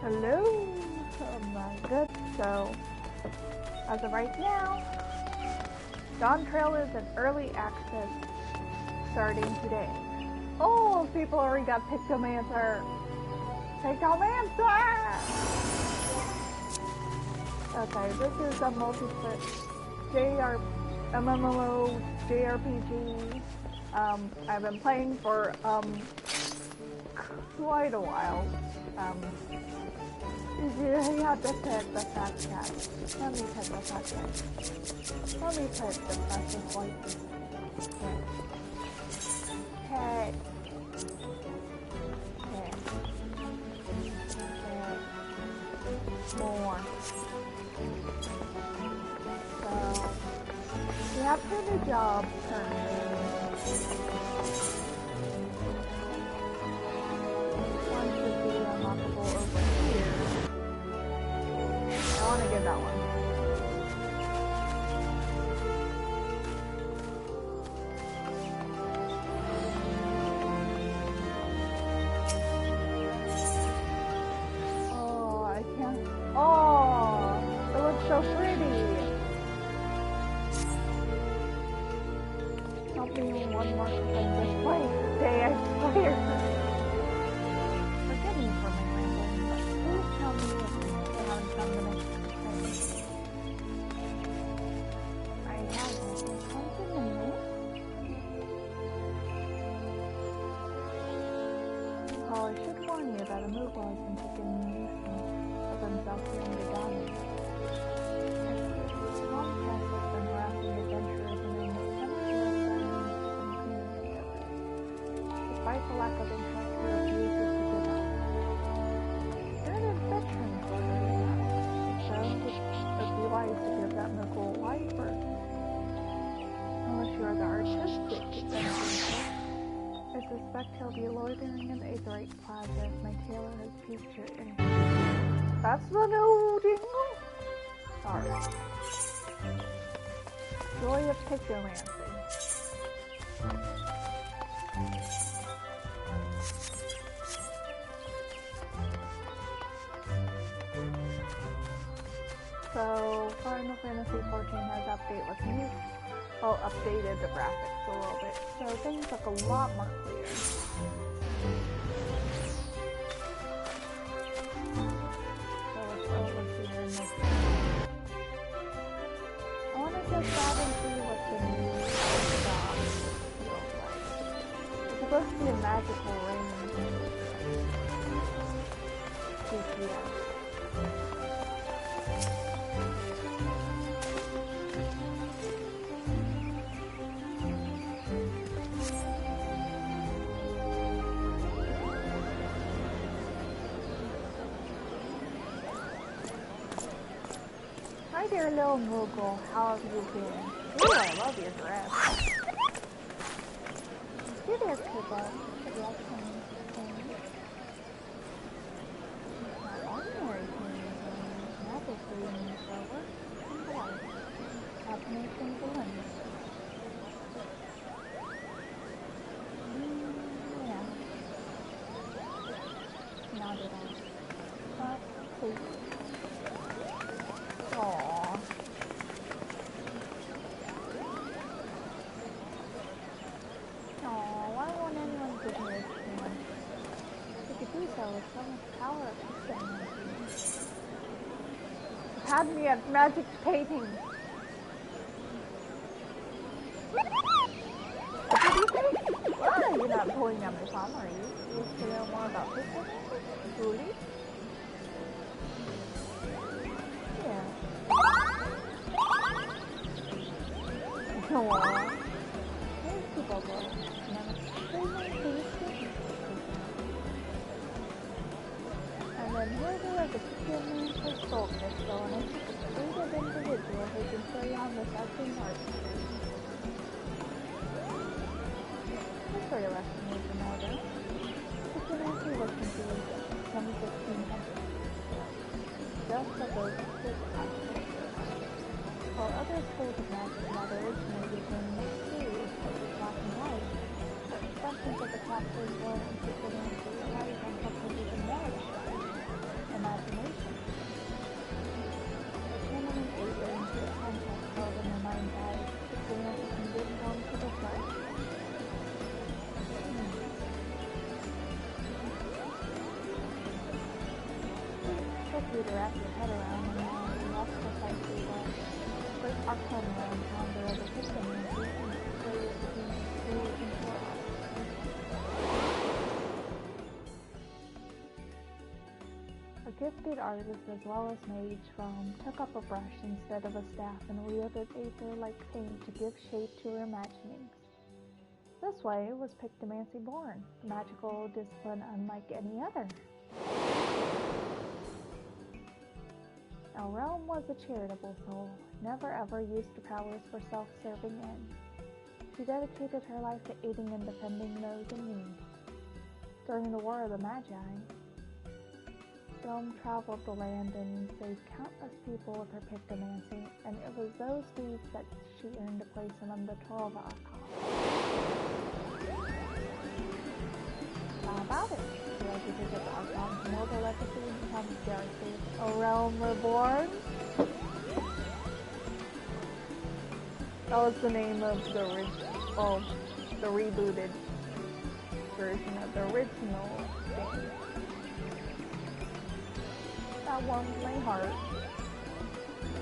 Hello. Oh my good. So, as of right now, Dawntrail is in early access starting today. Oh, people already got Pictomancer. Pictomancer! Okay, this is a multiplayer MMO JRPG. I've been playing for quite a while. You have to pet the fat cat. Let me pet the fat cat. Let me pet the fastest white cat. Pet. Pet. Pet. More. So, we have to do jobs currently. One should be unlockable over here. I want to get that one. Oh, I can't. Oh, it looks so pretty. Help me one more time. Just play. Stay, I swear. Forgive me for my rambling, but please tell me if you haven't found the next thing. I haven't. Something in this? Oh, I should warn you that a Moogle has been taking of himself during the dawning. Comcast has been harassing adventurers and almost despite the lack of interest, he refuses to give up. You're an veteran, so it would be wise to give that Moogle a life first. Unless you are the artistic adventurer. I suspect he'll be loitering in the Aetherite Plaza if my tailor has future interest. That's the new jingle? Sorry. Joy of Pictomancy. So, Final Fantasy XIV has updated the graphics a little bit, so things look a lot more clear. So let's over here and this. I want to get that and see what the new shop feels like. It's supposed to be a magical ring. GPS. Hi there, little Moogle. How have you been? Ooh, I love your dress. Hey there, Kibba. Would you like some things? Not ordinary things, magic readings over. And blood. Combination balloons. Yeah. Nodded off. Please. Aww. Why won't anyone give me a chance? You could do so with so much power of Pictomancy. You've had me at magic painting. What did you say? Well, you're not pulling down my palm, are you? You wish to know more about Pictomancy? Truly? Yeah. Aww. There's the bubble. And then here's a Pictomancer soul crystal, and it's a creative individual who can carry on this acting art. History lesson is in order. Pictomancy was completed in 2015. Just like those while other schools of magic rather originated in series such as black and white, the expressions of the captors were in Pictomancy relies on something even more abstract, and that's you to wrap your head around, and that's precisely what first Archon around founder of the Cryptomancy and created the creation for us. A gifted artist as well as mage from took up a brush instead of a staff and wielded aether-like paint to give shape to her imaginings. This way was Pictomancy born, a magical discipline unlike any other. Now, Realm was a charitable soul, never ever used her powers for self-serving ends. She dedicated her life to aiding and defending those in need. During the War of the Magi, Realm traveled the land and saved countless people with her Pictomancy, and it was those deeds that she earned a place among the 12 Archons. How about it? She had to visit the Archons, know the legacy, and become jealousy. A Realm reborn? That was the name of the the rebooted version of the original game. That warmed my heart.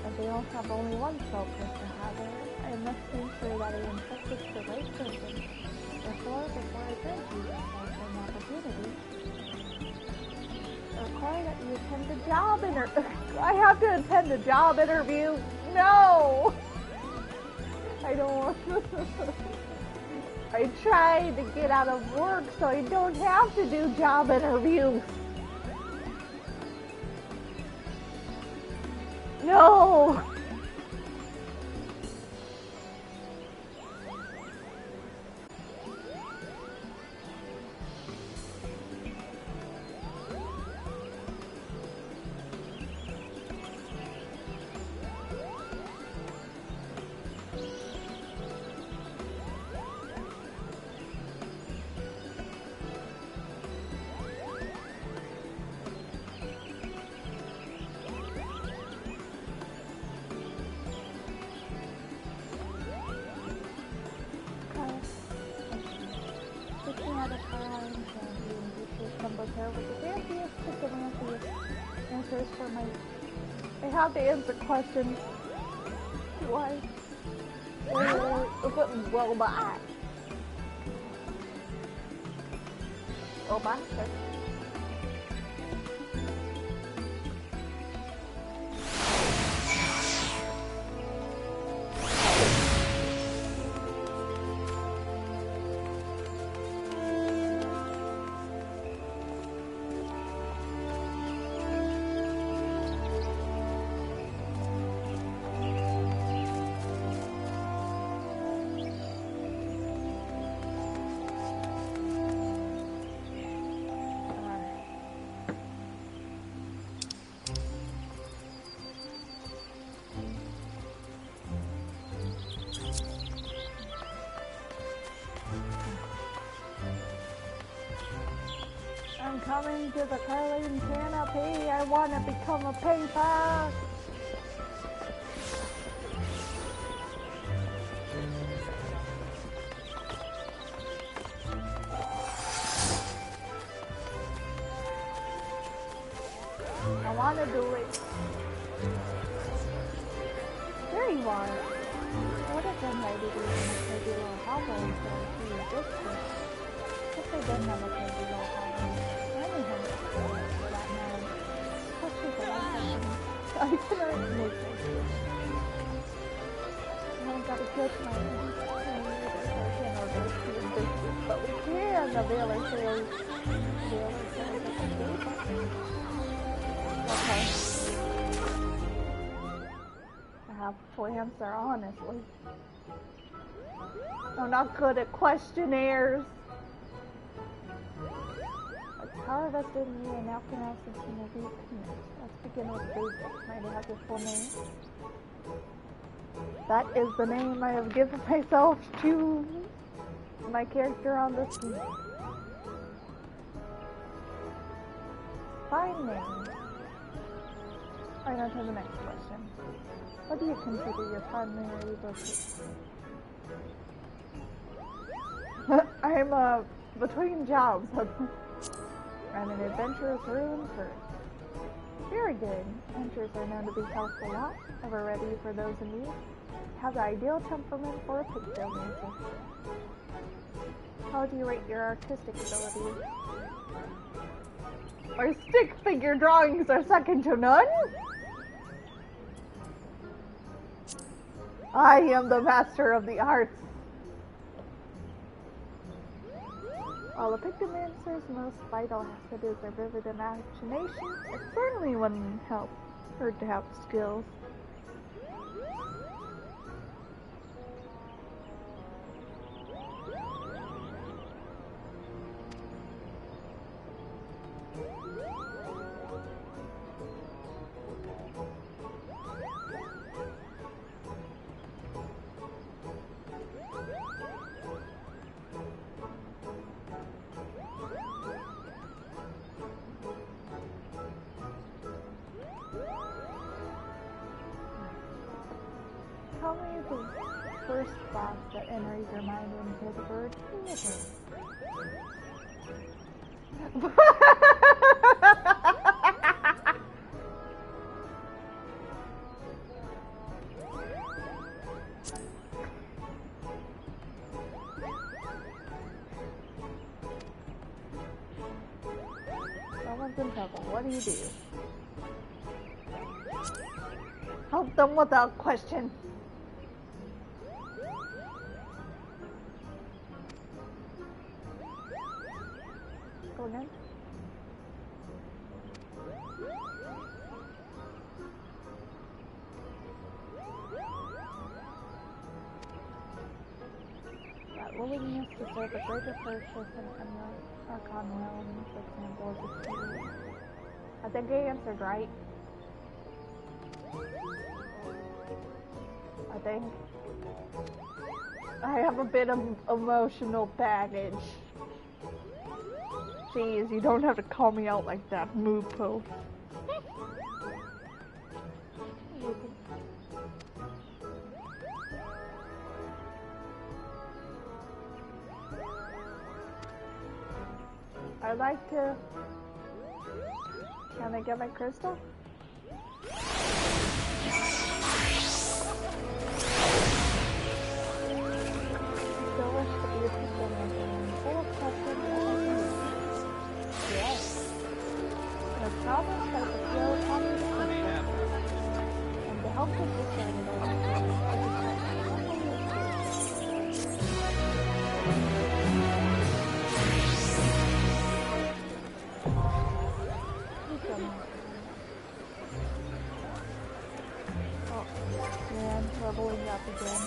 As they don't have only one spell to have it, I must make sure that I entrust it to the right person. Therefore, before I grant you an opportunity, I require that you attend the job interview. I have to attend the job interview? No! I don't want to. I tried to get out of work so I don't have to do job interviews. No! I have to answer questions. Why? Well, bye. Oh, bye. I'm coming to the curling canopy. I want to become a paper. I want to do it. There you are. I would have done maybe a little hobble instead of doing this thing. If they didn't have a crazy little hobble. For that matter. Especially for that person. I cannot make it. I gotta catch my but we can. The Veiler says. Okay. I have to answer honestly. I'm not good at questionnaires. Harvest in you and now pronounce this in a week. Let's begin with basics. Might I have your full name? That is the name I have given myself to my character on this game. Fine name. Alright, on to the next question. What do you consider your primary vocation? I'm between jobs. I'm an adventurous rune first. Very good. Hunters are known to be helpful lot, ever ready for those in need. Have the ideal temperament for a pigtail dancer. How do you rate your artistic abilities? My stick figure drawings are second to none. I am the master of the arts. While a pigmenter's most vital asset is their vivid imagination, it certainly wouldn't hurt to have skills. Tell me the first thought that enters your mind when you hear the word theater. Someone's in trouble. What do you do? Help them without question. Go again. That willingness to serve a greater purpose and Archon realms, for example, is experience. I think I answered right. I think I have a bit of emotional baggage. Jeez, you don't have to call me out like that, Moo-Poo. I'd like to... Can I get my crystal? Still wish to be a people man, full of custom and yes. No problem, but the flow upon the crystal. And to help with this oh, man, leveling up again.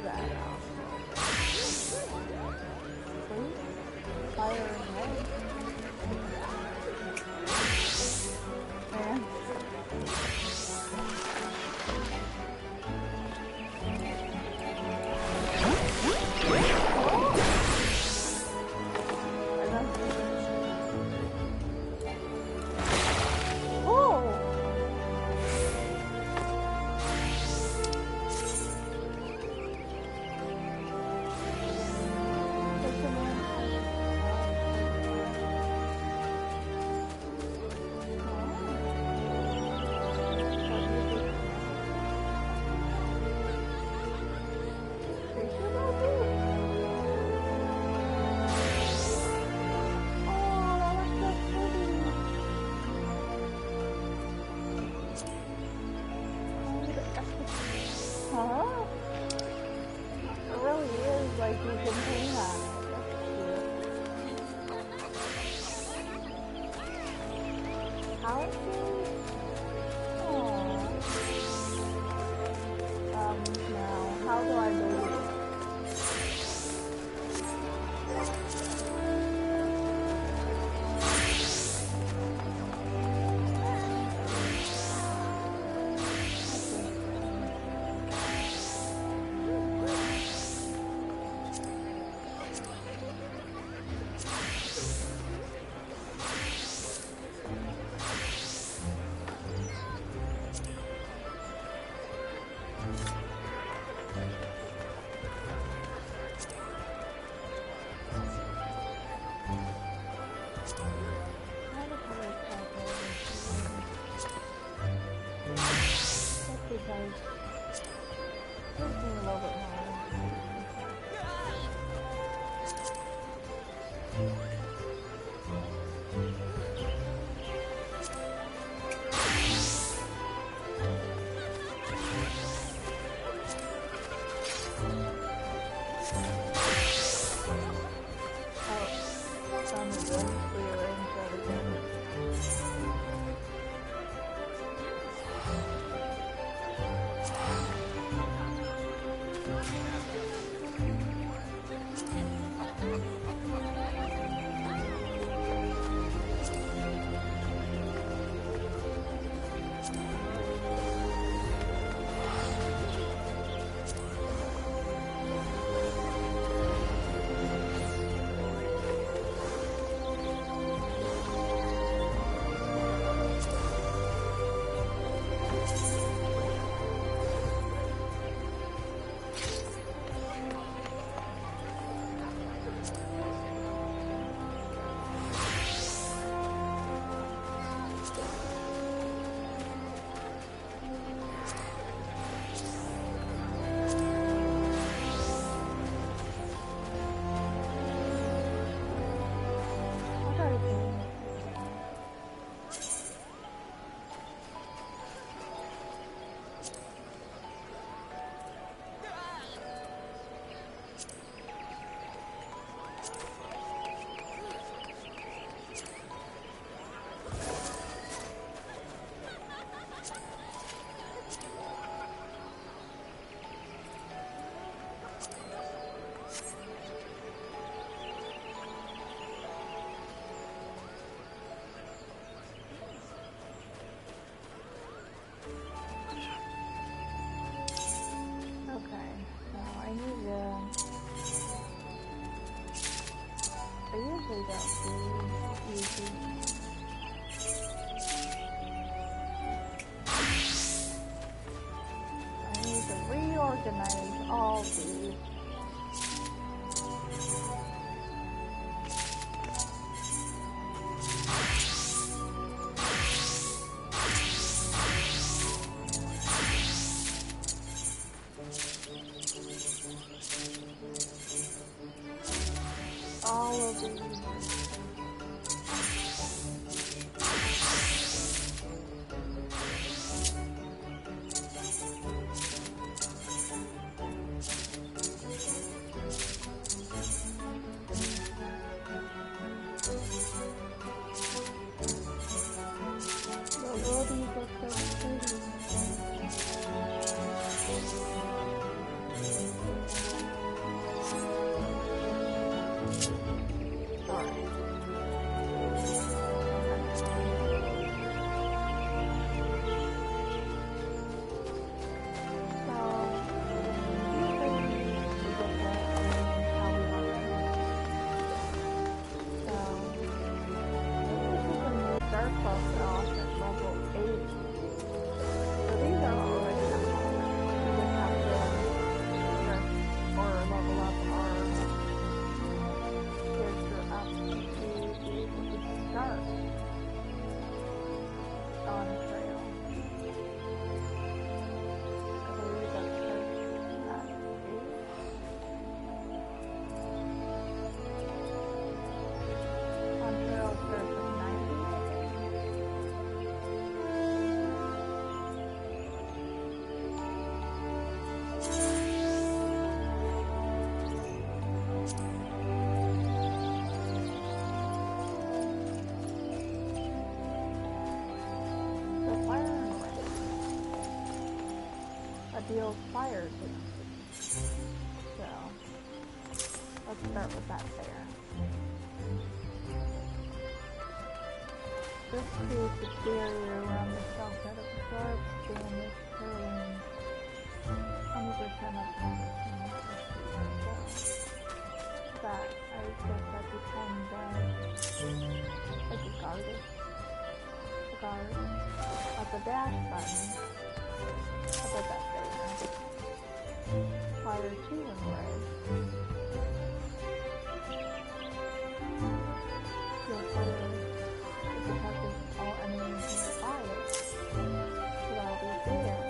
that Please? Fire and red. And how do I do it? our clubs are all at level 80. So these are already unlocked. We just have to progress or level up our character up to be able to start Dawntrail. I believe that starts at 8. Dawntrail starts at 90, I think. So fire and rain. That deals fire damage. So let's start with that there. This creates a barrier around the self that absorbs damage carrying 20% of maximum HP. That, I guess that depends on like a guard. At the dash button, I'll put that there. Fire 2 and red. You'll fire it because all enemies nearby it. So that'll be there.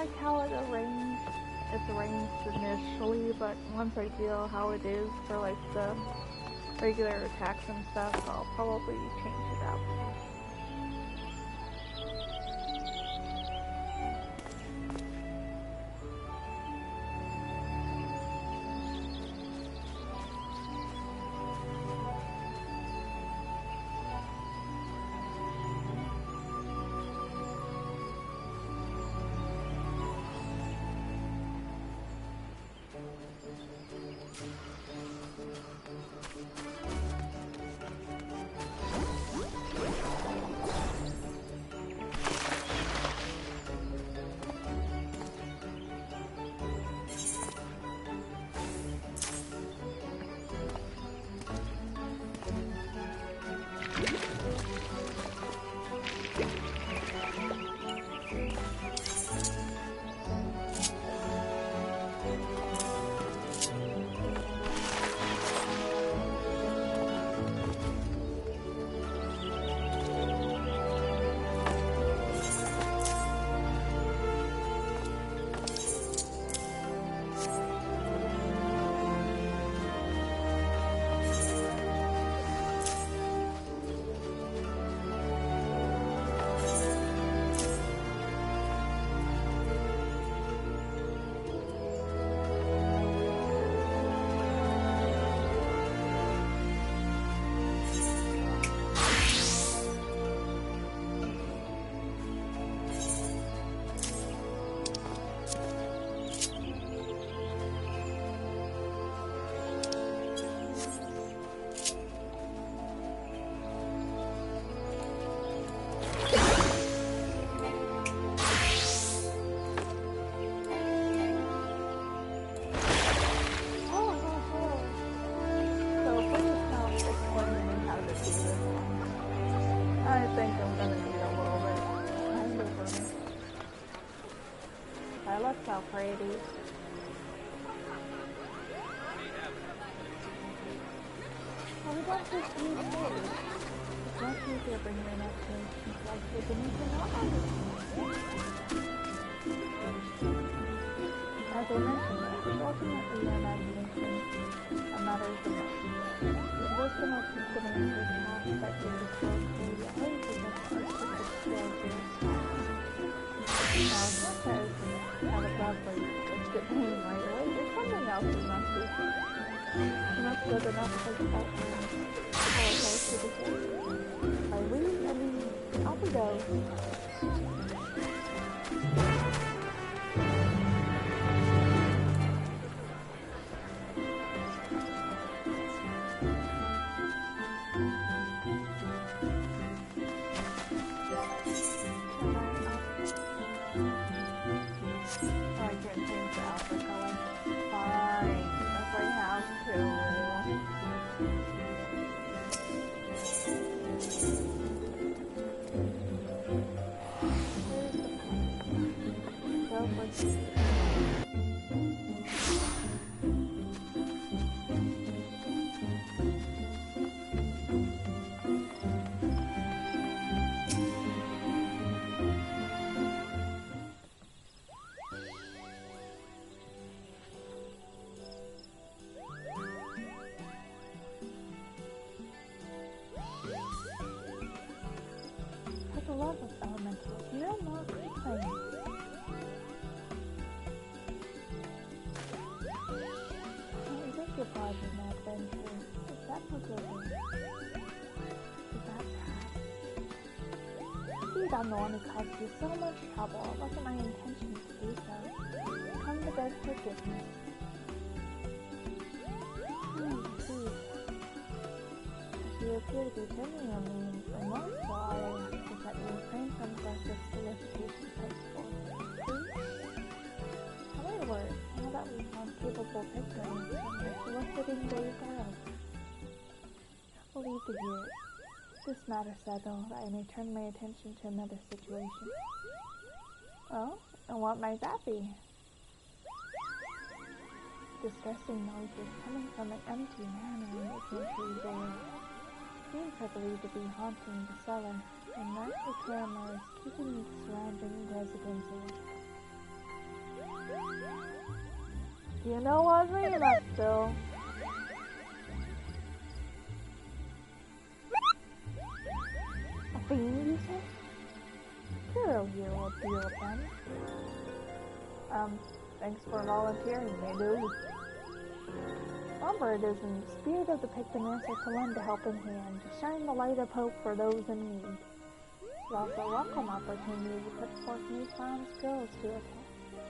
like how it's arranged initially, but once I feel how it is for like the regular attacks and stuff, I'll probably change it up. Pretty. Well, we don't just need food. It's much easier bringing in activities like the anything else. As I mentioned, it's ultimately your imagination that matters the most. It was the most considering the task that you disclosed to reality because artistic skills in your style. Now, as much as out of love for you, it's good pain right away, there's something else you must do. You must build enough for the apologize to the game. Are we? I mean, off we go. I'm the one who caused you so much trouble. It wasn't my intention to do so. Come to beg forgiveness. Please. If you appear to be genuinely remorseful, all I ask is that you refrain from aggressive solicitation henceforth. Please? How many words? Now that we found capable victims, and your soliciting days are over. We'll leave to here. This matter settled, I may turn my attention to another situation. Oh, and what might that be? Distressing noises coming from an empty manor in the pantry door. These are believed to be haunting the cellar, and that the clamor is keeping the surrounding residents awake. You know what I mean, that's still. A fiend, you say? Sure, I'll hear what deal with them. Thanks for volunteering, they do. Remember, it is in the spirit of the Pictomancer to lend a helping hand, to shine the light of hope for those in need. It's also a welcome opportunity to put forth newfound skills to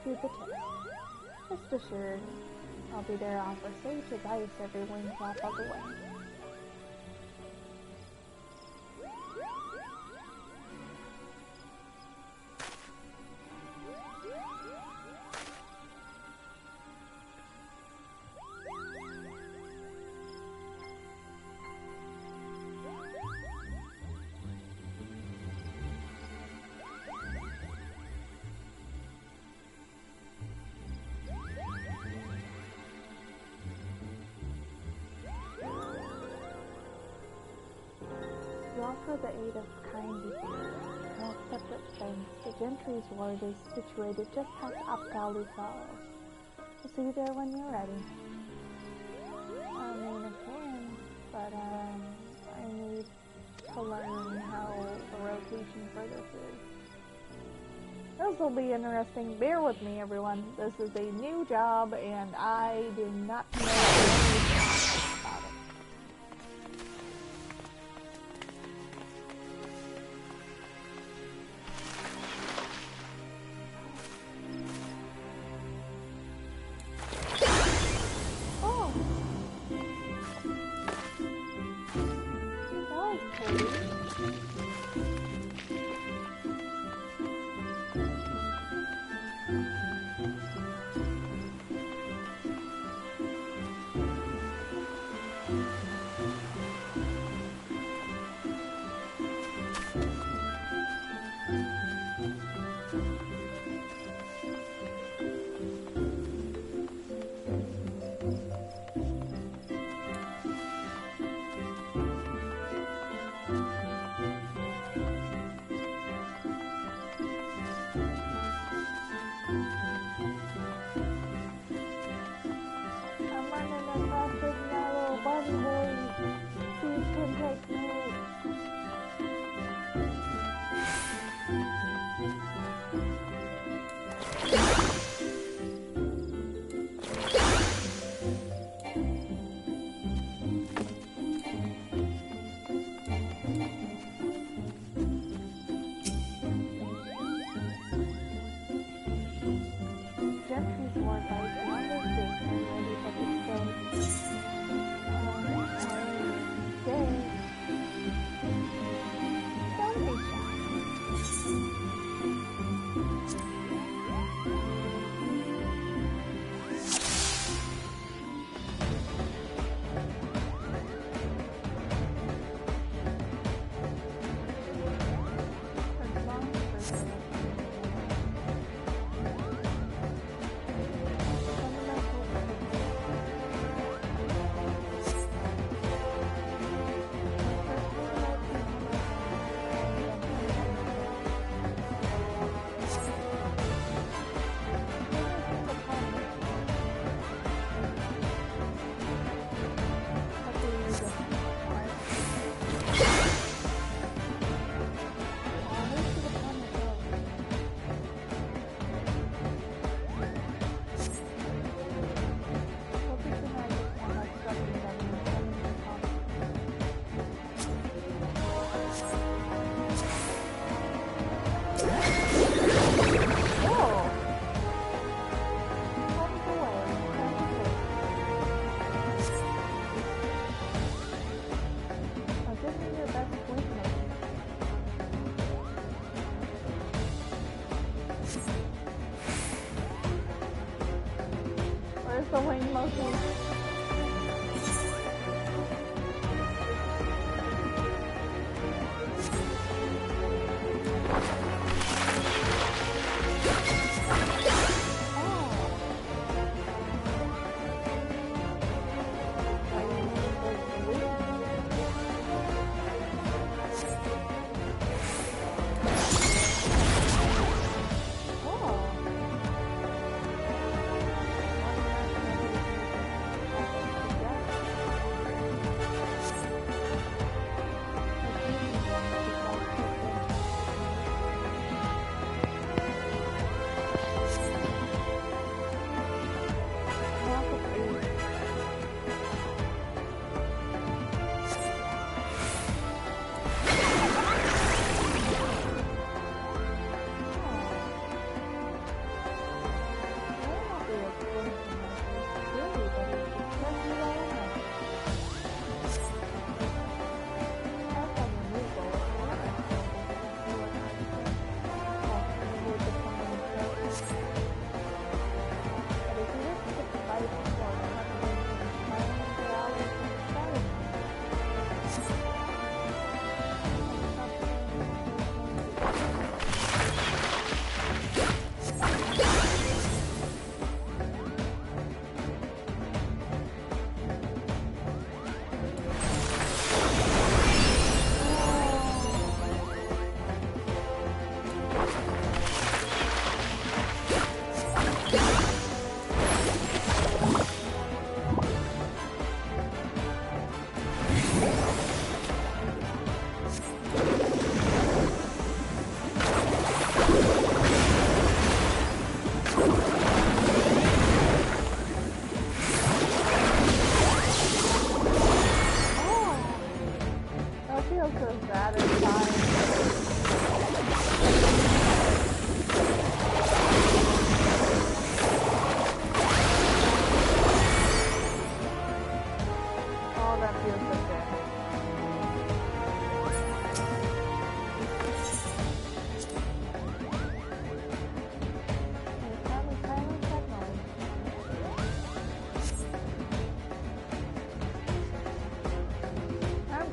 the test. Rest assured, I'll be there to offer sage advice every wing flap of the way. To offer the aid of kind people, no separate thanks, the Gentry's ward is situated just past Upgalley Falls. We'll see you there when you're ready. I mean, I can, but I need to learn how the rotation for this is. This will be interesting. Bear with me, everyone. This is a new job, and I do not know anything about it.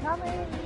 coming!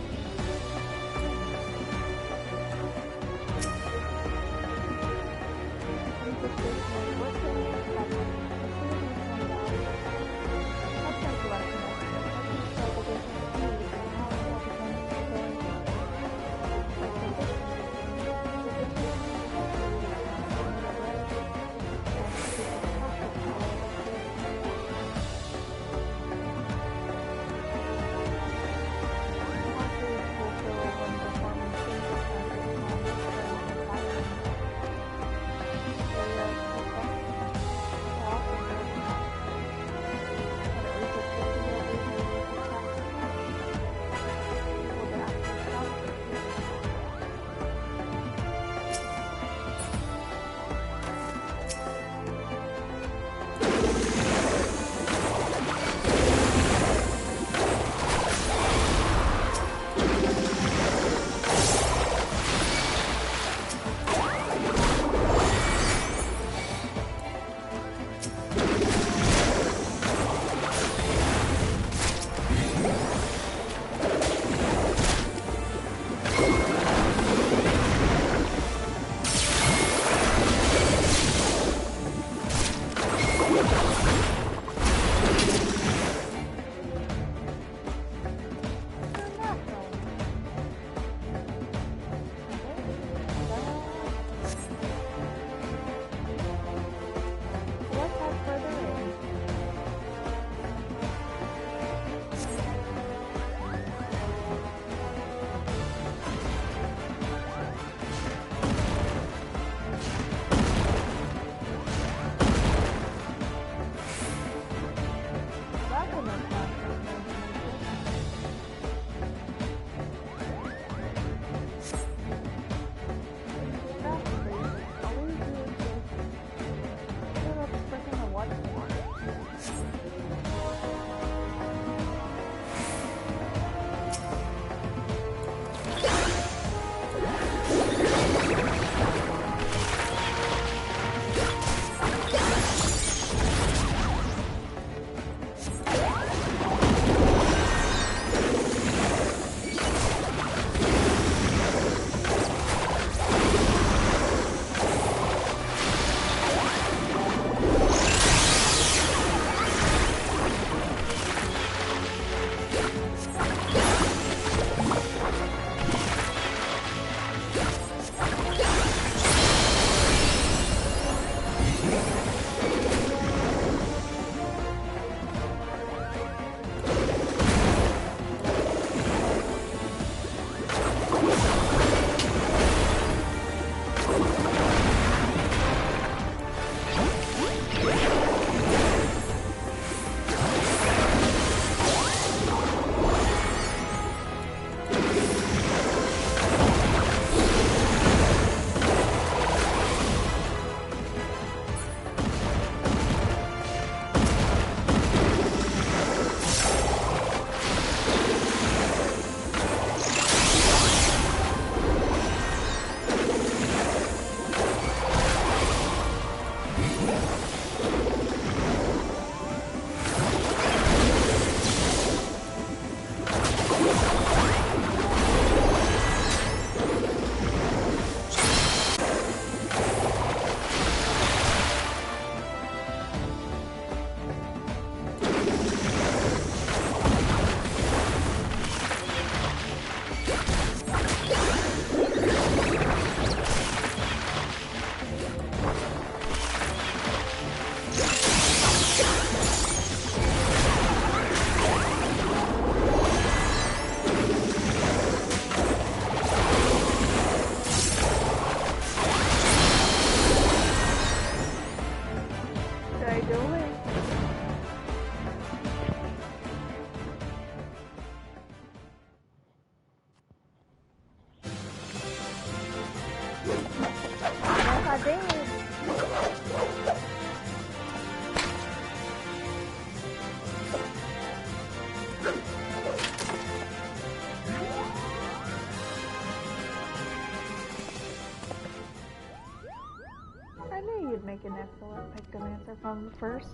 You'd make an excellent Pictomancer from the first.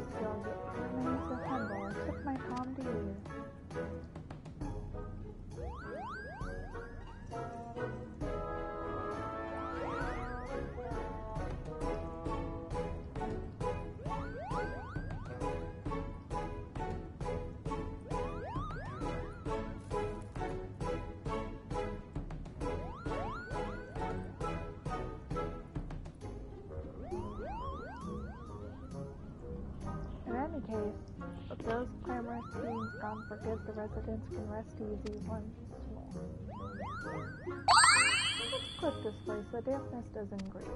skill yet remains so humble. I took my time to use. In any case, with those clamorous scenes gone for good, the residents can rest easy once more. Let's quit this place. The dampness doesn't agree.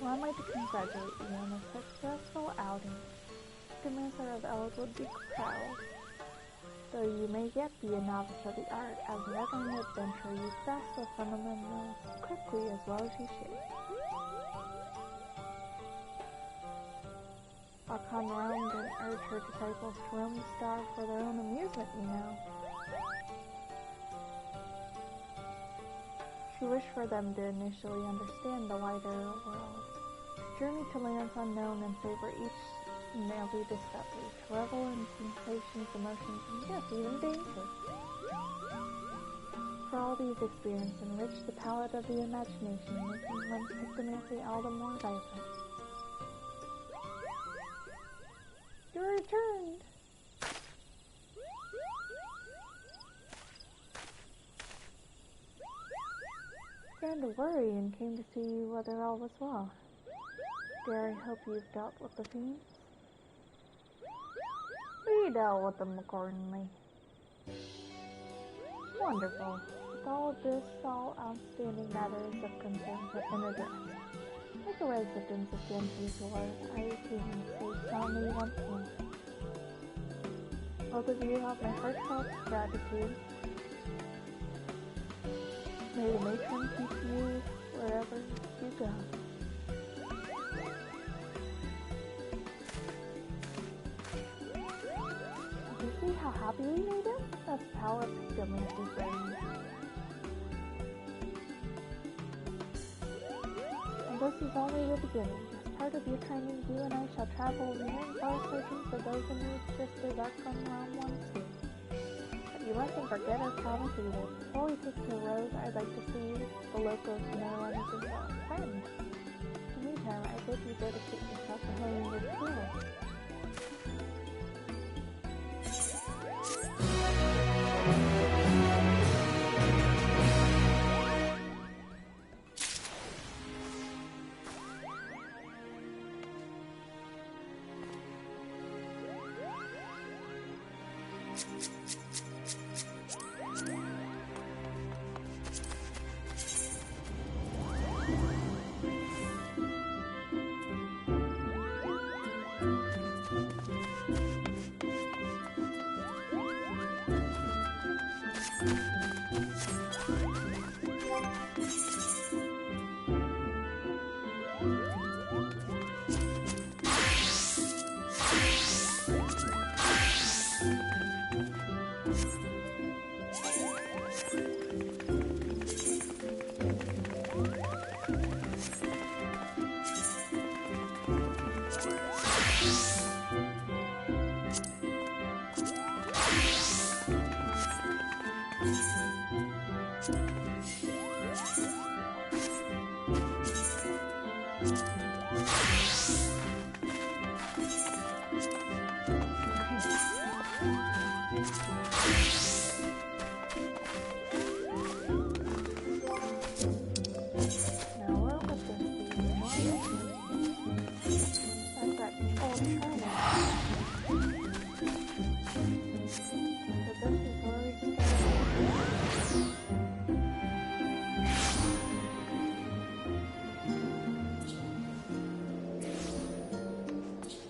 Allow me to congratulate you on a successful outing. Commander of Elves would be proud. Though you may yet be a novice of the art, as a veteran adventurer, you grasp the fundamentals quickly as well as you should. I'll come around and urge her disciples to roam the star for their own amusement, you know. She wished for them to initially understand the wider world, journey to lands unknown and savor each and every discovery, to revel in sensations, emotions, and yes, even danger. For all these experiences enrich the palette of the imagination, making one's pictomancy all the more vibrant. You returned! Began to worry and came to see whether all was well. Dare I hope you've dealt with the fiends? We dealt with them accordingly. Wonderful. With all of this, all outstanding matters of concern have been addressed. Like a resident of Genji's Ward, I can say soundly once more. Both of you have my heartfelt gratitude. May the matron keep you wherever you go. Did you see how happy we made him? That's the power of pictomancy, friends. And this is only the beginning. As part of your training, you and I shall travel near and far searching for those in need, just as our round ones do. You mustn't forget our promise either. Before we take the road, I'd like to see the locals know anything about our friend. In the meantime, I bid you dedicate yourself to honing your skills.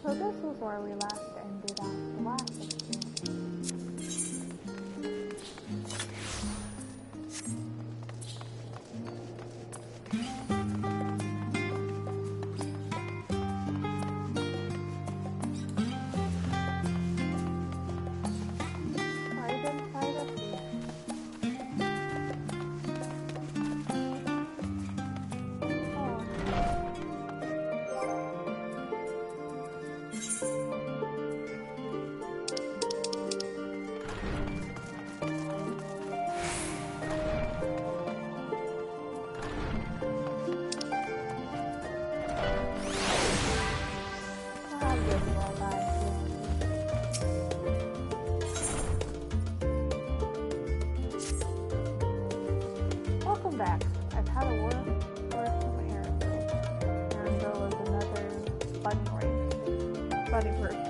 So this was where we last ended after the last experience. Right inside of here. Welcome back. I've had a word from Heronville. Heronville is another bunny group.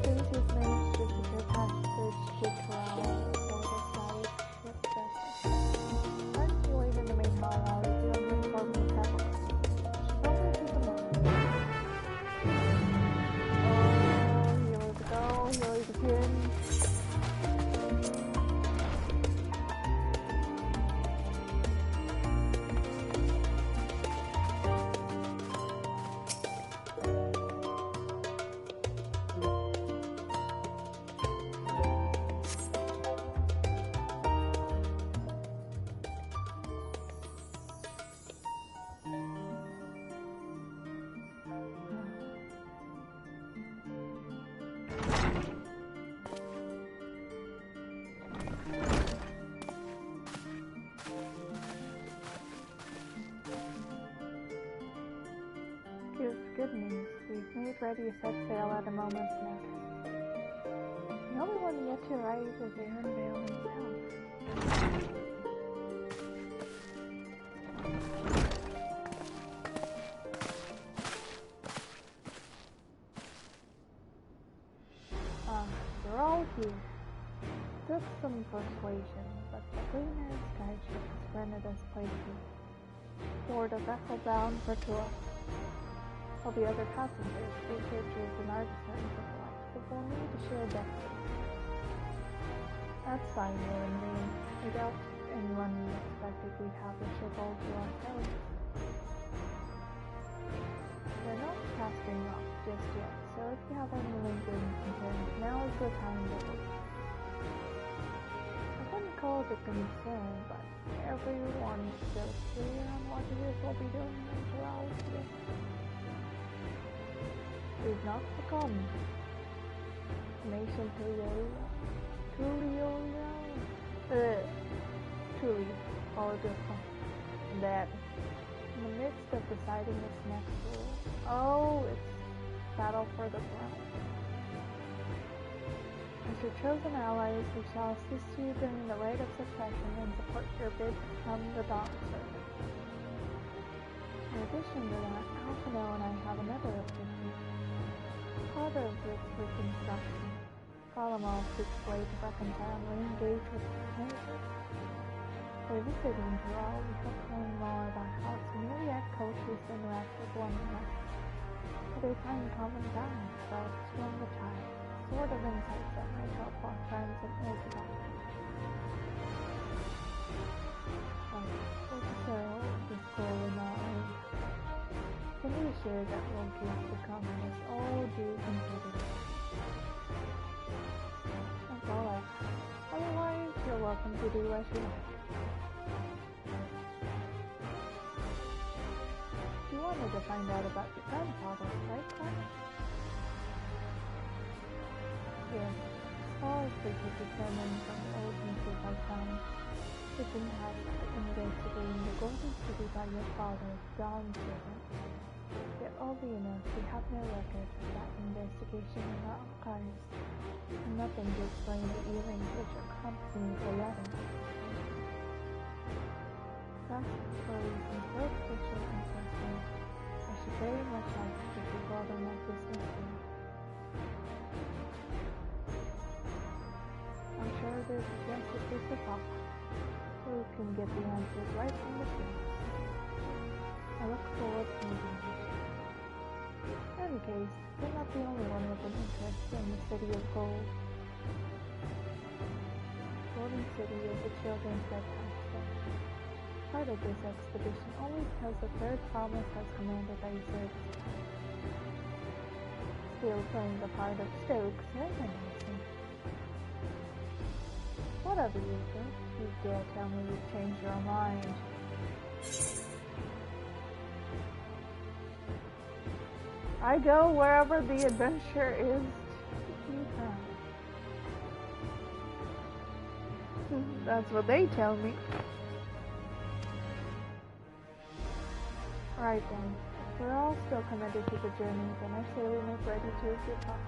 Since you've managed to secure passage to Corral for the flight ship vessel, why don't you wait in the main hall while you do an informal travel? Over to the moon. Oh, here we go, here we begin. Good news. We've made ready to set sail at a moment's notice. The only one yet to arrive is Dawntrail himself. We're all here. Took some persuasion, but the cleaner skyship has granted us places. Board a vessel bound for Tour. All the other passengers, researchers, and artisans of life will need to share deck space. That's fine, Will and me. We doubt anyone expected we'd have the ship all to ourselves. We're not casting off just yet, so if you have any lingering concerns, now is the time to leave. I wouldn't call it a concern, but everyone's still clear on what it is we'll be doing in Corral today. Is not become nation truly all different. That in the midst of deciding this next rule, it's battle for the throne. As your chosen allies, we shall assist you during the rite of succession and support your bid to become the Dawntrail. In addition to that, Alphino and I have another opinion. Part of this reconstruction, Falamal's way to reconcile and re-engage with the neighbors. By visiting Corral, we hope to learn more about how its myriad cultures interact with one another. How they find common ground without swim the tide, sort of insights that might help our friends in Isabel. So, this goal in our own. Can be assured that we'll give the communists all due consideration. That's all right. Otherwise, you're welcome to do as you like. You wanted to find out about your grandfather, right, Connor? Yes. As far as we could determine from the old pieces I found, the impact of investigating the Golden City by your father, Dawntrail. Yet oddly enough, we have no record of that investigation in our archives, and nothing to explain the earrings which accompanied the letter. Thus, for reasons both official and personal, I should very much like to keep all of my business here. I'm sure there's a chance that this will pop. We can get the answers right from the source. I look forward to meeting you. In any case, they're not the only one with an interest in the City of Gold. Golden City is the children's bedtime stone. Part of this expedition only because the third promise has commanded that you serve as well. Still playing the part of Stokes and Nelson. Whatever you think, you dare tell me you've changed your mind. I go wherever the adventure is to be found. That's what they tell me. Right then, we're all still committed to the journey, then I say we make ready to depart.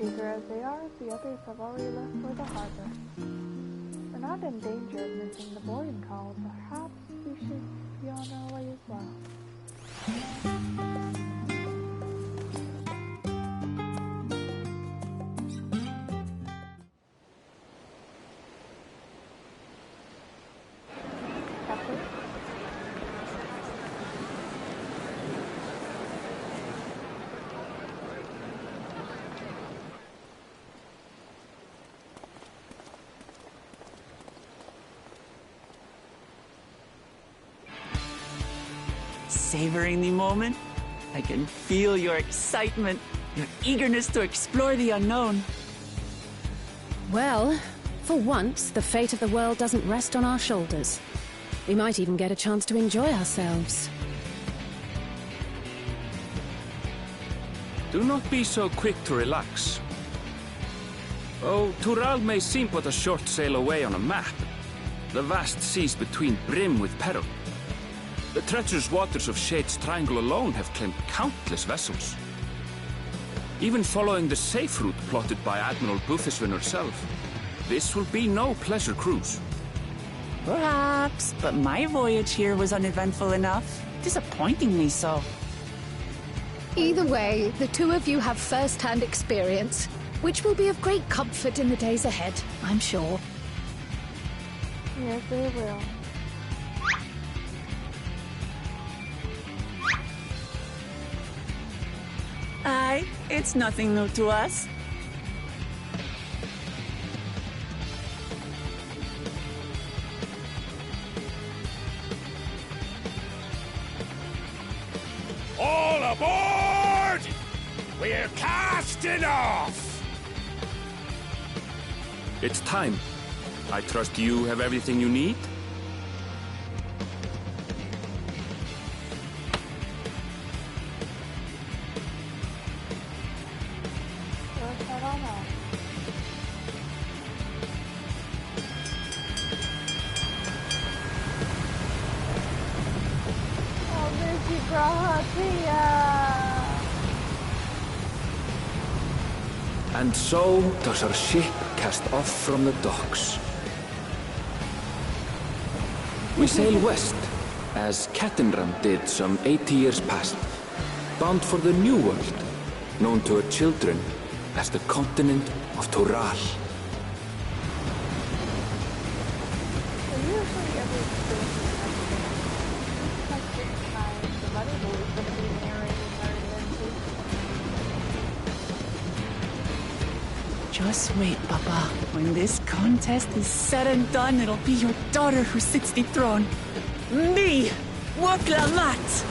Eager as they are, the others have already left for the harbor. We're not in danger of missing the boarding call. Perhaps we should be on our way as well. Captain? Savoring the moment? I can feel your excitement, your eagerness to explore the unknown. Well, for once, the fate of the world doesn't rest on our shoulders. We might even get a chance to enjoy ourselves. Do not be so quick to relax. Oh, Tural may seem but a short sail away on a map. The vast seas between brim with peril. The treacherous waters of Shade's Triangle alone have claimed countless vessels. Even following the safe route plotted by Admiral Butheswin herself, this will be no pleasure cruise. Perhaps, but my voyage here was uneventful enough. Disappointingly so. Either way, the two of you have first-hand experience, which will be of great comfort in the days ahead, I'm sure. Yes, they will. Aye, it's nothing new to us. All aboard! We're casting off! It's time. I trust you have everything you need? Let's head on out. Oh, Missy Grahatia! And so does our ship cast off from the docks. We sail west, as Cattenram did some 80 years past, bound for the New World, known to her children as the continent of Tural. So usually every experience like this time, the money boy is going to be narrating our adventures. Just wait, Papa. When this contest is said and done, it'll be your daughter who sits the throne. Me! Waklamat!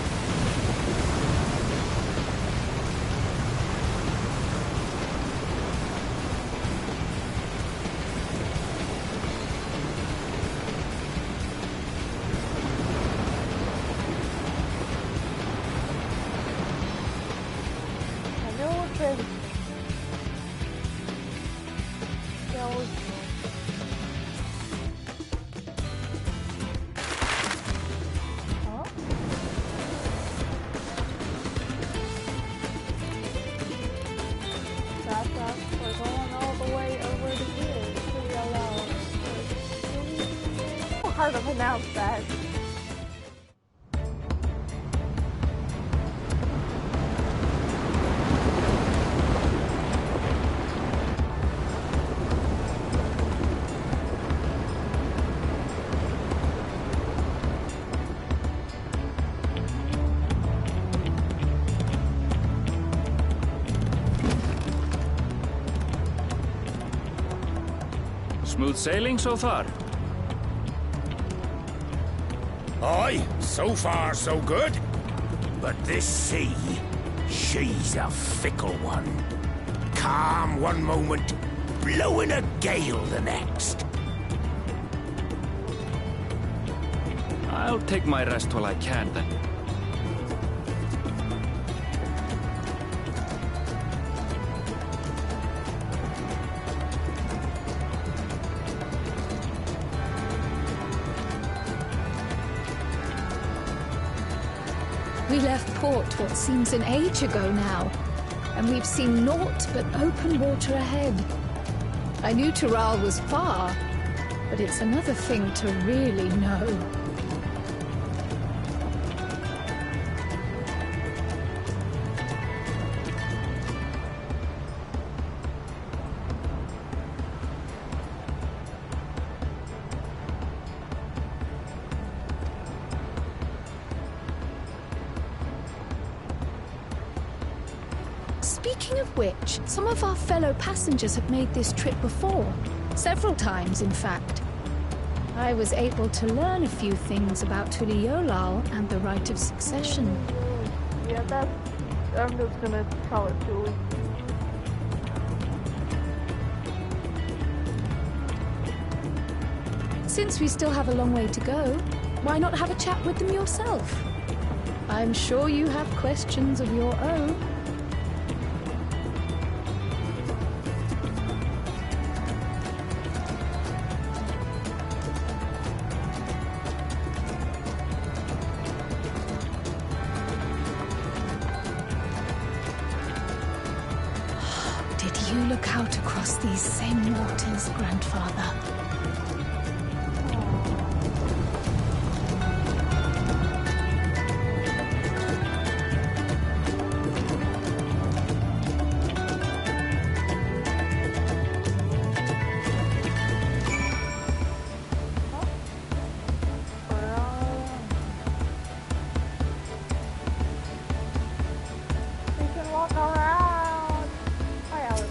I know what this goes. Huh? That's us. We're going all the way over to here. To yellow. How hard to pronounce that? Smooth sailing so far? Aye, so far so good. But this sea, she's a fickle one. Calm one moment, blowing a gale the next. I'll take my rest while I can then. We left port what seems an age ago now, and we've seen naught but open water ahead. I knew Tural was far, but it's another thing to really know. Speaking of which, some of our fellow passengers have made this trip before. Several times, in fact. I was able to learn a few things about Tuliolal and the right of succession. Yeah, I'm just gonna call it Julie. Since we still have a long way to go, why not have a chat with them yourself? I'm sure you have questions of your own. Did you look out across these same waters, Grandfather? We can walk around. Hi, Alice.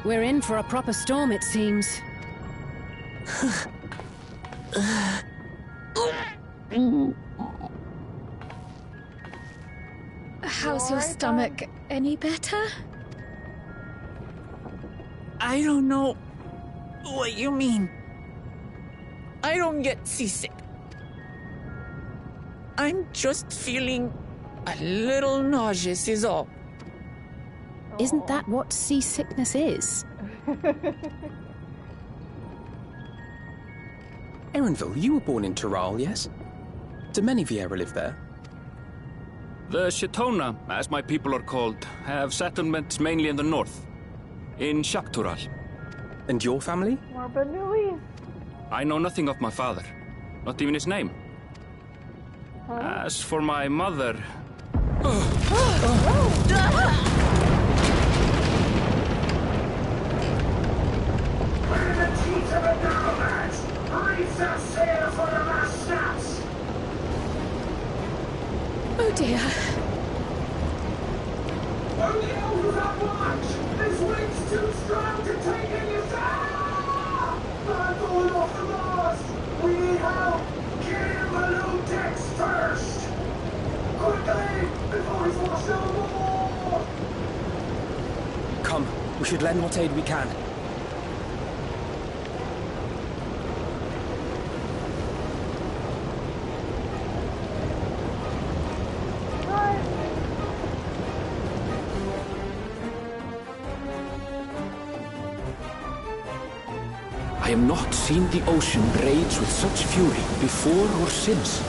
We're in for a proper storm, it seems. How's your stomach? Any better? I don't know what you mean. I don't get seasick. I'm just feeling a little nauseous is all. Isn't that what seasickness is? Erenville, you were born in Tural, yes? Do many Vieira live there? The Shatona, as my people are called, have settlements mainly in the north, in Shaktural. And your family? More Banuis. I know nothing of my father, not even his name. As for my mother... We're in the teeth of a now, lads! Reef that sail for the last snaps! Oh dear. Only out that watch! This wind's too strong to take any fire! I'm going off the mast! We need help! Get in below decks first! Quickly! Before he's washed overboard! Come, we should lend what aid we can. I have not seen the ocean rage with such fury before or since.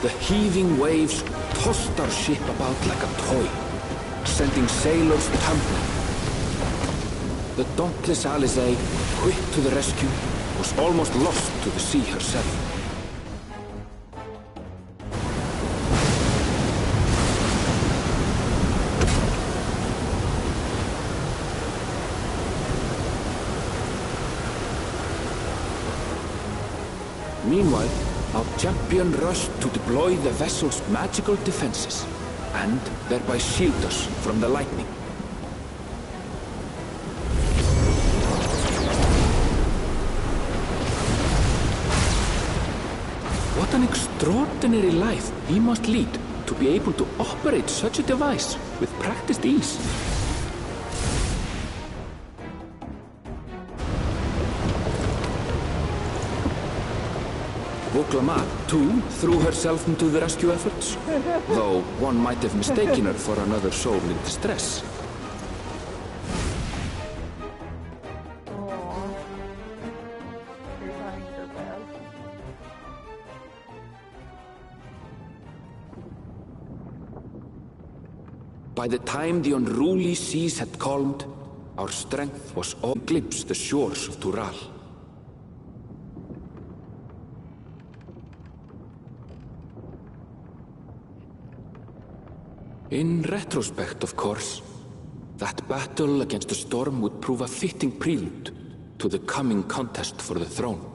The heaving waves tossed our ship about like a toy, sending sailors tumbling. The dauntless Alizé, quick to the rescue, was almost lost to the sea herself. Meanwhile, our champion rushed to deploy the vessel's magical defenses, and thereby shield us from the lightning. What an extraordinary life he must lead to be able to operate such a device with practiced ease. Voklama, too, threw herself into the rescue efforts, though one might have mistaken her for another soul in distress. By the time the unruly seas had calmed, our strength was all glimpse the shores of Tural. In retrospect, of course, that battle against the storm would prove a fitting prelude to the coming contest for the throne.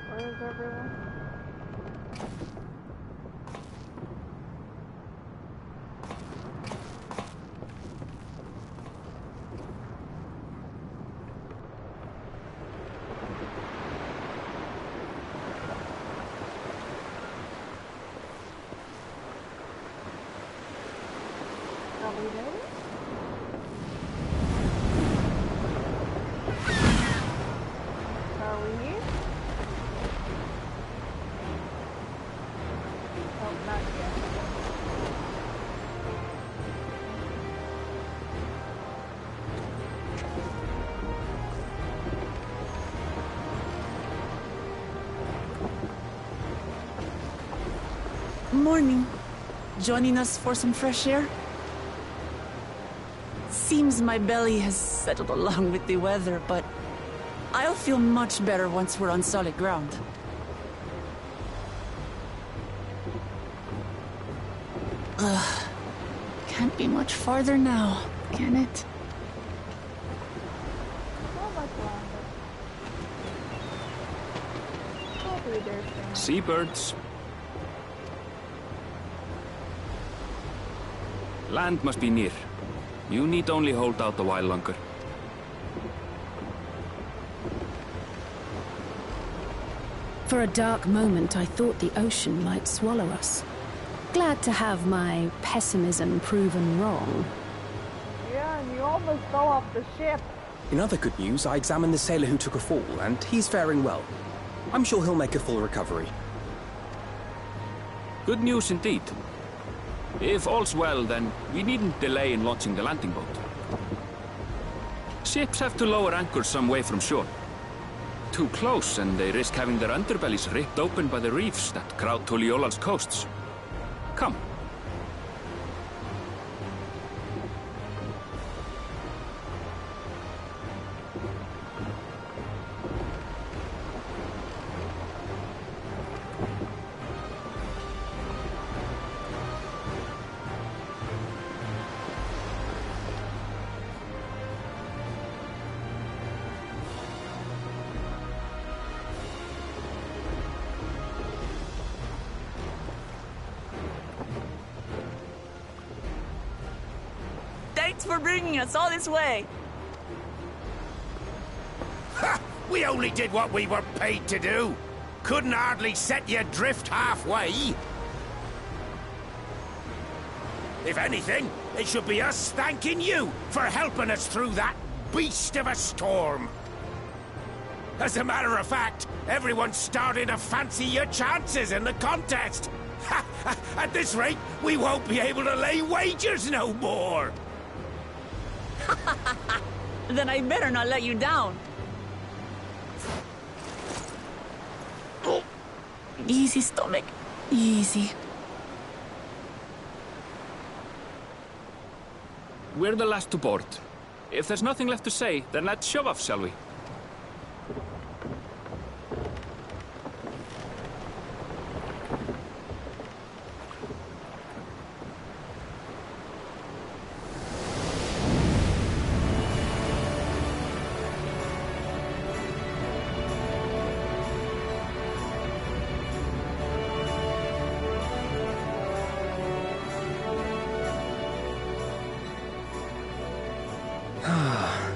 Where is everyone? Are we ready? Are we? morning. Joining us for some fresh air? Seems my belly has settled along with the weather, but I'll feel much better once we're on solid ground. Ugh. Can't be much farther now, can it? So much longer. Hopefully there's things. Seabirds. Land must be near. You need only hold out a while longer. For a dark moment, I thought the ocean might swallow us. Glad to have my pessimism proven wrong. Yeah, and you almost fell off the ship. In other good news, I examined the sailor who took a fall, and he's faring well. I'm sure he'll make a full recovery. Good news indeed. If all's well, then we needn't delay in launching the landing boat. Ships have to lower anchors some way from shore. Too close, and they risk having their underbellies ripped open by the reefs that crowd Tuliola's coasts. Come. Thanks for bringing us all this way. Ha! We only did what we were paid to do. Couldn't hardly set you adrift halfway. If anything, it should be us thanking you for helping us through that beast of a storm. As a matter of fact, everyone's starting to fancy your chances in the contest. At this rate, we won't be able to lay wagers no more. Then I better not let you down. Easy, stomach. Easy. We're the last to board. If there's nothing left to say, then let's shove off, shall we?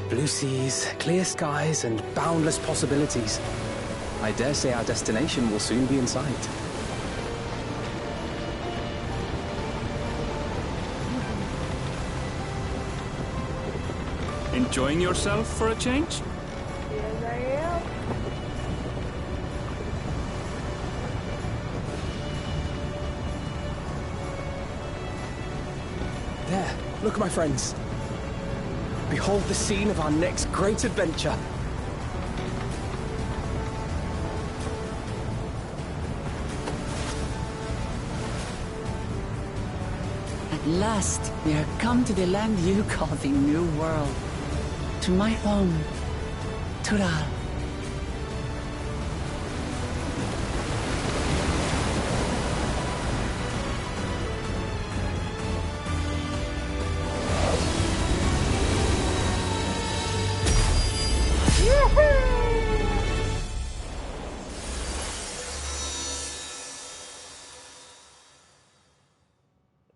Blue seas, clear skies, and boundless possibilities. I dare say our destination will soon be in sight. Enjoying yourself for a change? Yes, I am. There, look, my friends. Behold the scene of our next great adventure. At last, we are come to the land you call the New World. To my home, Tural.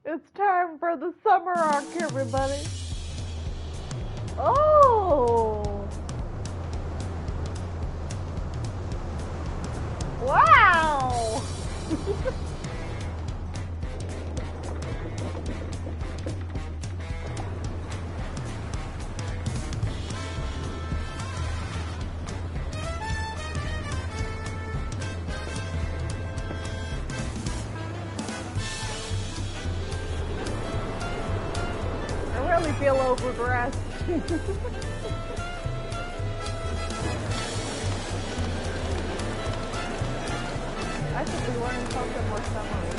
It's time for the summer arc, everybody. Oh! Wow! I really feel overdressed. I should be wearing something more summery.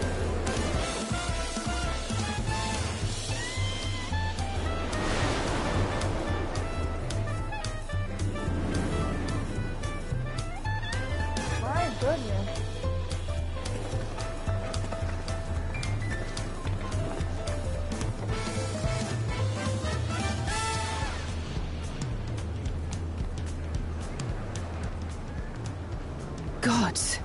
gods.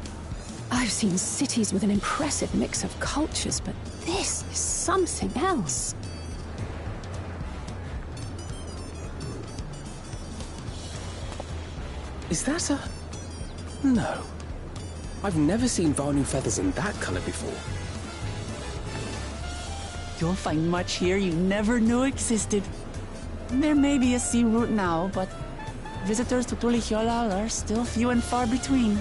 I've seen cities with an impressive mix of cultures, but this is something else. Is that a... No. I've never seen Vanu feathers in that color before. You'll find much here you never knew existed. There may be a sea route now, but visitors to Tulihyolal are still few and far between.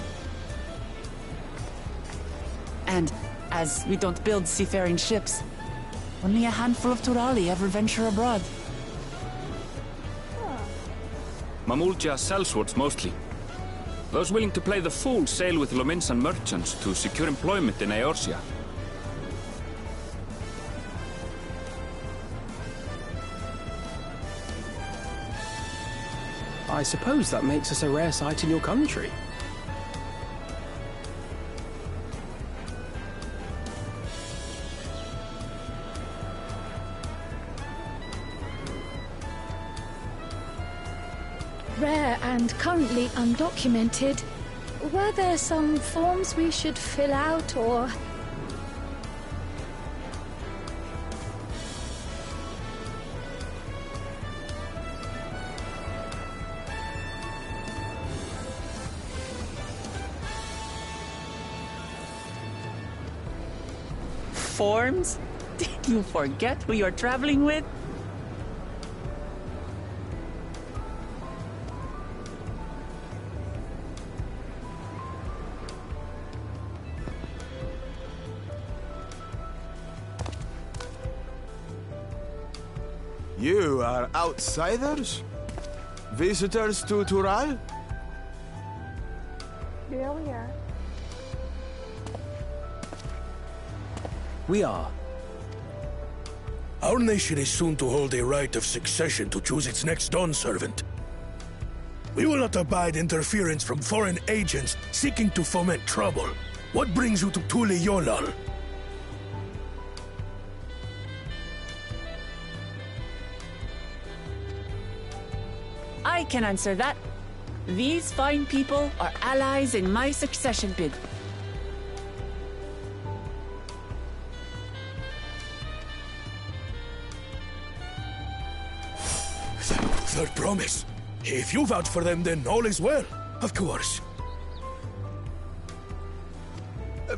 And as we don't build seafaring ships, only a handful of Turali ever venture abroad. Mamulja sellswords mostly. Those willing to play the fool sail with Lominsan merchants to secure employment in Eorzea. I suppose that makes us a rare sight in your country. Rare and currently undocumented. Were there some forms we should fill out, or...? Forms? Did you forget who you're traveling with? You are outsiders? Visitors to Tural? Yeah, we are. We are. Our nation is soon to hold a right of succession to choose its next Dawn servant. We will not abide interference from foreign agents seeking to foment trouble. What brings you to Tulihyolal? I can answer that. These fine people are allies in my succession bid. Third promise. If you vouch for them, then all is well. Of course.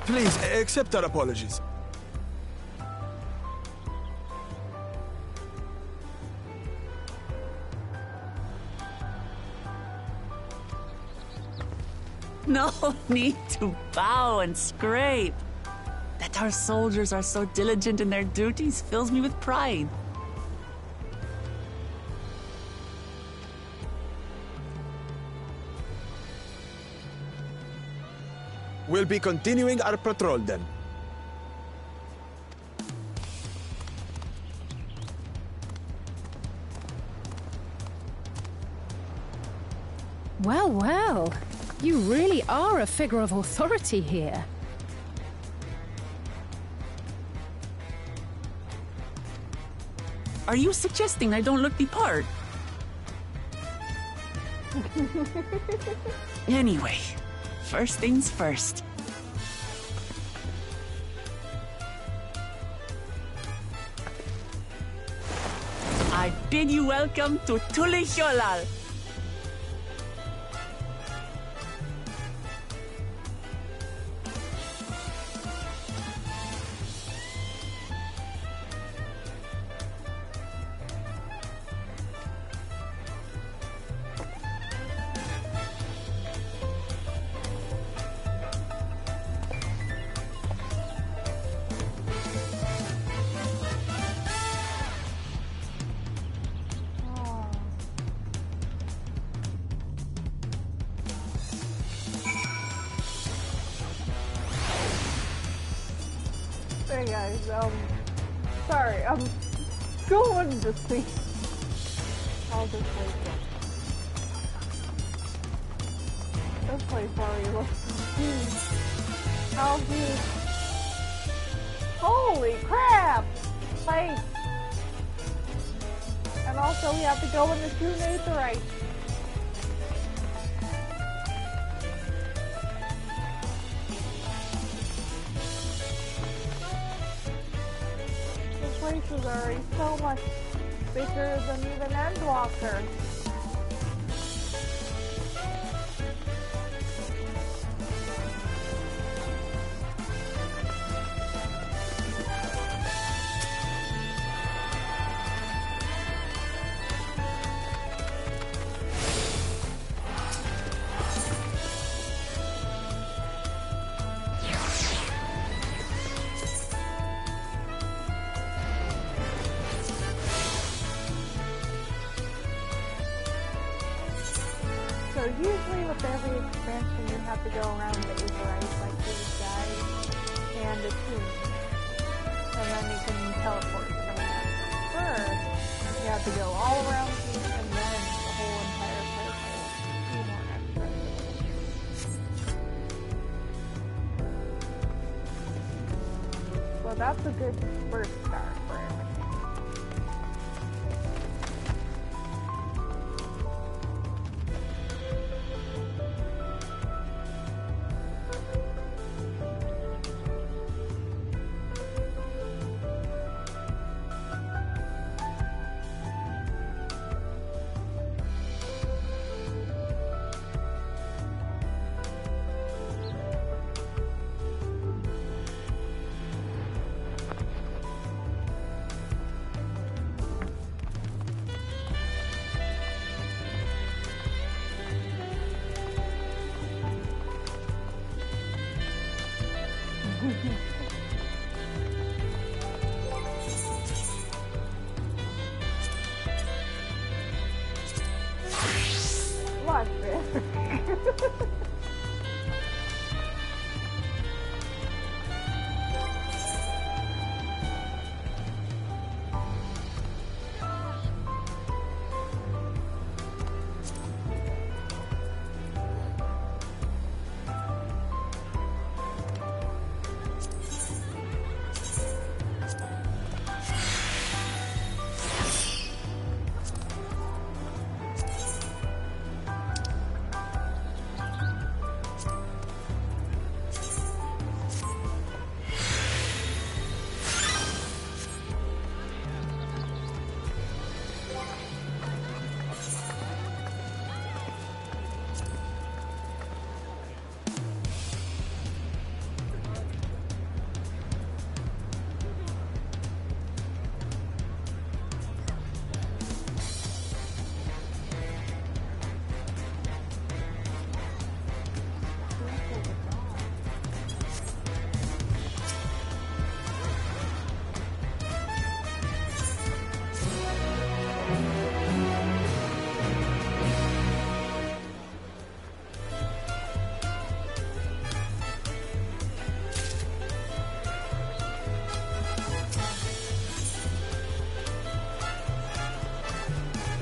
Please, accept our apologies. No need to bow and scrape. That our soldiers are so diligent in their duties fills me with pride. We'll be continuing our patrol then. Well, well. You really are a figure of authority here. Are you suggesting I don't look the part? Anyway, first things first. I bid you welcome to Tulihyolal. Hey guys, sorry, I'm going to sleep. I'll just wait. This place already looks so huge. How huge? Holy crap! Like, and also we have to go in the two Natherite. is already so much bigger than even Endwalker. So usually with every expansion you have to go around the Aetheryte like these guys and the tomb. And then you can teleport to them. First, you have to go all around the tomb and then the whole entire circle. So that's a good first start for everything. Watch this.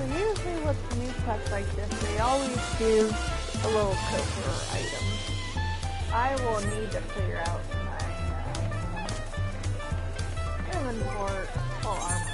Usually with new pets like this, they always give a little coaster item. I will need to figure out my inventory armor.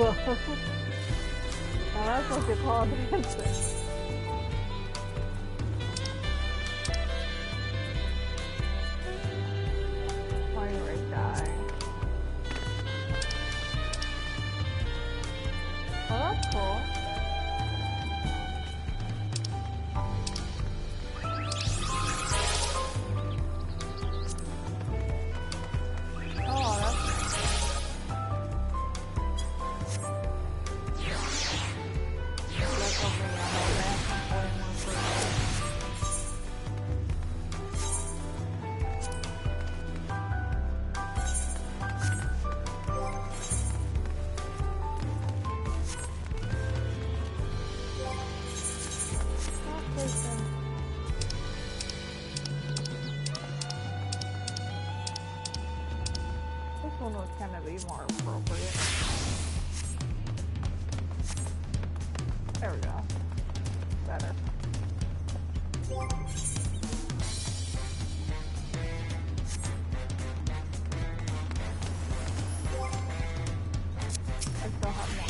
Well, now that's what you call dancing. Pirate guy. Oh, that's cool. This one was kind of be more appropriate. There we go. Better. I still have more.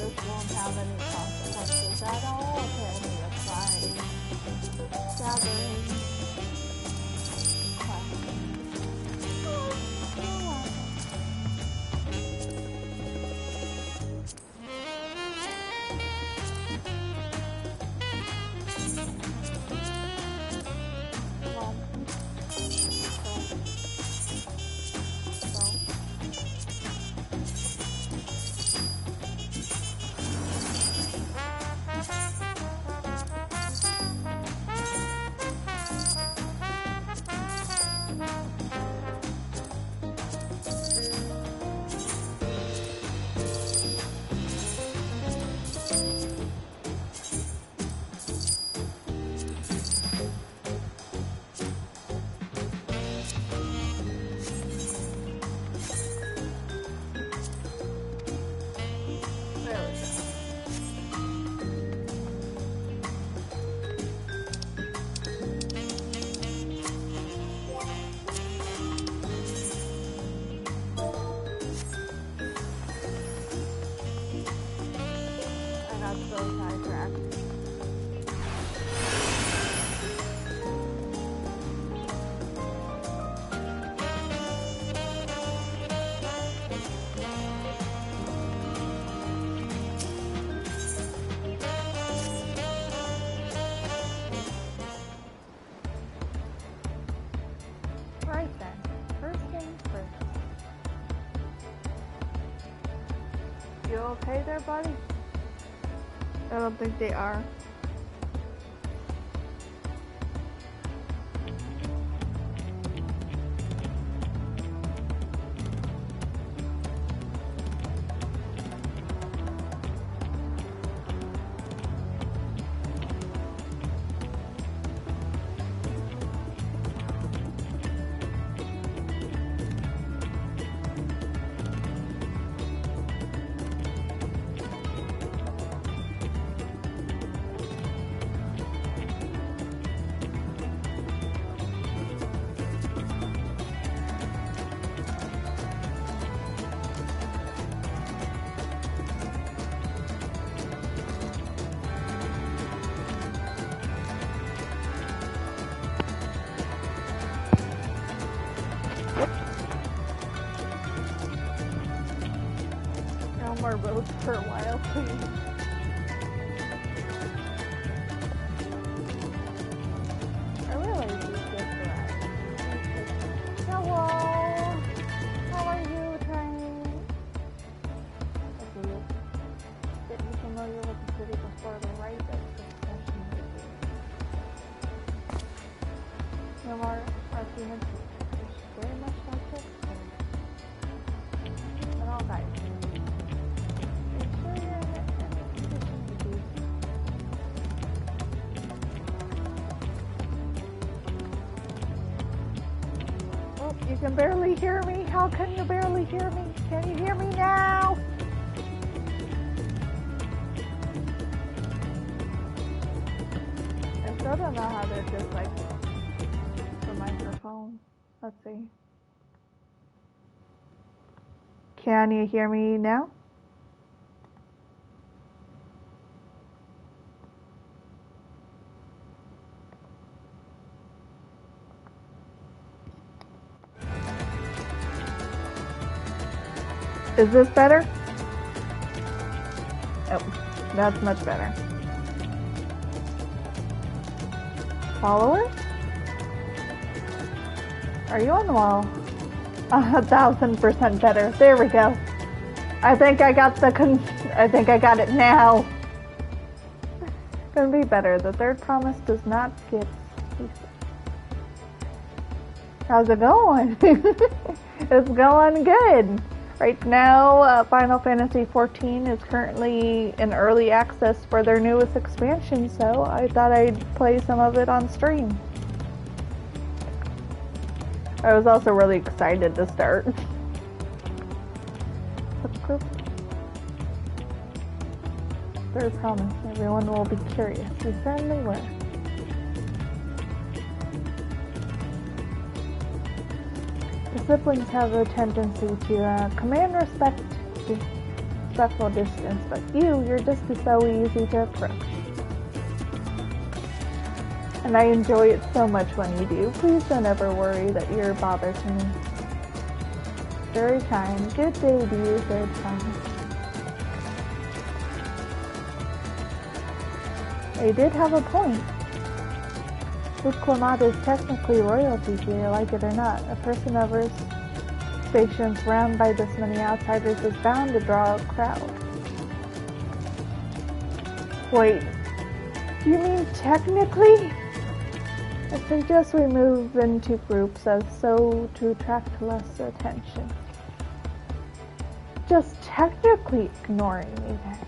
this won't have any consequences at all to any of my gathering quests. You okay there, buddy? I don't think they are. No more roads for a while, please. I realize you just arrived. Hello! How are you, Tiny? Okay, getting familiar with the city before the right of succession. No more arguments. There's very much like this. But all guys. You can barely hear me? How can you barely hear me? Can you hear me now? I still don't know how to disable the microphone. Let's see. Can you hear me now? Is this better? Oh, that's much better. Followers? Are you on the wall? 1,000% better. There we go. I think I got it now. Gonna be better. The third promise does not get ceased. How's it going? It's going good. Right now, Final Fantasy XIV is currently in early access for their newest expansion, so I thought I'd play some of it on stream. I was also really excited to start. Third promise, everyone will be curious. We certainly were. The siblings have a tendency to command respect respectful distance, but you're just so easy to approach. And I enjoy it so much when you do. Please don't ever worry that you're a bother to me. Very kind. Good day to you, third time. They did have a point. This Clamata is technically royalty here, like it or not. A person of her station surrounded by this many outsiders is bound to draw a crowd. Wait, you mean technically? I suggest we move into groups as so to attract less attention. Just technically ignoring me then.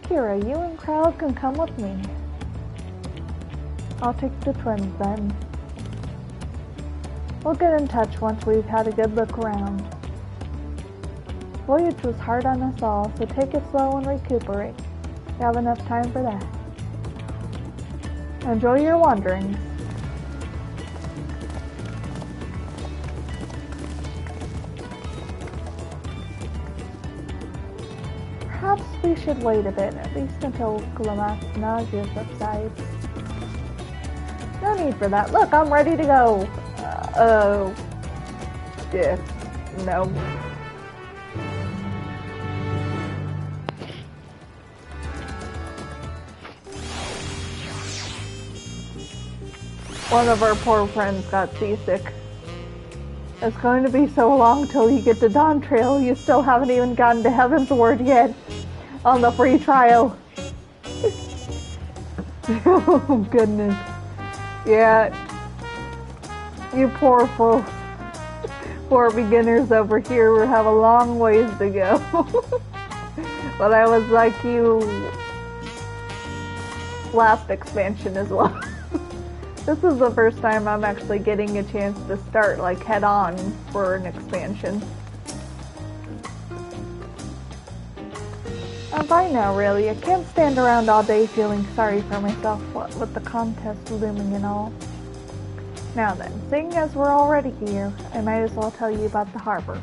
Kira, you and Crowd can come with me. I'll take the twins then. We'll get in touch once we've had a good look around. Voyage was hard on us all, so take it slow and recuperate. You have enough time for that. Enjoy your wanderings. Perhaps we should wait a bit, at least until Glamat's nausea subsides. No need for that. Look, I'm ready to go. Yeah, no. One of our poor friends got seasick. It's going to be so long till you get to Dawntrail. You still haven't even gotten to Heaven's Word yet on the free trial. Oh goodness. Yeah. You poor folks. Poor beginners over here will have a long ways to go. But I was like you last expansion as well. This is the first time I'm actually getting a chance to start like head on for an expansion. I'm fine now, really. I can't stand around all day feeling sorry for myself, what with the contest looming and all. Now then, seeing as we're already here, I might as well tell you about the harbor.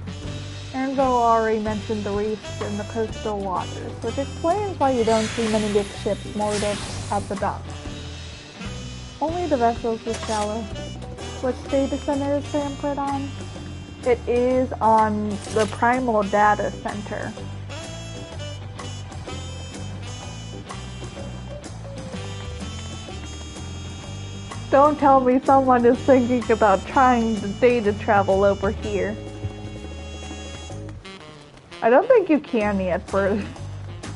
Aaronville already mentioned the reefs in the coastal waters, which explains why you don't see many big ships moored at the docks. Only the vessels with shallow. Which data center is Sanford on? It is on the Primal Data Center. Don't tell me someone is thinking about trying to data travel over here. I don't think you can yet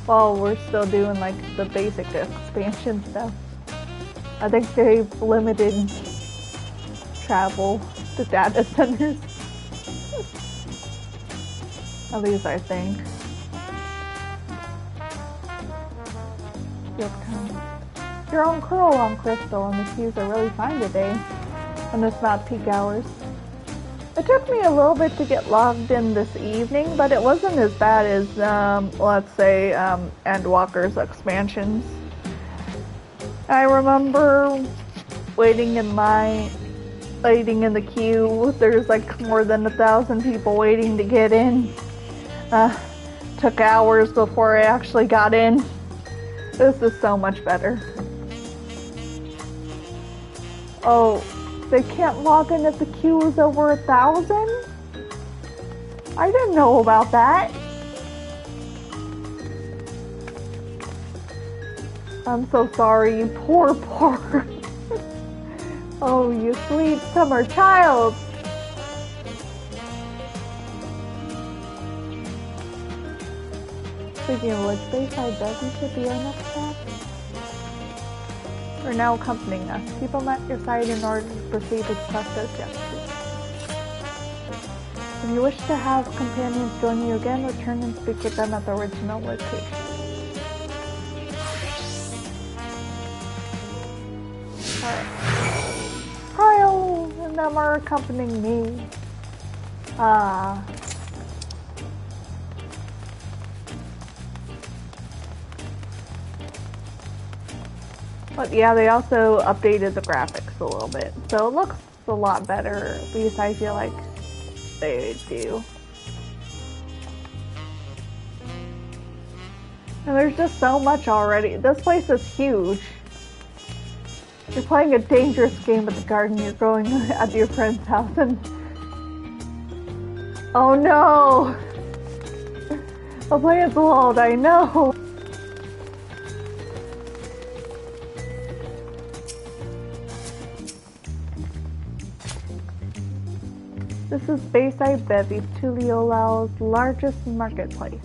while we're still doing like the basic expansion stuff. I think they've limited travel to data centers. At least I think. Your own curl on Crystal, and the queues are really fine today, when it's not peak hours. It took me a little bit to get logged in this evening, but it wasn't as bad as, let's say, Endwalker's expansions. I remember waiting in the queue. There's like more than 1,000 people waiting to get in. Took hours before I actually got in. This is so much better. Oh, they can't log in if the queue is over 1,000? I didn't know about that. I'm so sorry, you poor. Oh, you sweet summer child. Speaking of which, Bayside Dozen should be our next stop. Are now accompanying us. Keep them at your side in order to proceed with trust objectives. If you wish to have companions join you again, return and speak with them at the original location. Alright. Kyle and them are accompanying me. But yeah, they also updated the graphics a little bit, so it looks a lot better. At least I feel like they do. And there's just so much already. This place is huge. You're playing a dangerous game at the garden. You're going at your friend's house and... Oh no! The plant's walled, I know! This is Bayside Bevy, Tuliolao's largest marketplace.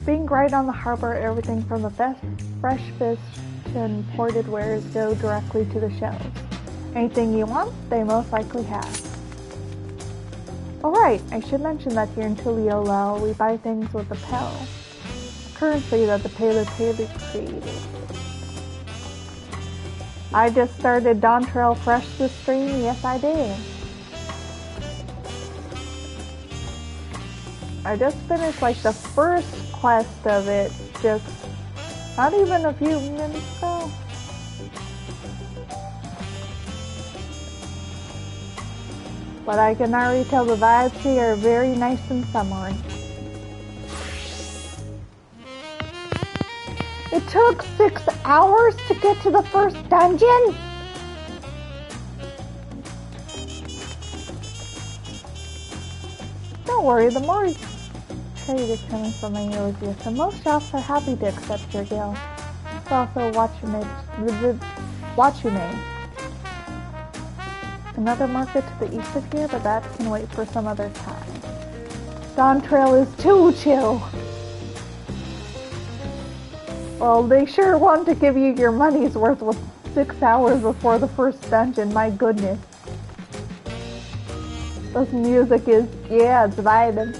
Being right on the harbor, everything from the best fresh fish to imported wares go directly to the shelves. Anything you want, they most likely have. Alright, I should mention that here in Tuliolao, we buy things with the Pel, currency that the Pele created. I just started Dawntrail fresh this stream, yes I did. I just finished like the first quest of it, just not even a few minutes ago. But I can already tell the vibes here are very nice and summery. It took 6 hours to get to the first dungeon? Don't worry, the more trade is coming from my Elogia, so most shops are happy to accept your guild. It's also Watchume. Another market to the east of here, but that can wait for some other time. Dawntrail is too chill. Well, they sure want to give you your money's worth with 6 hours before the first dungeon, my goodness. This music is, yeah, it's vibing.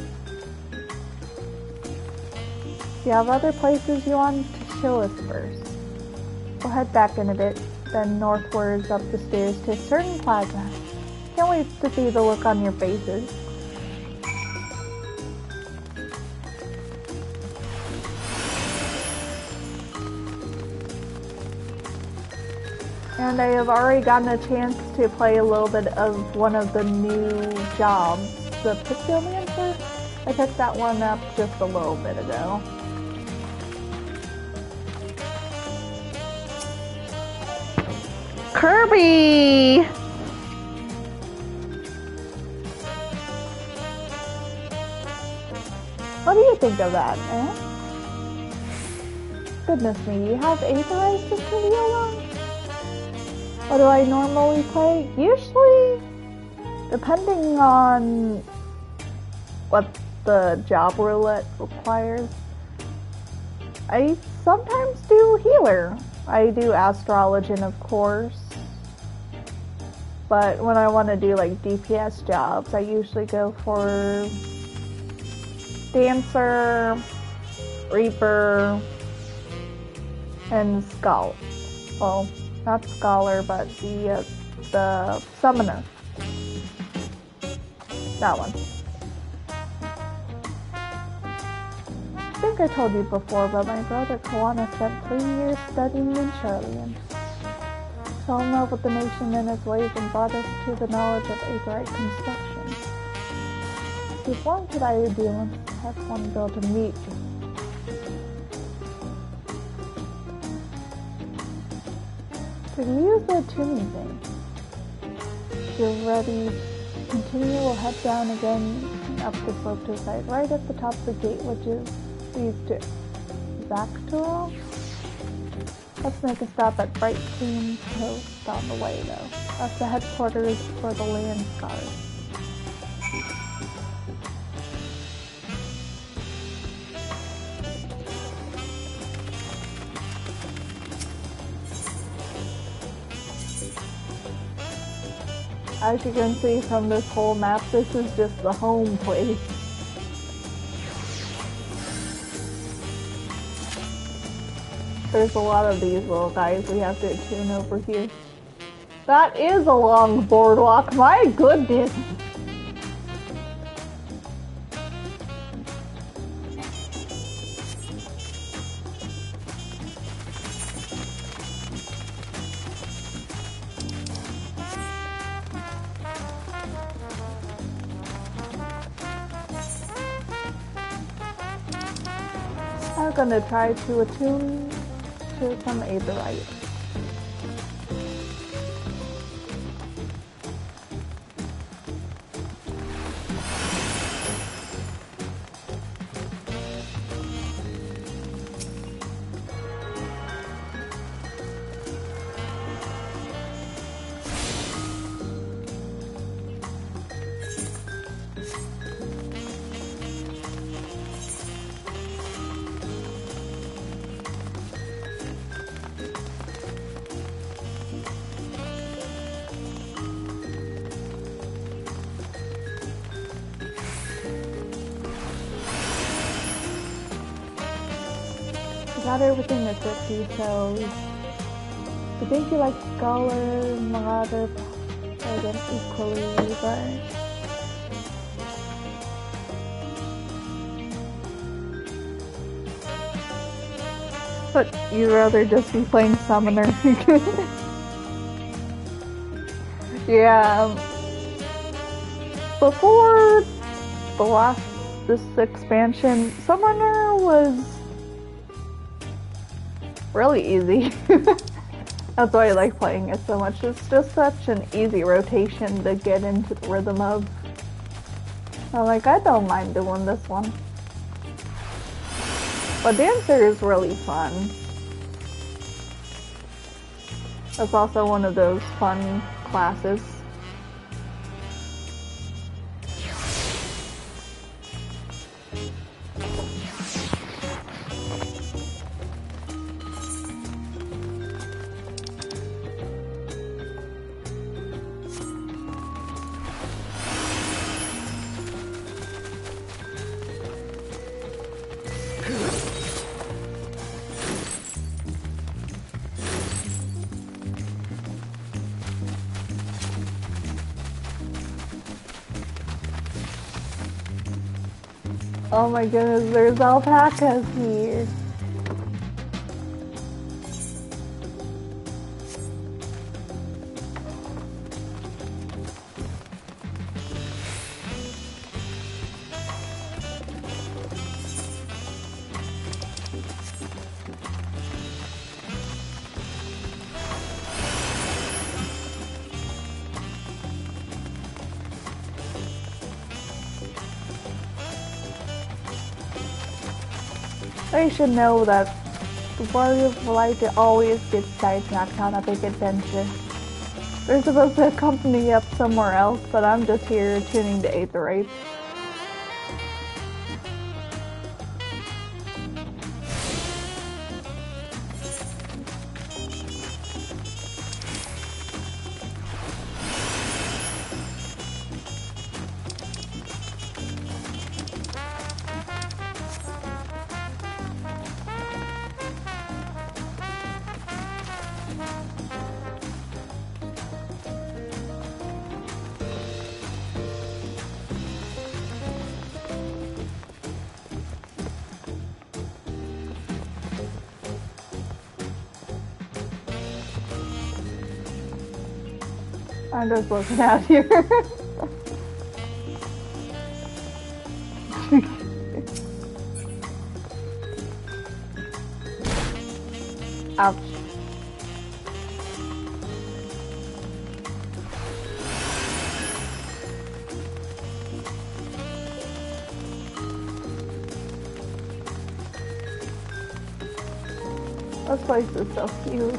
Do you have other places you want to show us first? We'll head back in a bit, then northwards up the stairs to a certain plaza. Can't wait to see the look on your faces. And I have already gotten a chance to play a little bit of one of the new jobs, the Pictomancer. I picked that one up just a little bit ago. Kirby! What do you think of that, eh? Goodness me, you have authorized this video long? What do I normally play? Usually, depending on what the job roulette requires, I sometimes do healer. I do astrologian, of course. But when I want to do like DPS jobs, I usually go for Dancer, Reaper, and Skull. Well, not Scholar, but the Summoner. That one. I think I told you before, but my brother Kawana spent 3 years studying in Charlian. Fell in love with the nation and its ways and brought us to the knowledge of Aetherite construction. His wanted idea was to have one build a meet. Could we use the tuning thing? If you're ready to continue, we'll head down again and up the slope to the side, right at the top of the gate, which is leads to Vtuber. Let's make a stop at Bright Queen's Coast on the way, though. That's the headquarters for the Land Guard. As you can see from this whole map, this is just the home place. There's a lot of these little guys we have to tune over here. That is a long boardwalk, my goodness! are gonna try to attune to some Aetherite. Got everything at 50, so I think you like Scholar, Marauder, again equally, but you'd rather just be playing Summoner. Yeah, before this expansion, Summoner was really easy. That's why I like playing it so much. It's just such an easy rotation to get into the rhythm of. I'm like, I don't mind doing this one. But Dancer is really fun. That's also one of those fun classes. Oh my goodness, there's alpacas here. They should know that the Warrior of Light always gets sidetracked on a big adventure. They're supposed to accompany up somewhere else, but I'm just here tuning the Aetherites. I'm just looking out here. Ouch. This place is so huge.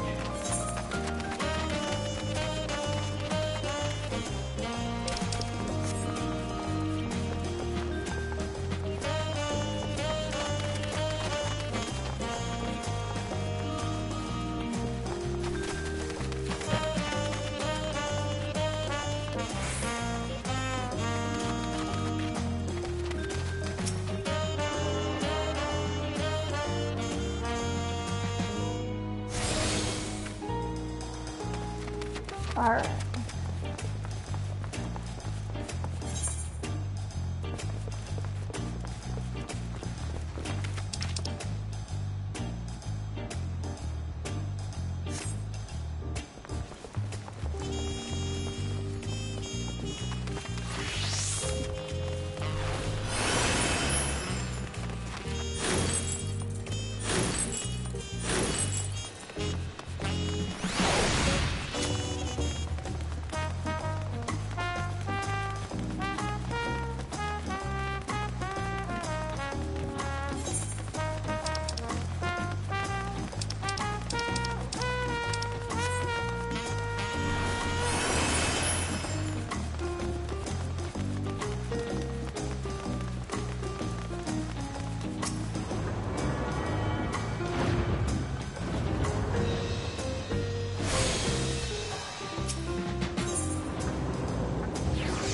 Alright.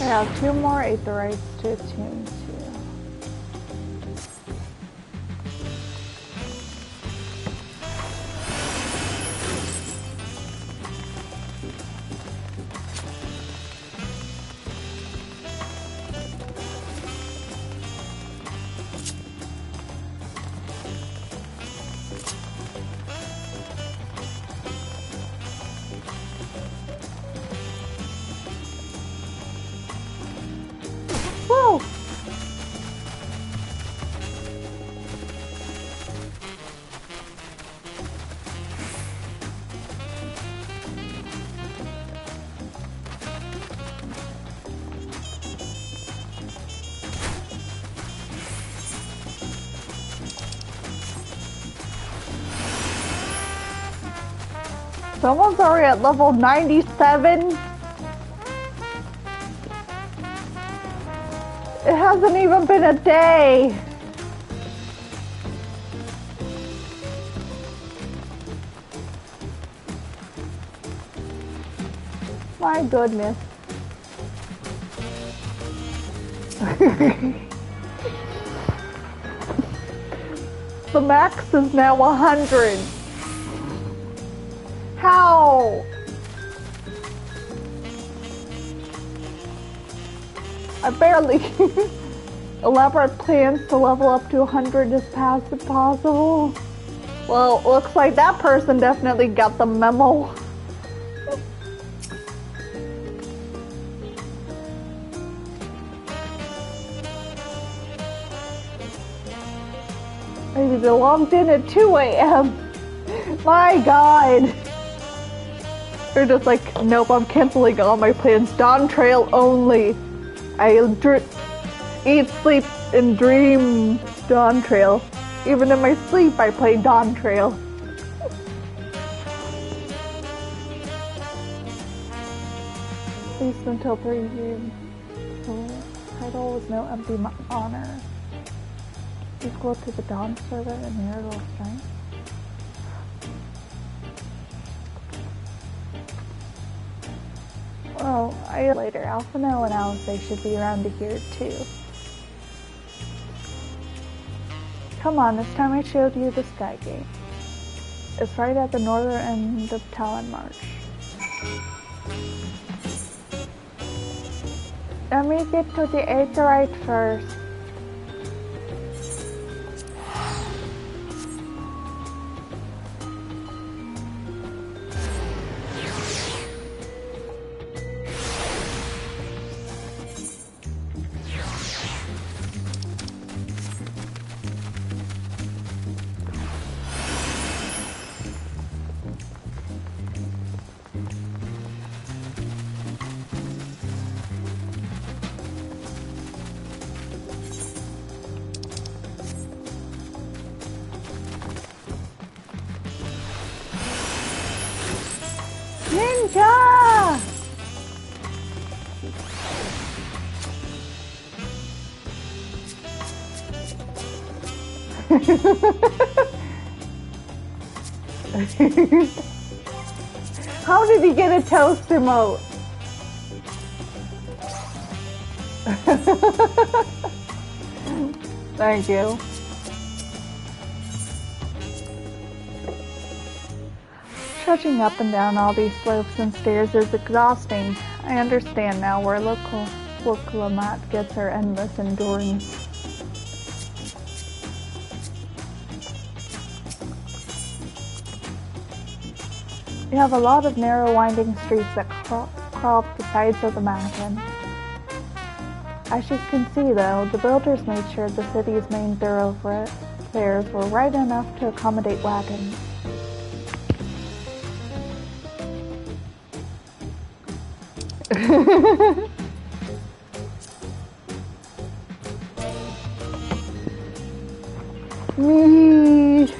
I have 2 more aetherites to attune to. Whoa! Someone's already at level 97. It hasn't even been a day. My goodness. The max is now 100. How? I barely elaborate plans to level up to 100 as fast as possible. Well, looks like that person definitely got the memo. Maybe they logged in at 2 a.m. My God. They're just like, nope, I'm canceling all my plans. Dawntrail only. I eat, sleep, and dream Dawntrail. Even in my sleep, I play Dawntrail. At least until 3 years. So, title was no empty honor. Equal to the Dawn servant and marital strength. Oh, later. Alphino and Alice should be around here too. Come on, this time I showed you the Sky Gate. It's right at the northern end of Talon March. Let me get to the Aetherite first. Ninja! How did he get a toast emote? Thank you. Trudging up and down all these slopes and stairs is exhausting. I understand now where Loklamat gets her endless endurance. We have a lot of narrow winding streets that crawl up the sides of the mountain. As you can see though, the builders made sure the city's main thoroughfares were wide enough to accommodate wagons. Me.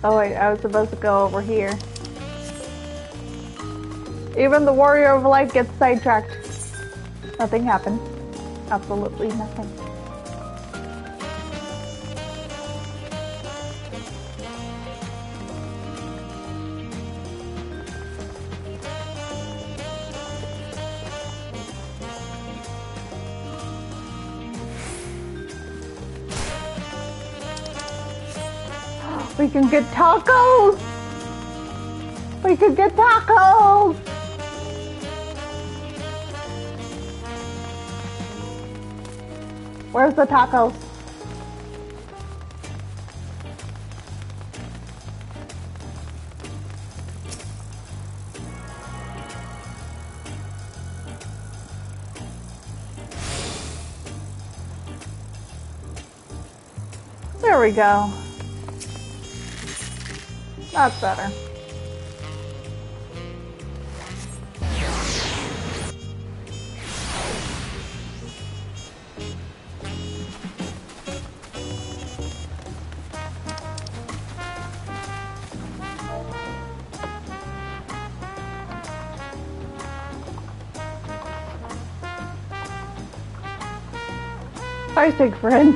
Oh wait, I was supposed to go over here. Even the Warrior of Light gets sidetracked. Nothing happened. Absolutely nothing. We can get tacos! We can get tacos! Where's the tacos? There we go. That's better. Bye, Siegfried.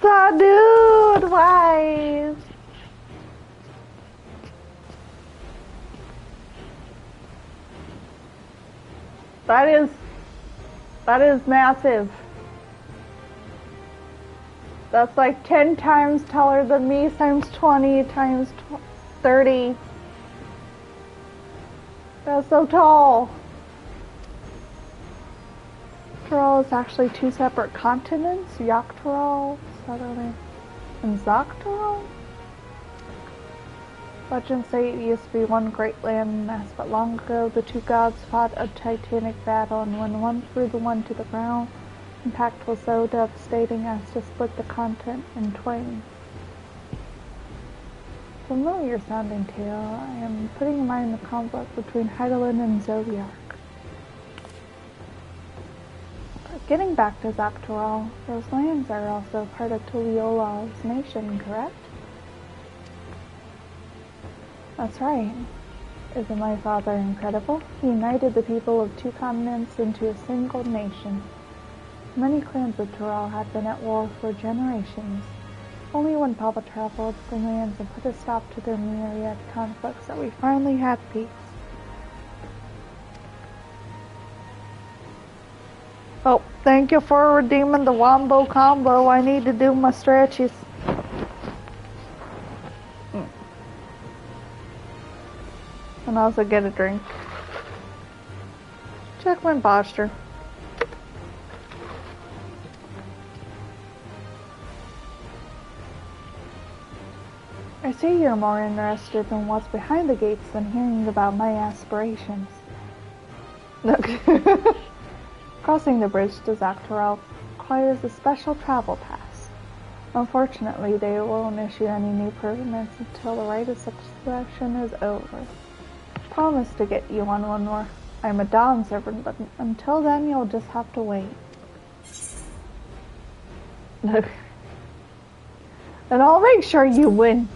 Salud, wife. That is massive. That's like 10 times taller than me, times 20, times 30. That's so tall. Tural is actually two separate continents, Yaktural, Southerly, and Zaktural. Legends say it used to be one great land mass, but long ago the two gods fought a titanic battle, and when one threw the one to the ground, the impact was so devastating as to split the continent in twain. Familiar sounding tale. I am putting in mind the conflict between Heidelin and Zodiac. Getting back to Zaktural, those lands are also part of Tuliola's nation, correct? That's right. Isn't my father incredible? He united the people of two continents into a single nation. Many clans of Tural had been at war for generations. Only when Papa traveled the lands and put a stop to their myriad conflicts that we finally had peace. Oh, thank you for redeeming the Wombo combo. I need to do my stretches. And also get a drink. Check my posture. I see you're more interested in what's behind the gates than hearing about my aspirations. Look. Crossing the bridge to Zaktural requires a special travel pass. Unfortunately, they won't issue any new permits until the rite of succession is over. Promise to get you on one more. I'm a Dawn servant, but until then you'll just have to wait. Look. And I'll make sure you win.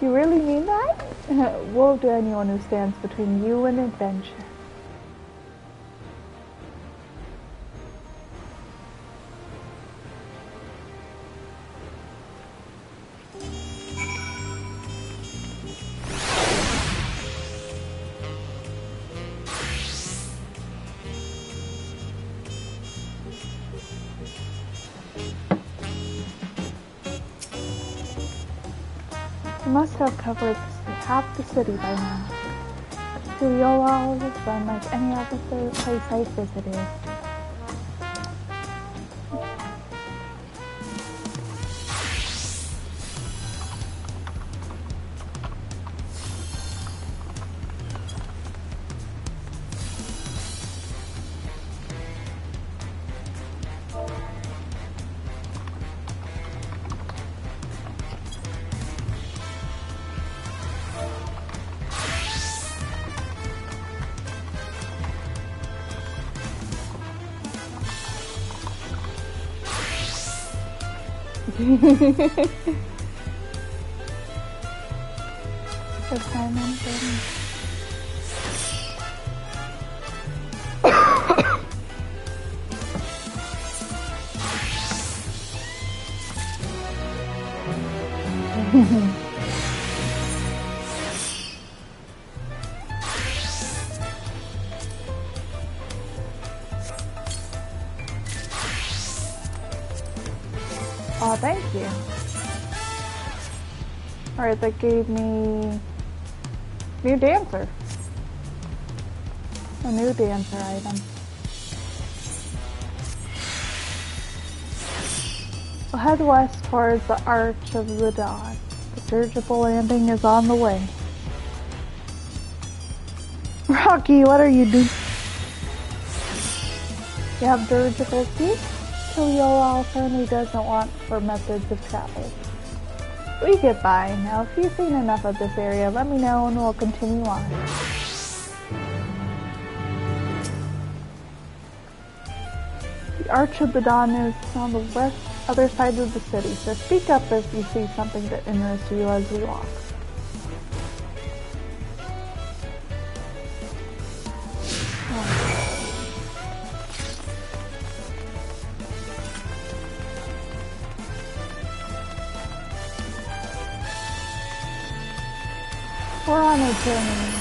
You really mean that? Woe to anyone who stands between you and adventure. You must have covered half the city by now. Tuliola's is run like any other place I visited. Good time on thing. Oh, thank you. Alright, that gave me new dancer. A new dancer item. We'll head west towards the Arch of the Dawn. The dirigible landing is on the way. Rocky, what are you doing? You have dirigible too? Kiliola apparently doesn't want for methods of travel. We get by. Now, if you've seen enough of this area, let me know and we'll continue on. The Arch of the Dawn is on the other side of the city, so speak up if you see something that interests you as we walk. We're on a journey.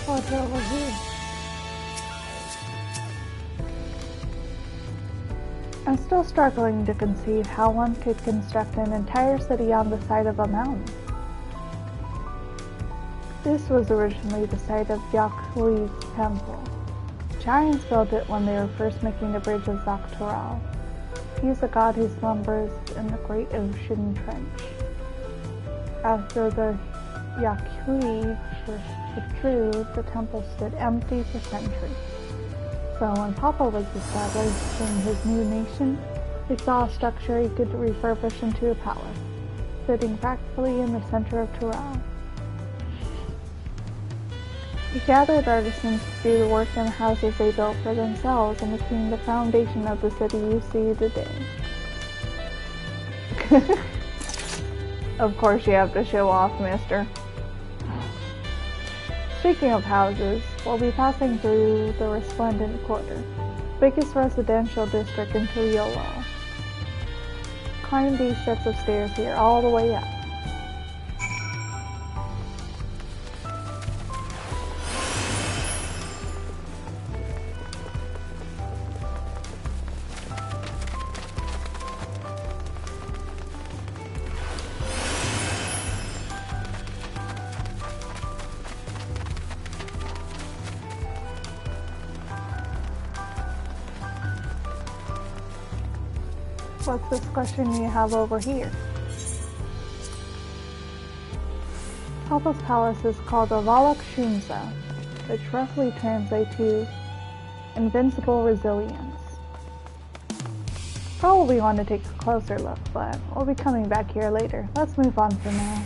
What's over here? I'm still struggling to conceive how one could construct an entire city on the side of a mountain. This was originally the site of XIV's temple. Giants built it when they were first making the bridge of Dawntrail. He's a god who slumbers in the great ocean trench. After the XIV withdrew, the temple stood empty for centuries. So when Papa was established in his new nation, he saw a structure he could refurbish into a palace, sitting practically in the center of Tural. He gathered artisans to do the work in the houses they built for themselves and became the foundation of the city you see today. Of course you have to show off, mister. Speaking of houses, we'll be passing through the Resplendent Quarter, biggest residential district in Kiliola. Climb these sets of stairs here all the way up. What's this question you have over here? Papa's palace is called the Valak Shumsa, which roughly translates to invincible resilience. Probably want to take a closer look, but we'll be coming back here later. Let's move on for now.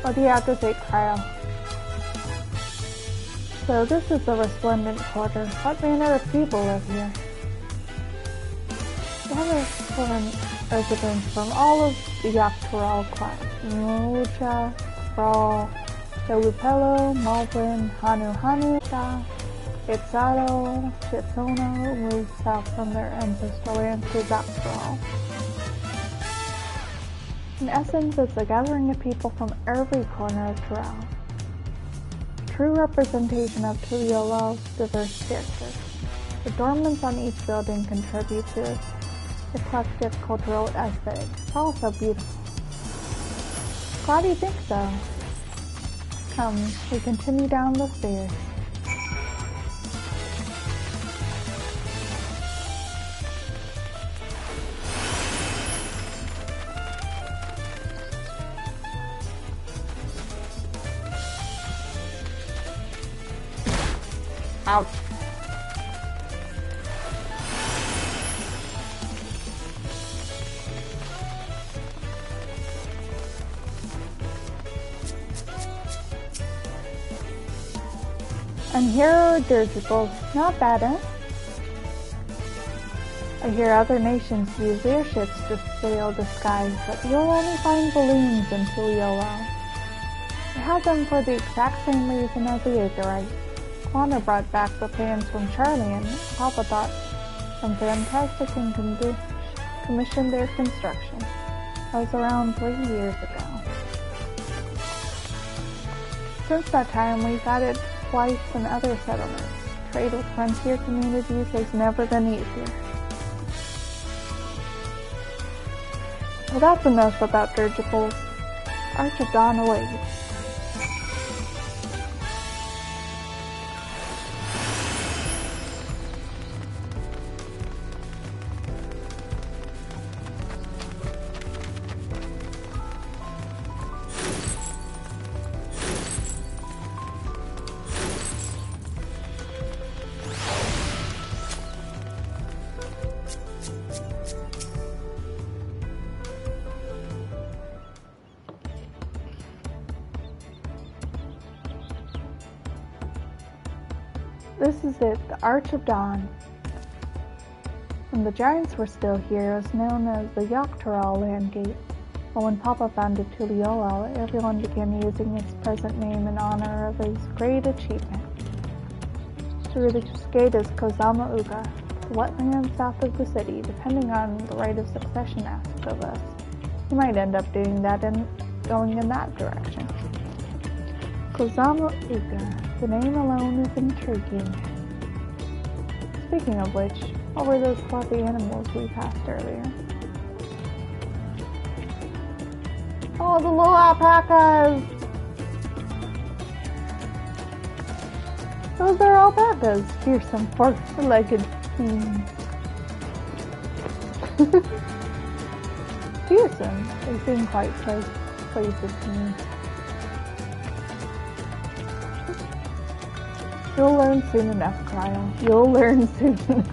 What do you have to say, Cryo? So this is the Resplendent Quarter. What manner of people live here? Foreign residents from all of the Dawntrail clans. Mucha, Brawl, Telupelo, Malvin, Hanu, Itzado, Chitsono moved south from their ancestral lands to Dawntrail. In essence, it's a gathering of people from every corner of Tural. A true representation of Tuliolal's diverse characters. The dormants on each building contribute to its eclectic cultural aesthetic. It's all so beautiful. Glad you think so. Come, we continue down the stairs. Ouch. And here are dirigibles. Not bad, eh? I hear other nations use airships to sail the skies, but you'll only find balloons in Tuliolal. They have them for the exact same reason as the Aetherite. Connor brought back the plans from Charlie, and Papa thought them fantastic and commissioned their construction. That was around 3 years ago. Since that time, we've added flights and other settlements. Trade with frontier communities has never been easier. Well, that's enough about dirigibles. Arch of Dawn awaits. This is it, the Arch of Dawn. When the giants were still here, it was known as the Yoctoral Landgate. But when Papa founded Tuliolal, everyone began using its present name in honor of his great achievement. Through the gate is Kozama Uga, the wetland south of the city. Depending on the right of succession aspect of us, you might end up doing that and going in that direction. Kozama Uga. The name alone is intriguing. Speaking of which, what were those fluffy animals we passed earlier? Oh, the little alpacas! Those are alpacas. Fearsome, four-legged fiends. Fearsome. They seem quite places to me. You'll learn soon enough, Cryo. You'll learn soon enough.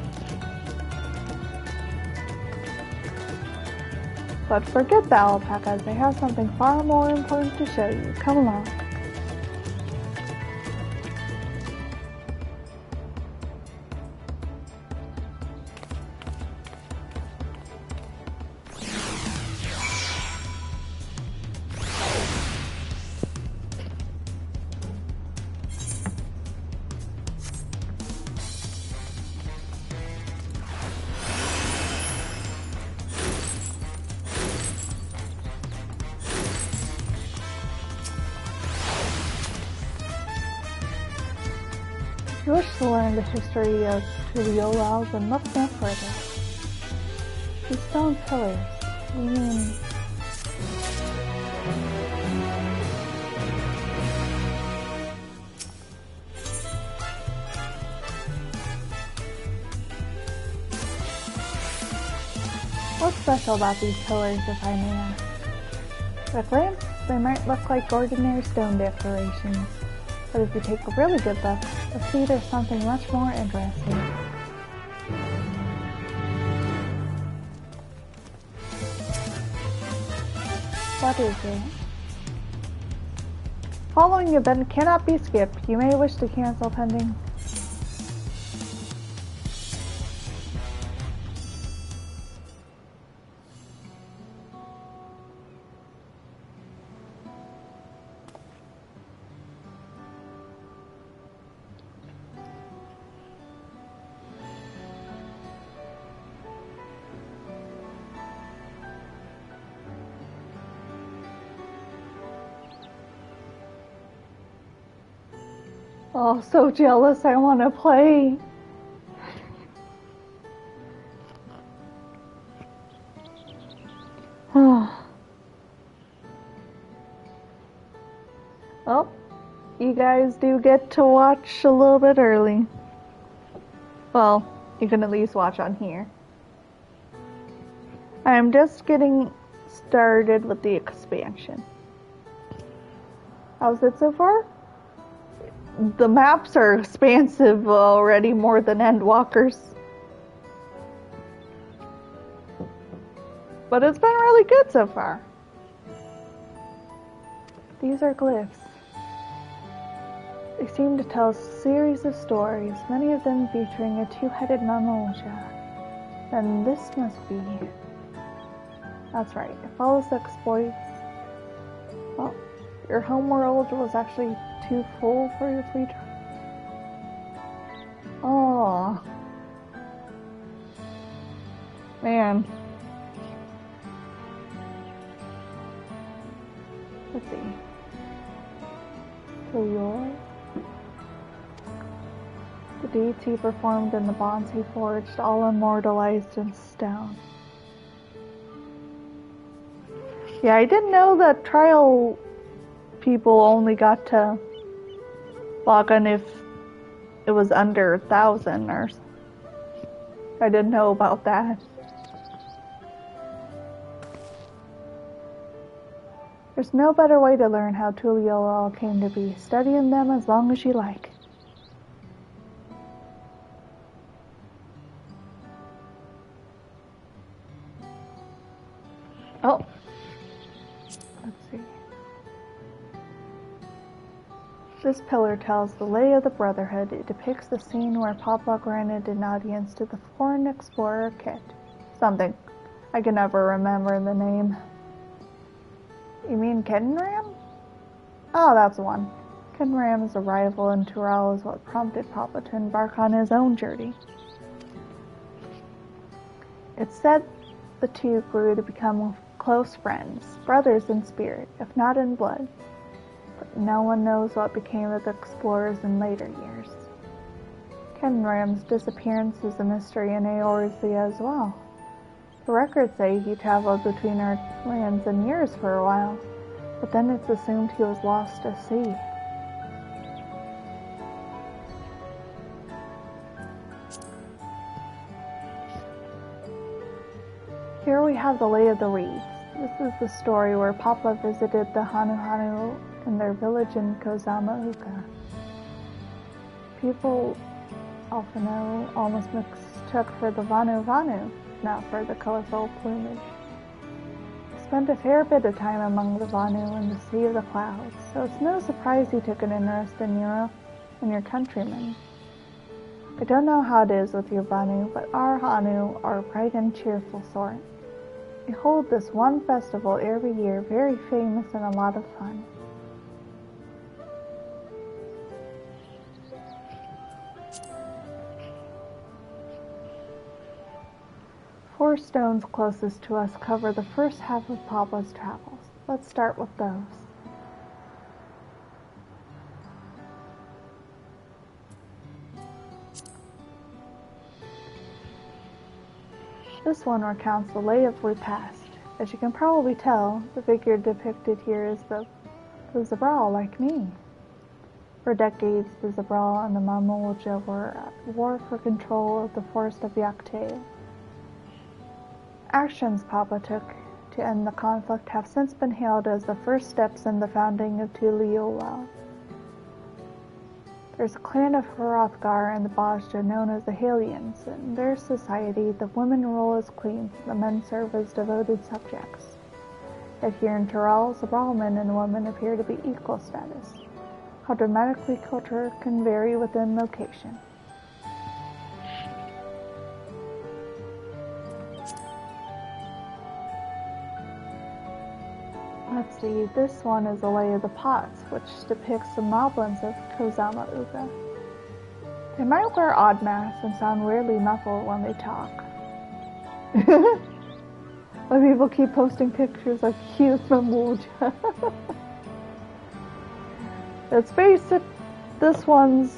But forget the alpacas. They have something far more important to show you. Come along. If you wish to learn the history of Tuliolal, then look no further. These stone pillars, you mean... What's special about these pillars, if I may ask? At a glance, they might look like ordinary stone decorations. But if you take a really good look, you'll see there's something much more interesting. What is it? Following event cannot be skipped. You may wish to cancel pending. Oh, so jealous, I want to play. Well, you guys do get to watch a little bit early. Well, you can at least watch on here. I am just getting started with the expansion. How's it so far? The maps are expansive already, more than Endwalkers. But it's been really good so far. These are glyphs. They seem to tell a series of stories, many of them featuring a two-headed mammoja. Then this must be... That's right, if all this exploits... Well, your homeworld was actually too full for your free trial. Oh. Man. Let's see. Killjoy. The deeds he performed and the bonds he forged, all immortalized in stone. Yeah, I didn't know that trial people only got to log on if it was under 1,000 or something. I didn't know about that. There's no better way to learn how Tuliyollal came to be. Studying them as long as you like. Oh. Let's see. This pillar tells the lay of the Brotherhood. It depicts the scene where Papa granted an audience to the foreign explorer Kit. Something. I can never remember the name. You mean Kenram? Oh, that's the one. Kenram's arrival in Tural is what prompted Papa to embark on his own journey. It's said the two grew to become close friends, brothers in spirit, if not in blood. But no one knows what became of the explorers in later years. Kenram's disappearance is a mystery in Eorzea as well. The records say he traveled between our lands and years for a while, but then it's assumed he was lost at sea. Here we have the Lay of the Reeds. This is the story where Papa visited the Hanu in their village in Kozama Uka. People often know almost mistook for the Vanu, not for the colorful plumage. He spent a fair bit of time among the Vanu in the Sea of the Clouds, so it's no surprise he took an interest in Europe and your countrymen. I don't know how it is with your Vanu, but our Hanu are a bright and cheerful sort. We hold this one festival every year, very famous and a lot of fun. Four stones closest to us cover the first half of Papa's travels. Let's start with those. This one recounts the lay of the past. As you can probably tell, the figure depicted here is the Zabral, like me. For decades, the Zabral and the Mamulja were at war for control of the forest of Yaktail. Actions Papa took to end the conflict have since been hailed as the first steps in the founding of Tuliyollal. There's a clan of Hrothgar and the Bajda known as the Halians. In their society, the women rule as queens, the men serve as devoted subjects. Yet here in Tural, Zabral men and women appear to be equal status. How dramatically culture can vary within location. Let's see, this one is the Lay of the Pots, which depicts the moblins of Kozama Uga. They might wear odd masks and sound weirdly muffled when they talk. But people keep posting pictures of cute Mamulja. Let's face it, this one's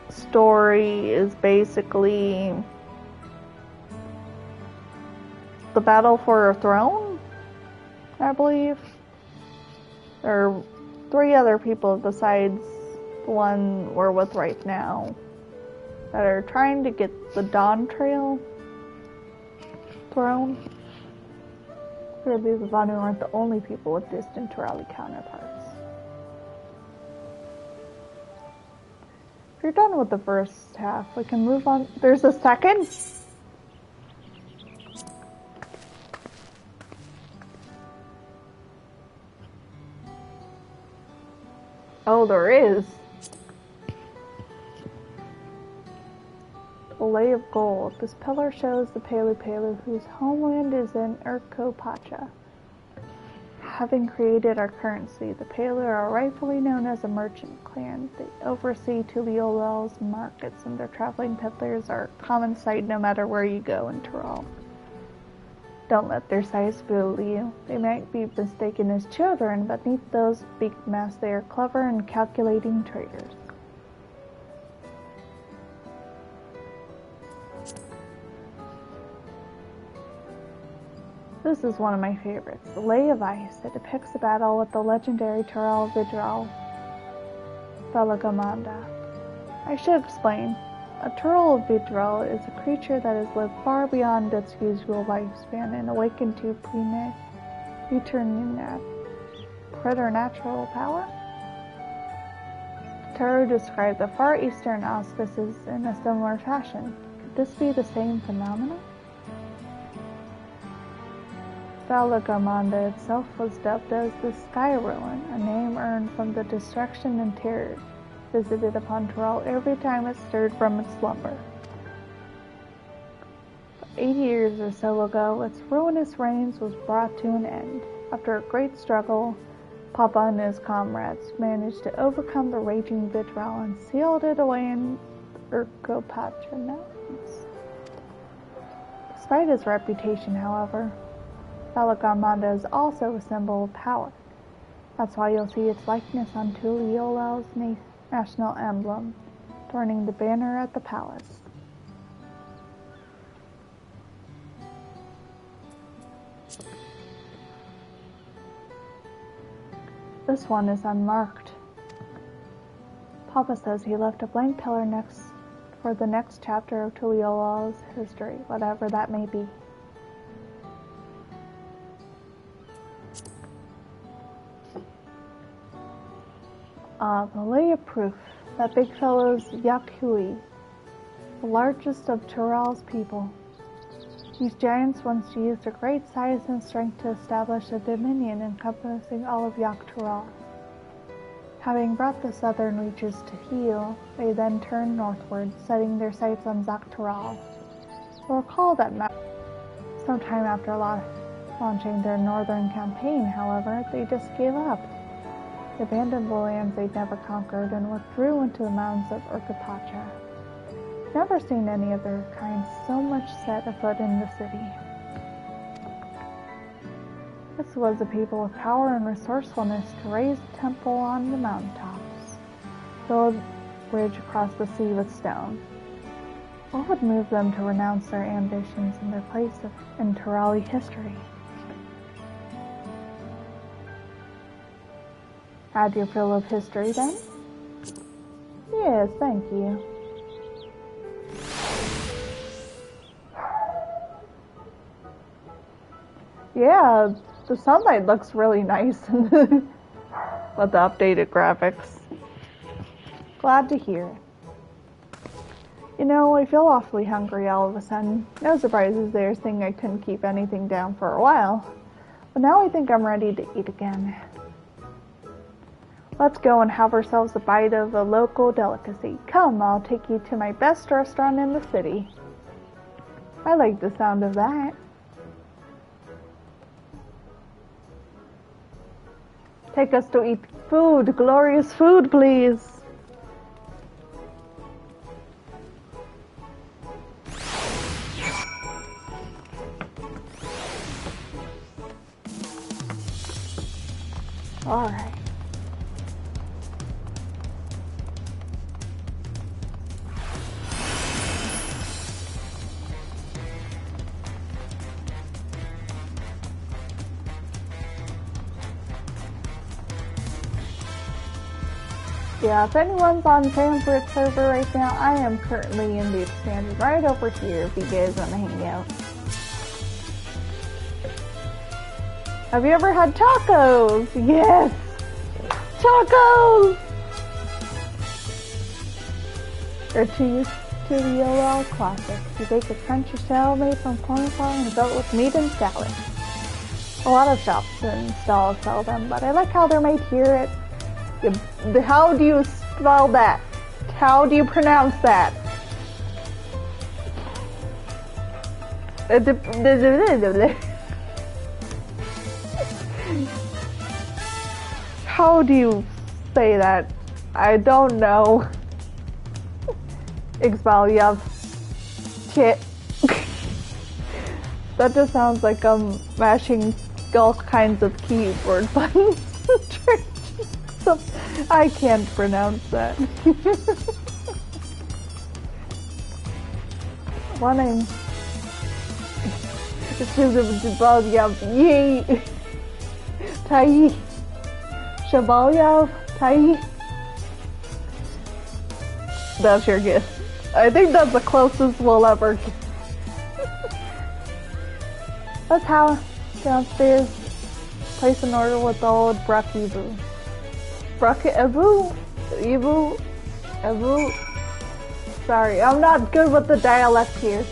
story is basically the battle for a throne, I believe. There are 3 other people besides the one we're with right now that are trying to get the Dawntrail throne. Clearly the Vanu aren't the only people with distant Turali counterparts. If you're done with the first half, we can move on. There's a second? Oh, there is. A lay of gold. This pillar shows the Pelu whose homeland is in Urkopacha. Having created our currency, the Pelu are rightfully known as a merchant clan. They oversee Tuliolel's markets, and their traveling peddlers are a common sight no matter where you go in Tural. Don't let their size fool you. They might be mistaken as children, but beneath those big masks they are clever and calculating traders. This is one of my favorites, The Lay of Ice. It depicts a battle with the legendary Tural Vidral Felagamanda. I should explain. A Tural Vidral is a creature that has lived far beyond its usual lifespan and awakened to preternatural power. Tarot described the Far Eastern auspices in a similar fashion. Could this be the same phenomenon? Felagamanda itself was dubbed as the Sky Ruin, a name earned from the destruction and terror visited upon Tural every time it stirred from its slumber. 80 years or so ago, its ruinous reigns was brought to an end. After a great struggle, Papa and his comrades managed to overcome the raging Vidral and sealed it away in Urkopacha Mountains. Despite his reputation, however, Felagamanda is also a symbol of power. That's why you'll see its likeness on Tuliolel's national emblem, adorning the banner at the palace. This one is unmarked. Papa says he left a blank pillar for the next chapter of Tuliolel's history, whatever that may be. The Lay of Proof. That big fellow's Yakhui, the largest of Tural's people. These giants once used their great size and strength to establish a dominion encompassing all of Yak-Tural. Having brought the southern reaches to heel, they then turned northward, setting their sights on Yak-Tural. You'll recall that sometime after launching their northern campaign, however, they just gave up. They abandoned the lands they'd never conquered and withdrew into the mountains of Urkopacha. Never seen any of their kind so much set afoot in the city. This was a people with power and resourcefulness to raise a temple on the mountaintops, build a bridge across the sea with stone. What would move them to renounce their ambitions and their place in Turali history? Had your fill of history then? Yes, thank you. Yeah, the sunlight looks really nice with the updated graphics. Glad to hear it. You know, I feel awfully hungry all of a sudden. No surprises there, seeing I couldn't keep anything down for a while. But now I think I'm ready to eat again. Let's go and have ourselves a bite of a local delicacy. Come, I'll take you to my best restaurant in the city. I like the sound of that. Take us to eat food, glorious food, please. All right. Yeah, if anyone's on Sanford server right now, I am currently in the expanded right over here if you guys want to hang out. Have you ever had tacos? Yes! Tacos! They're to the OL classic. You bake a crunchy shell made from corn flour and built with meat and salad. A lot of shops and stalls sell them, but I like how they're made here. How do you spell that? How do you pronounce that? How do you say that? I don't know. Xvalyev. Shit. That just sounds like I'm mashing all kinds of keyboard buttons. I can't pronounce that. One name. Yay. Tai. Shabalyav. Tai. That's your guess. I think that's the closest we'll ever get. Let's how downstairs. Place an order with the old Bruckivu. Evu. Sorry, I'm not good with the dialect here.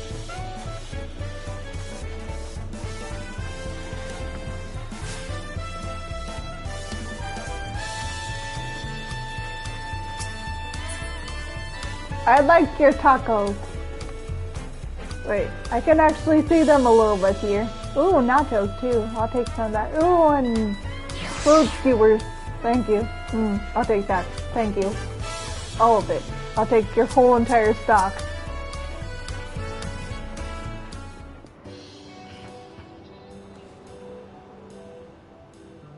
I like your tacos. Wait, I can actually see them a little bit here. Ooh, nachos too. I'll take some of that. Ooh, and food skewers. Thank you. I'll take that. Thank you. All of it. I'll take your whole entire stock.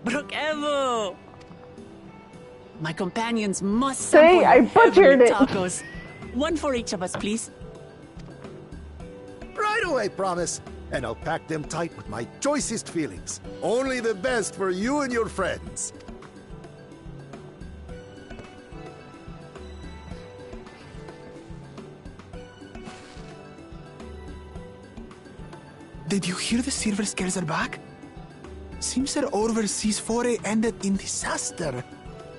Brook Evo! My companions must Say, I butchered it. Tacos. One for each of us, please. Right away, promise. And I'll pack them tight with my choicest feelings. Only the best for you and your friends. Did you hear the silver scales are back? Seems their overseas foray ended in disaster.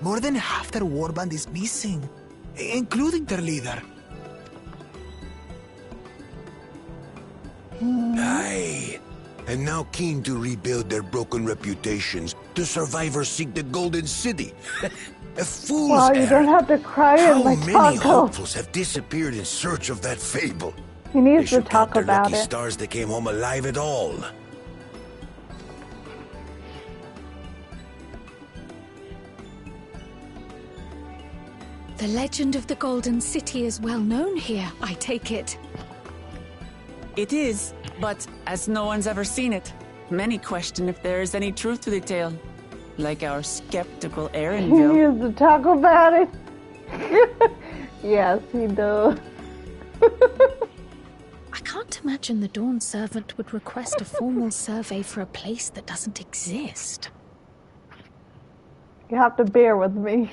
More than half their warband is missing, including their leader. Aye. And now keen to rebuild their broken reputations, the survivors seek the Golden City. A fool's Wow, you errand. don't have to cry in my How many taco. hopefuls have disappeared in search of that fable? He They needs to should talk count their about lucky it. stars they came home alive at all. The legend of the Golden City is well known here, I take it. It is, but as no one's ever seen it, many question if there is any truth to the tale. Like our skeptical He Aaronville. needs to talk about it. Yes, he does. I can't imagine the Dawn Servant would request a formal survey for a place that doesn't exist. You have to bear with me.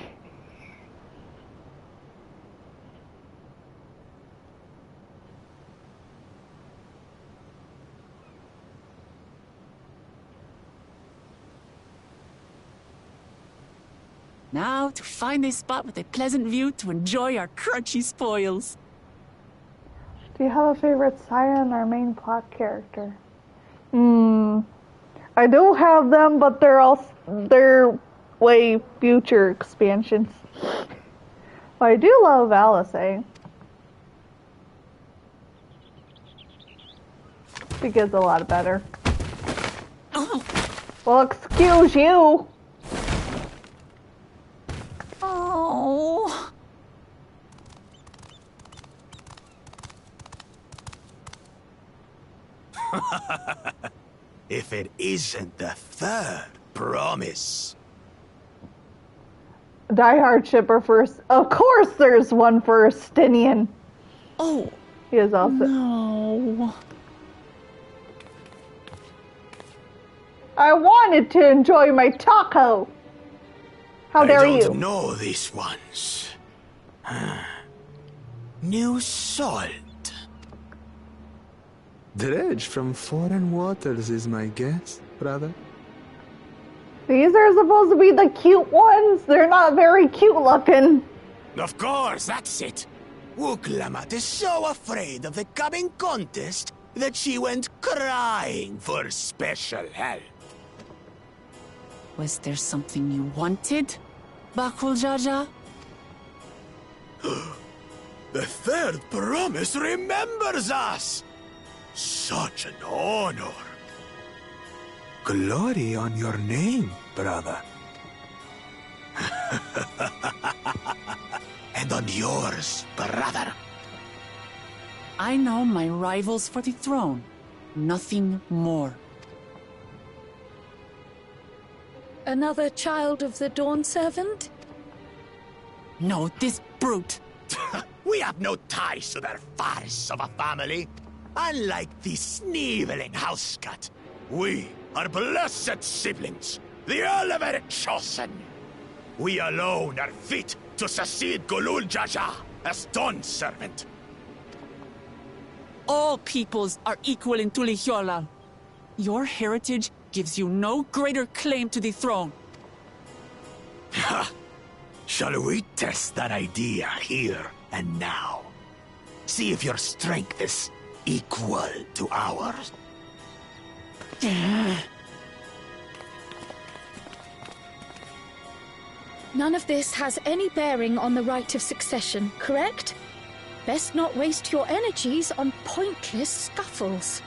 Now to find a spot with a pleasant view to enjoy our crunchy spoils. Do you have a favorite Scion, our main plot character? I do have them, but they're way future expansions. But I do love Alice. She gets a lot better. Oh, Well, excuse you. oh. If it isn't the third promise. Die Hard shipper first. Of course, there's one for Stinian. Oh, He is also. no. I wanted to enjoy my taco. How dare I don't you? know these ones. New salt. Dredge from foreign waters is my guess, brother. These are supposed to be the cute ones. They're not very cute looking. Of course, that's it. Wuklamat is so afraid of the coming contest that she went crying for special help. Was there something you wanted, Bakul Jaja? The third promise remembers us! Such an honor. Glory on your name, brother. And on yours, brother. I know my rivals for the throne. Nothing more. Another child of the Dawn Servant? No, this brute. We have no ties to their farce of a family. Unlike the sneeveling house cat, we are blessed siblings, the elevated chosen. We alone are fit to succeed Gulul Jaja as Dawn Servant. All peoples are equal in Tulihyolal. Your heritage gives you no greater claim to the throne. Ha! Shall we test that idea here and now? See if your strength is equal to ours. None of this has any bearing on the right of succession, correct? Best not waste your energies on pointless scuffles.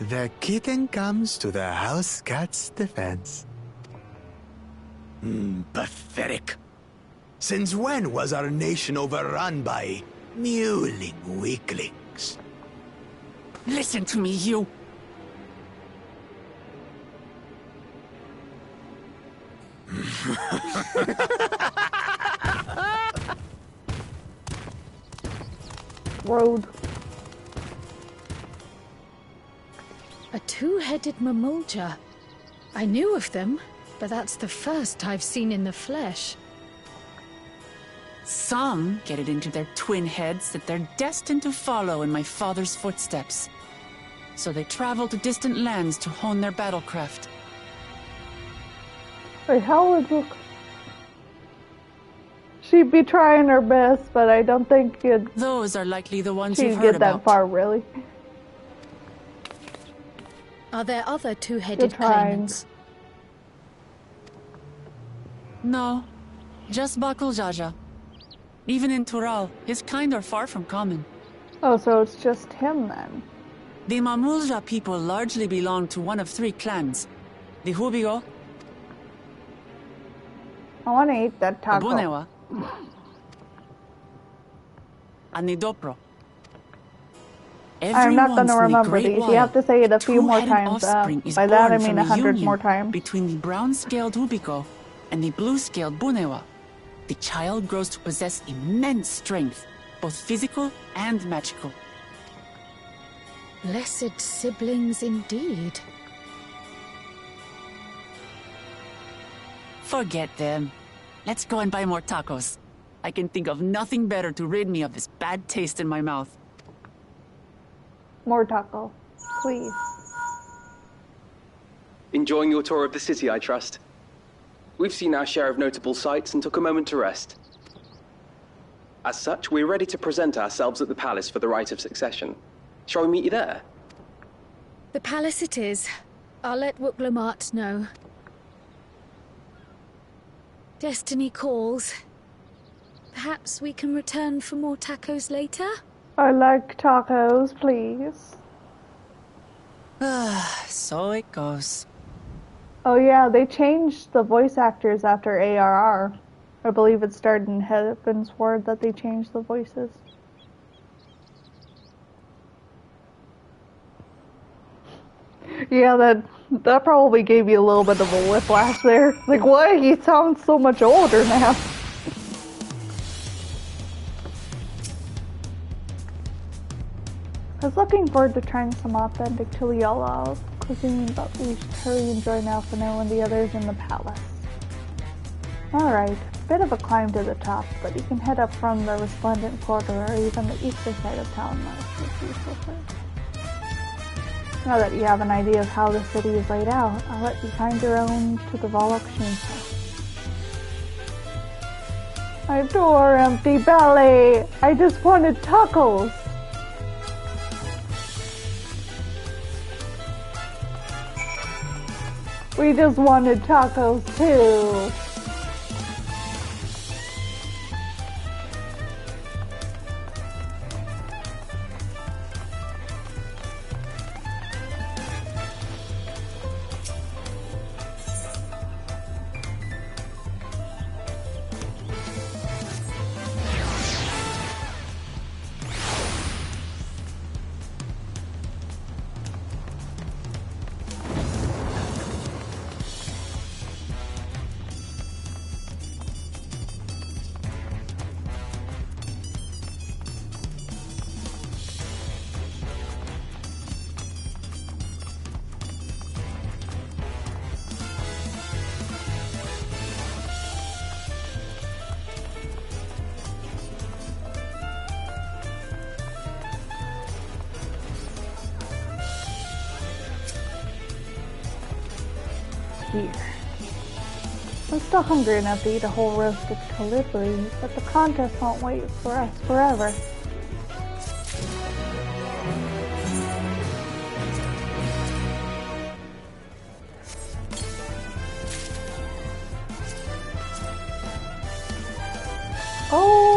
The kitten comes to the house cat's defense. Pathetic. Since when was our nation overrun by mewling weaklings? Listen to me, you. Road. A two-headed mamulja. I knew of them, but that's the first I've seen in the flesh. Some get it into their twin heads that they're destined to follow in my father's footsteps. So they travel to distant lands to hone their battlecraft. Wait, how would look? She'd be trying her best, but I don't think Those are likely the ones she'd you've heard get that about. far, really. Are there other two-headed Good trying. claimants? No, just Bakul Jaja. Even in Tural, his kind are far from common. Oh, so it's just him then. The Mamulja people largely belong to one of three clans. The Hubigo, I want to eat that the taco. Bunewa, and the Dopro. I'm not going to remember these. You have to say it a few more times. By that I mean 100 more times. Between the brown-scaled Hubigo and the blue-scaled Bunewa, the child grows to possess immense strength, both physical and magical. Blessed siblings indeed. Forget them. Let's go and buy more tacos. I can think of nothing better to rid me of this bad taste in my mouth. More taco, please. Enjoying your tour of the city, I trust. We've seen our share of notable sights and took a moment to rest. As such, we're ready to present ourselves at the palace for the rite of succession. Shall we meet you there? The palace it is. I'll let Wuklamat know. Destiny calls. Perhaps we can return for more tacos later? I like tacos, please. So it goes. Oh yeah, they changed the voice actors after ARR. I believe it started in Heaven's Word that they changed the voices. Yeah, that probably gave you a little bit of a whiplash there. Like, what? He sounds so much older now. I was looking forward to trying some authentic Tuliyola cuisine, but we should hurry and join Alphino and the others in the palace. Alright, bit of a climb to the top, but you can head up from the resplendent corridor or even the eastern side of town if you prefer. Now that you have an idea of how the city is laid out, I'll let you find your own to the Volok Shinsa. I adore empty belly! I just wanted tacos! We just wanted tacos too! Here. I'm still hungry enough to eat a whole roast of colibri, but the contest won't wait for us forever. Oh!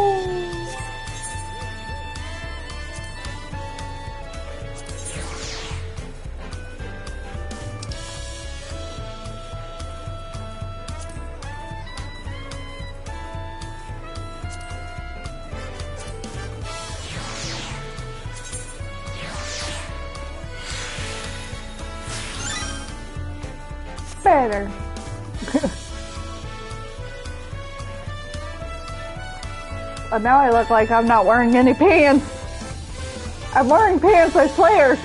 Better. But now I look like I'm not wearing any pants. I'm wearing pants, I swear.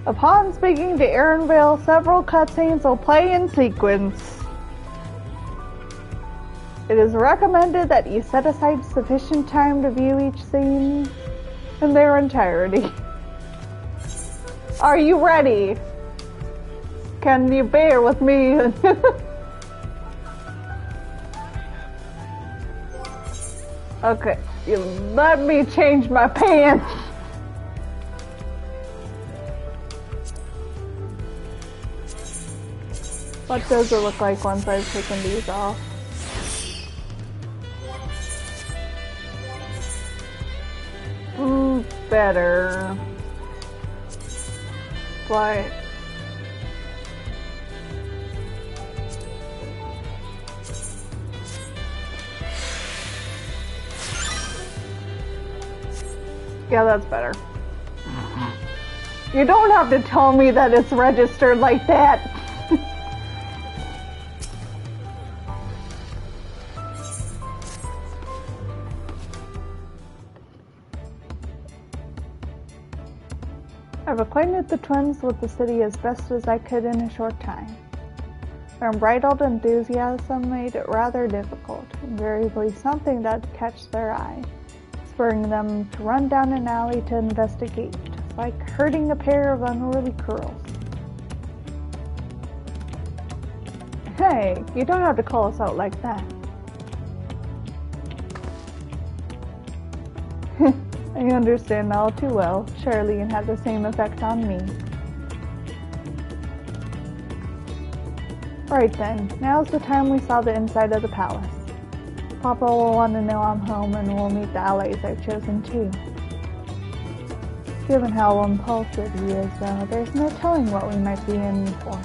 Upon speaking to Aaronville, several cutscenes will play in sequence. It is recommended that you set aside sufficient time to view each scene in their entirety. Are you ready? Can you bear with me? Okay, you let me change my pants. What does it look like once I've taken these off? Better. But yeah, that's better. You don't have to tell me that it's registered like that. I've acquainted the twins with the city as best as I could in a short time. Their unbridled enthusiasm made it rather difficult, invariably something that catch their eye, spurring them to run down an alley to investigate, like herding a pair of unruly curls. Hey, you don't have to call us out like that. I understand all too well. Charlene had the same effect on me. Right then, now's the time we saw the inside of the palace. Papa will want to know I'm home and we'll meet the allies I've chosen too. Given how impulsive he is, though, there's no telling what we might be in for.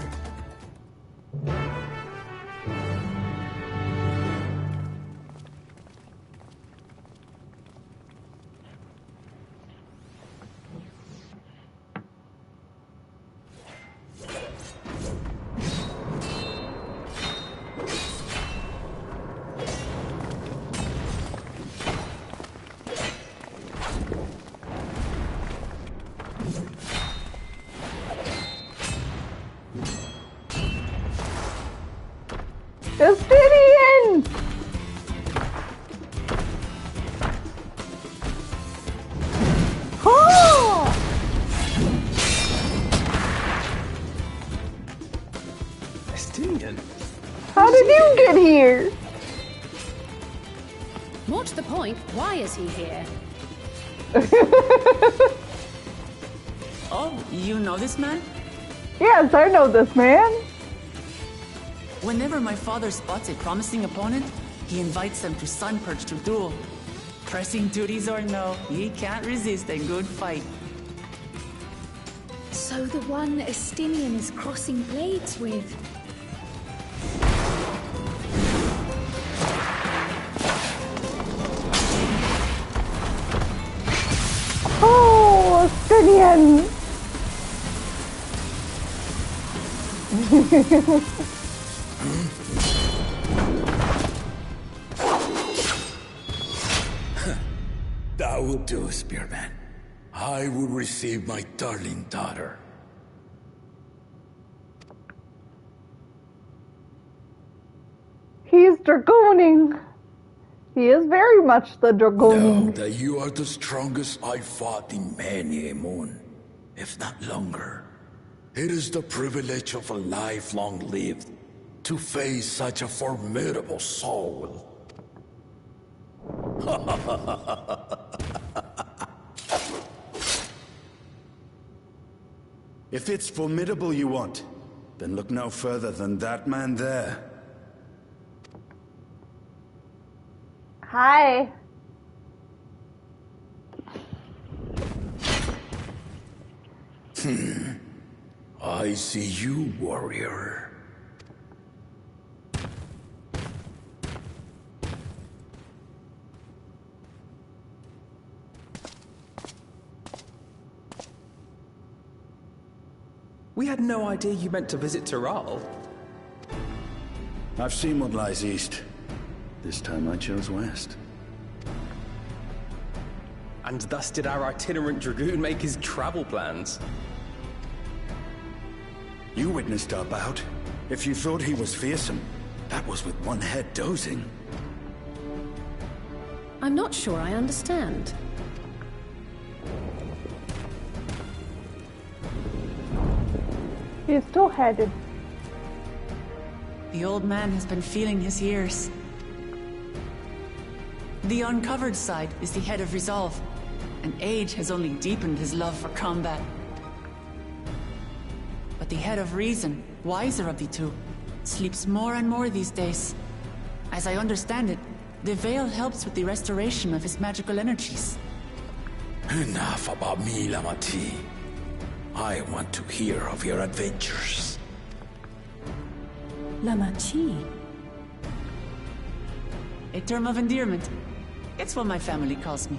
Justinian! Oh! Justinian? How did you get here? More to the point, why is he here? Oh, you know this man? Yes, I know this man. Whenever my father spots a promising opponent, he invites them to Sunperch to duel. Pressing duties or no, he can't resist a good fight. So the one Estinian is crossing blades with. Oh, Estinian! That will do, Spearman. I will receive my darling daughter. He's dragooning. He is very much the dragooning. Know that you are the strongest I fought in many a moon, if not longer. It is the privilege of a life long lived to face such a formidable soul. If it's formidable you want, then look no further than that man there. Hi. I see you, warrior. We had no idea you meant to visit Tyrrell. I've seen what lies east. This time I chose west. And thus did our itinerant dragoon make his travel plans. You witnessed our bout. If you thought he was fearsome, that was with one head dozing. I'm not sure I understand. He's still headed. The old man has been feeling his years. The uncovered side is the head of resolve, and age has only deepened his love for combat. But the head of reason, wiser of the two, sleeps more and more these days. As I understand it, the veil helps with the restoration of his magical energies. Enough about me, Lamati. I want to hear of your adventures. Lamachi. A term of endearment. It's what my family calls me.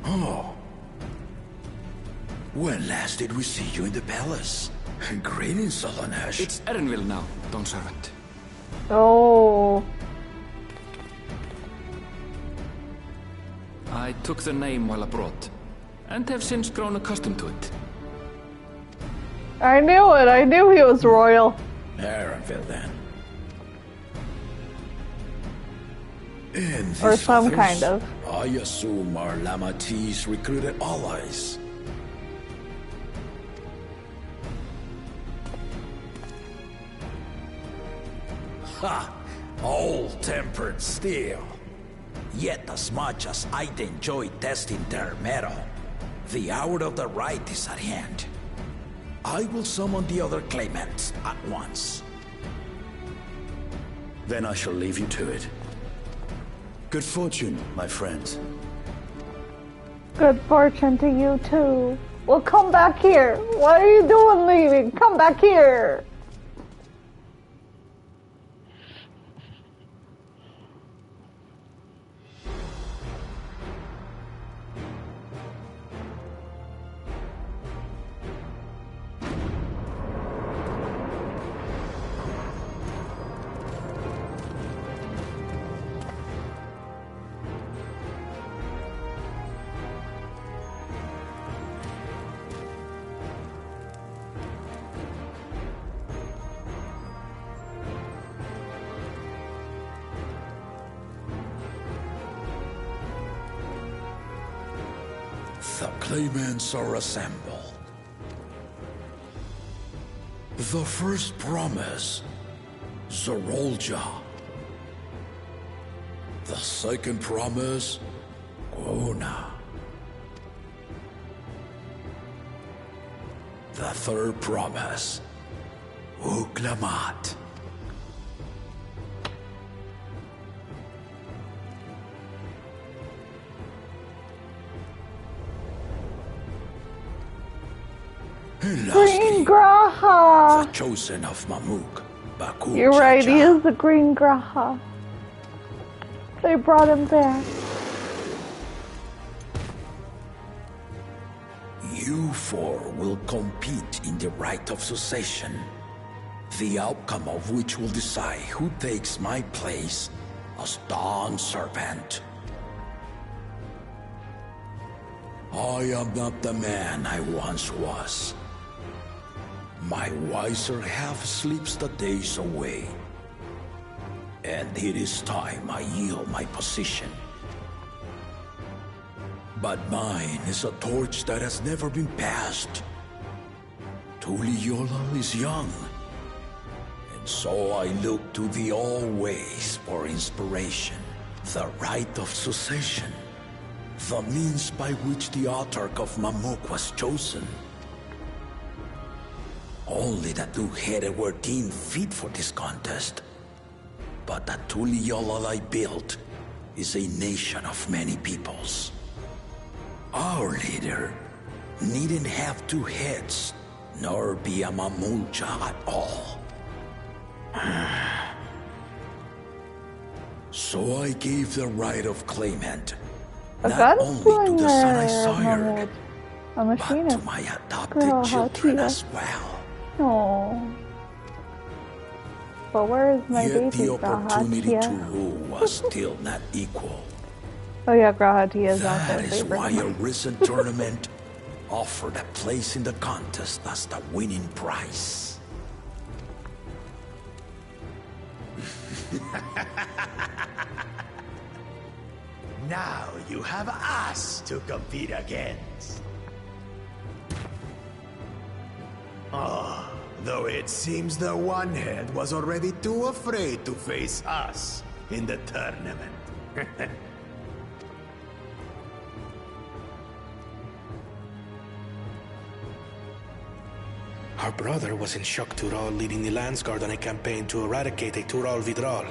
Oh. When last did we see you in the palace? Greetings, Solonash. It's Erenville now, Dawn Servant. Oh. I took the name while abroad, and have since grown accustomed to it. I knew it. I knew he was royal. Erenville, then. And Or these some others, kind of. I assume are Lamati's recruited allies. Ha! All-tempered steel. Yet as much as I'd enjoy testing their metal, the hour of the right is at hand. I will summon the other claimants at once. Then I shall leave you to it. Good fortune, my friends. Good fortune to you too. Well, come back here. What are you doing leaving? Come back here. The claimants are assembled. The first promise, Zorolja. The second promise, Gona. The third promise, Uklamat. And lastly, Green Graha! the chosen of Mamuk, Baku. You're right, he Chacha. is the Green Graha. They brought him back. You four will compete in the rite of succession, the outcome of which will decide who takes my place as Dawn Servant. I am not the man I once was. My wiser half sleeps the days away, and it is time I yield my position. But mine is a torch that has never been passed. Tuliola is young, and so I look to the always for inspiration. The rite of succession, the means by which the autarch of Mamuk was chosen. Only the two-headed were deemed fit for this contest. But the Tuliola I built is a nation of many peoples. Our leader needn't have two heads, nor be a Mamulcha at all. So I gave the right of claimant not only to the son I sired, but to my adopted children as well. Oh. But where is my Yet baby the opportunity to Grahatia? rule was still not equal. Oh yeah, Grahatia is also That a is favorite. why a recent tournament offered a place in the contest as the winning prize. Now you have us to compete against. Oh, though it seems the one head was already too afraid to face us in the tournament. Our brother was in Shock Tural leading the Landsguard on a campaign to eradicate a Tural Vidral.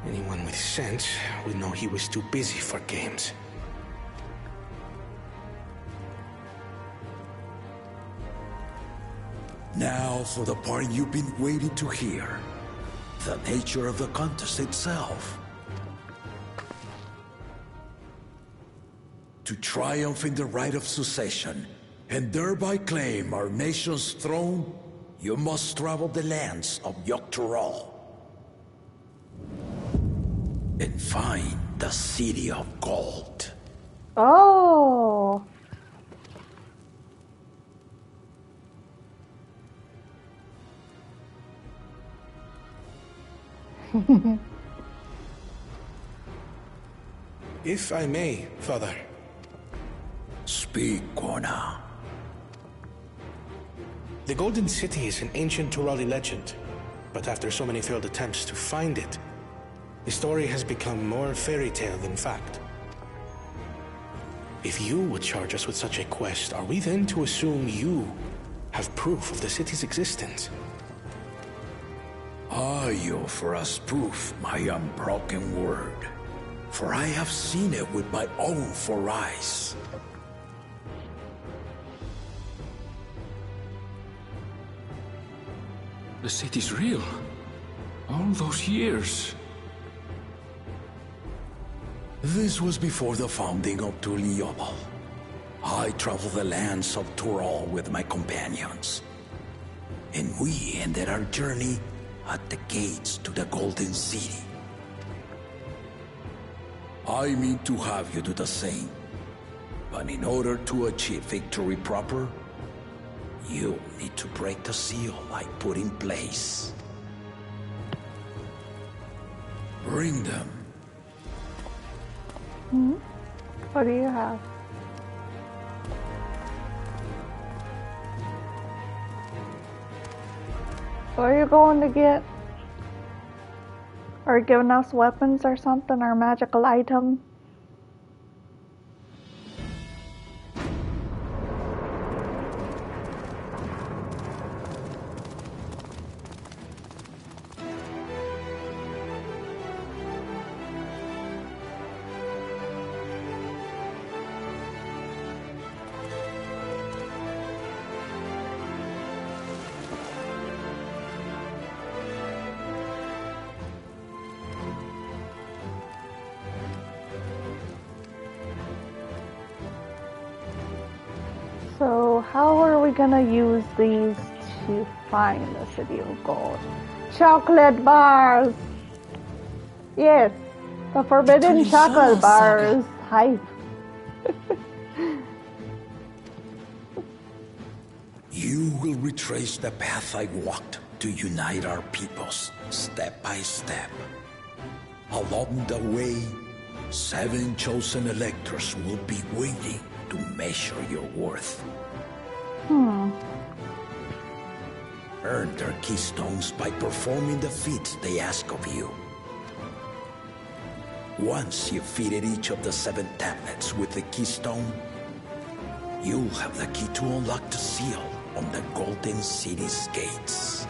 Anyone with sense would know he was too busy for games. Now for the part you've been waiting to hear. The nature of the contest itself. To triumph in the right of succession, and thereby claim our nation's throne, you must travel the lands of Yogg-Tural and find the City of Gold. Oh. If I may, Father. Speak, Kona. The Golden City is an ancient Turali legend, but after so many failed attempts to find it, the story has become more fairy tale than fact. If you would charge us with such a quest, are we then to assume you have proof of the city's existence? I offer as proof my unbroken word, for I have seen it with my own four eyes. The city's real. All those years. This was before the founding of Tuliobal. I traveled the lands of Tural with my companions, and we ended our journey at the gates to the Golden City. I mean to have you do the same, but in order to achieve victory proper, you need to break the seal I put in place. Bring them. What do you have? What are you going to get? Are you giving us weapons or something, or magical item? So how are we gonna use these to find the City of Gold? Chocolate bars! Yes, the forbidden chocolate bars. Hype. You will retrace the path I walked to unite our peoples, step by step. Along the way, 7 chosen electors will be waiting to measure your worth. Earn their keystones by performing the feats they ask of you. Once you've fitted each of the 7 tablets with the keystone, you'll have the key to unlock the seal on the Golden City's gates.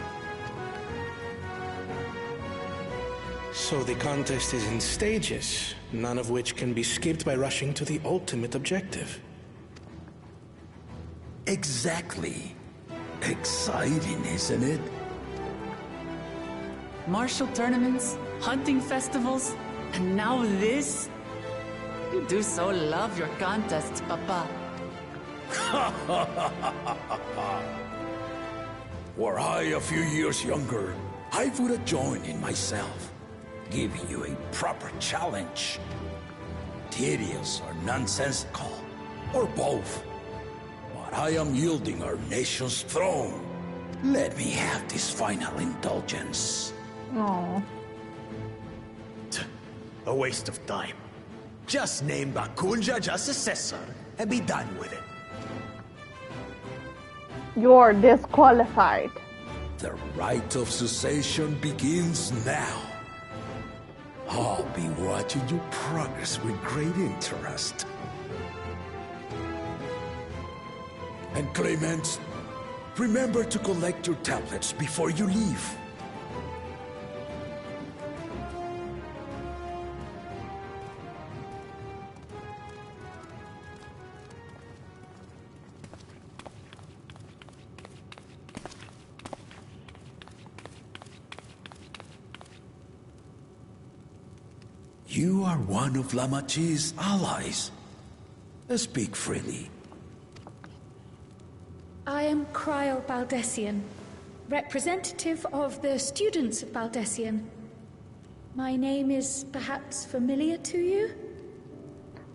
So the contest is in stages, none of which can be skipped by rushing to the ultimate objective. Exactly. Exciting, isn't it? Martial tournaments, hunting festivals, and now this? You do so love your contests, Papa. Were I a few years younger, I would have joined in myself, giving you a proper challenge. Tedious or nonsensical, or both. But I am yielding our nation's throne. Let me have this final indulgence. Aww. A waste of time. Just name Bakunja as successor and be done with it. You're disqualified. The rite of cessation begins now. I'll be watching your progress with great interest. And Clemens, remember to collect your tablets before you leave. You are one of Lamachi's allies. Speak freely. I am Cryo Baldessian, representative of the students of Baldessian. My name is perhaps familiar to you?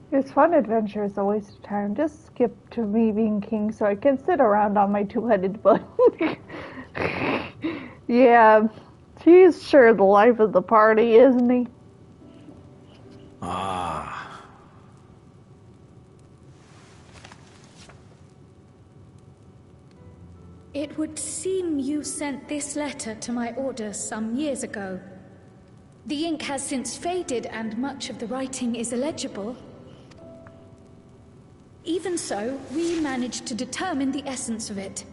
This fun adventure is a waste of time. Just skip to me being king so I can sit around on my 2-headed butt. Yeah, he's sure the life of the party, isn't he? Ah. It would seem you sent this letter to my order some years ago. The ink has since faded and much of the writing is illegible. Even so, we managed to determine the essence of it.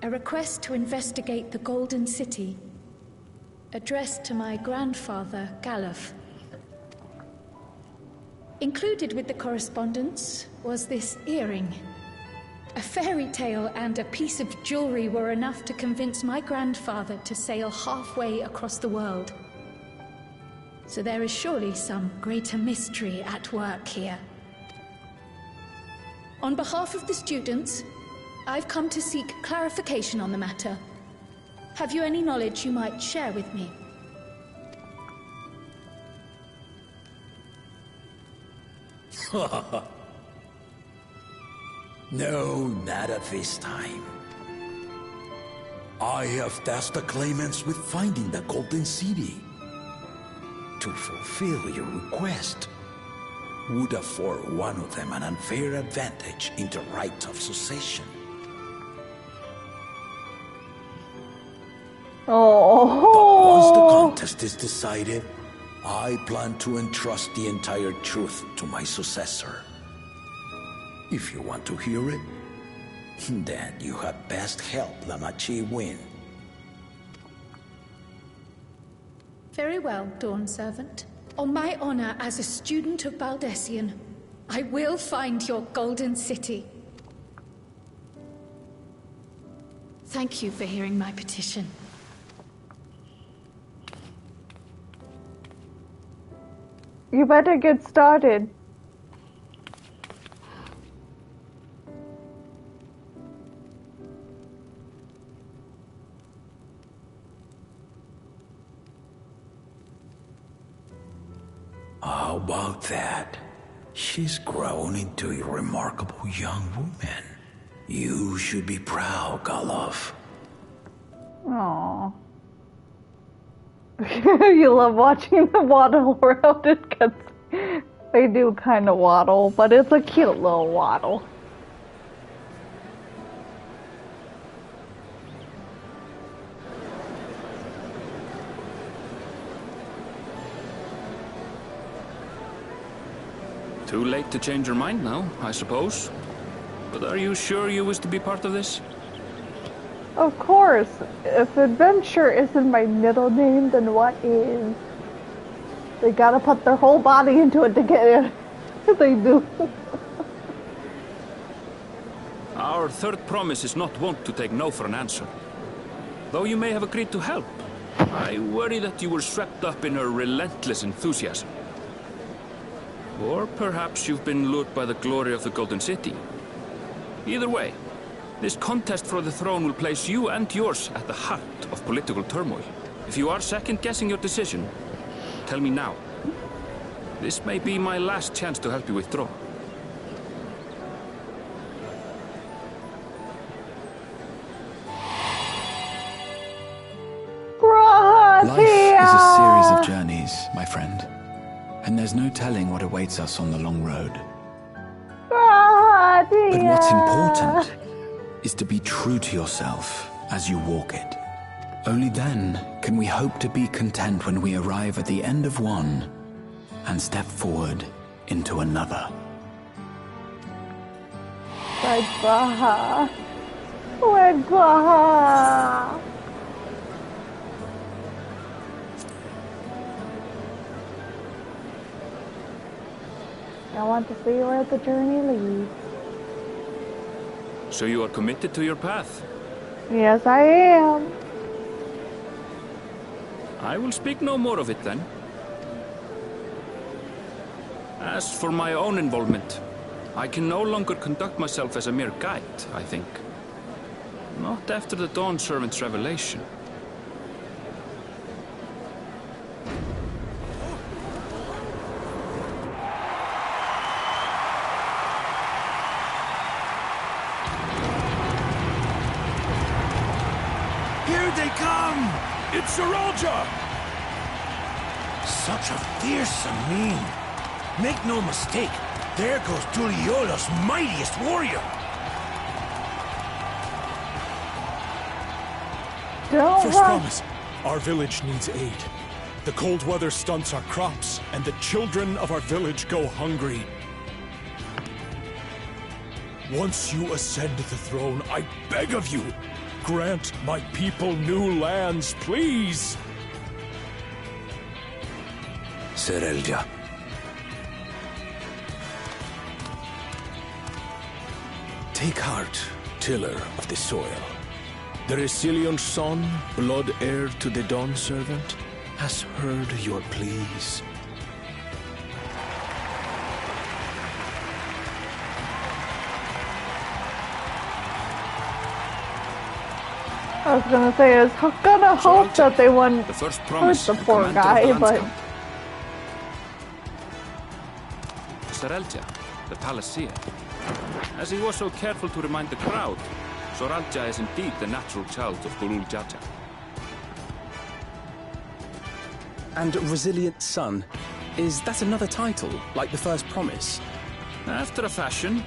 A request to investigate the Golden City, addressed to my grandfather, Galuf. Included with the correspondence was this earring. A fairy tale and a piece of jewelry were enough to convince my grandfather to sail halfway across the world. So there is surely some greater mystery at work here. On behalf of the students, I've come to seek clarification on the matter. Have you any knowledge you might share with me? No, not at this time. I have tasked the claimants with finding the Golden City. To fulfill your request, would afford one of them an unfair advantage in the right of succession. Oh. Once the contest is decided, I plan to entrust the entire truth to my successor. If you want to hear it, then you had best help Lamachi win. Very well, Dawn Servant. On my honor as a student of Baldessian, I will find your golden city. Thank you for hearing my petition. You better get started. How about that? She's grown into a remarkable young woman. You should be proud, Galov. Aww. You love watching them waddle around it because they do kind of waddle, but it's a cute little waddle. Too late to change your mind now, I suppose. But are you sure you wish to be part of this? Of course. If adventure isn't my middle name, then what is? They gotta put their whole body into it to get in. They do. Our third promise is not wont to take no for an answer. Though you may have agreed to help, I worry that you were swept up in her relentless enthusiasm. Or perhaps you've been lured by the glory of the Golden City. Either way, this contest for the throne will place you and yours at the heart of political turmoil. If you are second-guessing your decision, tell me now. This may be my last chance to help you withdraw. Life is a series of journeys, my friend. And there's no telling what awaits us on the long road. But what's important is to be true to yourself as you walk it. Only then can we hope to be content when we arrive at the end of one and step forward into another. Goodbye. Goodbye. I want to see where the journey leads. So you are committed to your path? Yes, I am. I will speak no more of it then. As for my own involvement, I can no longer conduct myself as a mere guide, I think. Not after the Dawn Servant's revelation. Here they come! It's Saralja! Such a fearsome mien. Make no mistake, there goes Tuliola's mightiest warrior. Don't First promise, our village needs aid. The cold weather stunts our crops, and the children of our village go hungry. Once you ascend the throne, I beg of you, grant my people new lands, please! Serelja. Take heart, tiller of the soil. The resilient son, blood heir to the Dawn Servant, has heard your pleas. I was gonna say, I was gonna hope that they wouldn't the first hurt promise the and poor commander of guy, the but... Landscamp. Saralja, the Palaceer. As he was so careful to remind the crowd, Saralja is indeed the natural child of Gurul Jaja. And resilient son. Is that another title, like the first promise? After a fashion.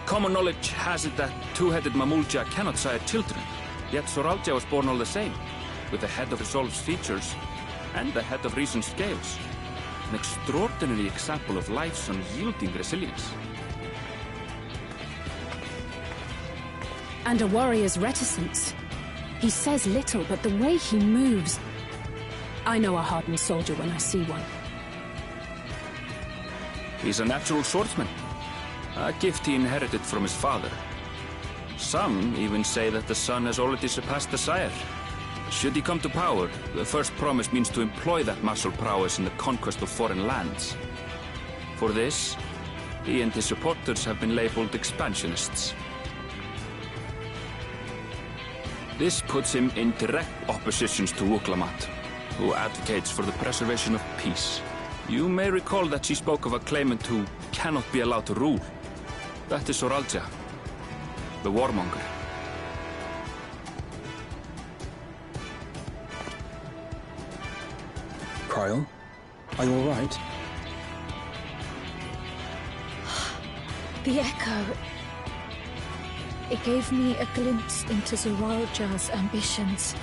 Common knowledge has it that two-headed Mamulja cannot sire children, yet Soralja was born all the same, with the head of Resolve's features and the head of Reason's scales. An extraordinary example of life's unyielding resilience. And a warrior's reticence. He says little, but the way he moves... I know a hardened soldier when I see one. He's a natural swordsman, a gift he inherited from his father. Some even say that the son has already surpassed the sire. Should he come to power, the first promise means to employ that martial prowess in the conquest of foreign lands. For this, he and his supporters have been labeled expansionists. This puts him in direct opposition to Wuklamat, who advocates for the preservation of peace. You may recall that she spoke of a claimant who cannot be allowed to rule. That is Soralja, the warmonger. Kryl, are you all right? The echo. It gave me a glimpse into Zoralja's ambitions.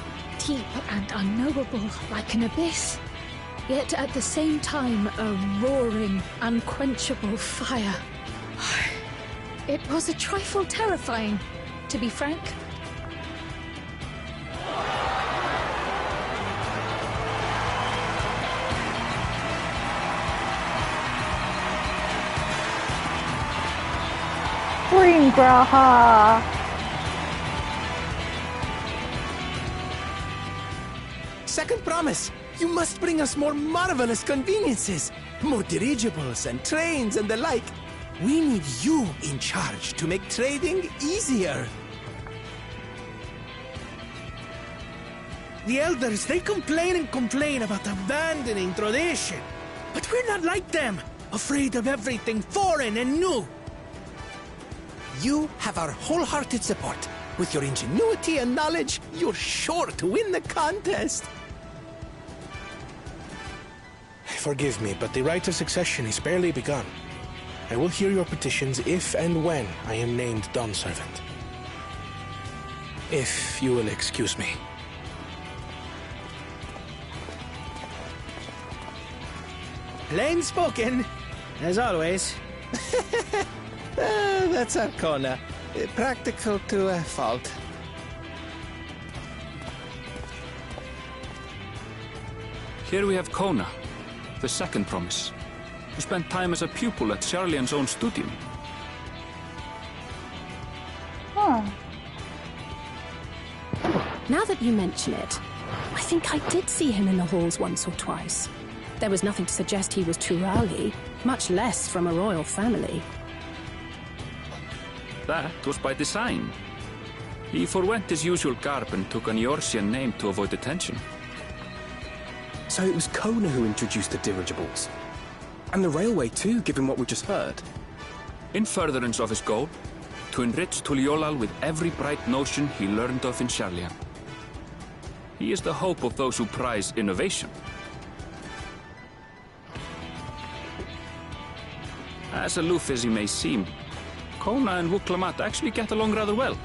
Deep and unknowable, like an abyss. Yet at the same time, a roaring, unquenchable fire. It was a trifle terrifying, to be frank. Green Graha! Second promise! You must bring us more marvelous conveniences! More dirigibles and trains and the like! We need you in charge to make trading easier! The elders, they complain and complain about abandoning tradition. But we're not like them, afraid of everything foreign and new. You have our wholehearted support. With your ingenuity and knowledge, you're sure to win the contest. Forgive me, but the right of succession is barely begun. I will hear your petitions if and when I am named Dawn Servant. If you will excuse me. Plain spoken, as always. That's Arcona. Practical to a fault. Here we have Kona, the second promise, who spent time as a pupil at Sharlian's own studium. Huh. Now that you mention it, I think I did see him in the halls once or twice. There was nothing to suggest he was Turali, much less from a royal family. That was by design. He forwent his usual garb and took an Eorzean name to avoid attention. So it was Kona who introduced the dirigibles. And the railway too, given what we just heard. In furtherance of his goal, to enrich Tuliolal with every bright notion he learned of in Sharlian. He is the hope of those who prize innovation. As aloof as he may seem, Kona and Wuklamat actually get along rather well.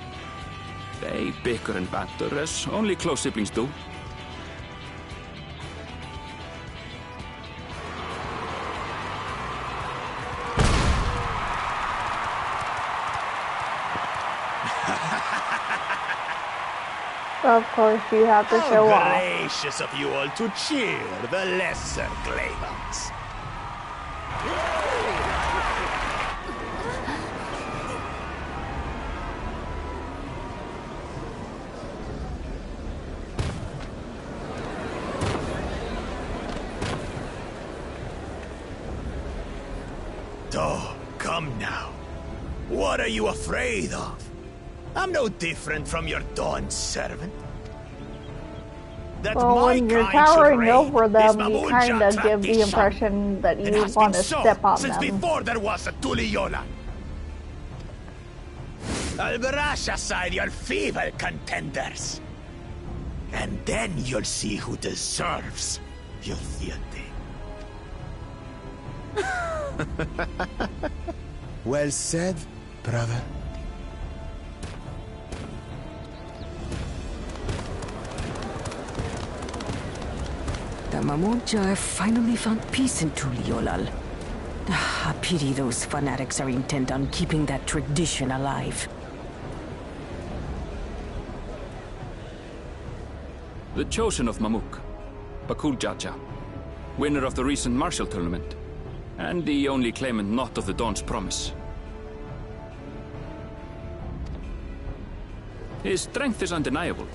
They bicker and banter as only close siblings do. Of course, you have to show off. Gracious of you all to cheer the lesser Claymans. Oh, come now. What are you afraid of? I'm no different from your Dawn servant. That Well, when you're towering over them, you kind of give the impression that you want to step on since them. before there was a Tuliola. I'll brush aside your feeble contenders. And then you'll see who deserves your deity. Well said, brother. The Mamunja have finally found peace in Tuliolal. I pity those fanatics are intent on keeping that tradition alive. The chosen of Mamuk, Bakul Jaja, winner of the recent martial tournament, and the only claimant not of the Dawn's promise. His strength is undeniable,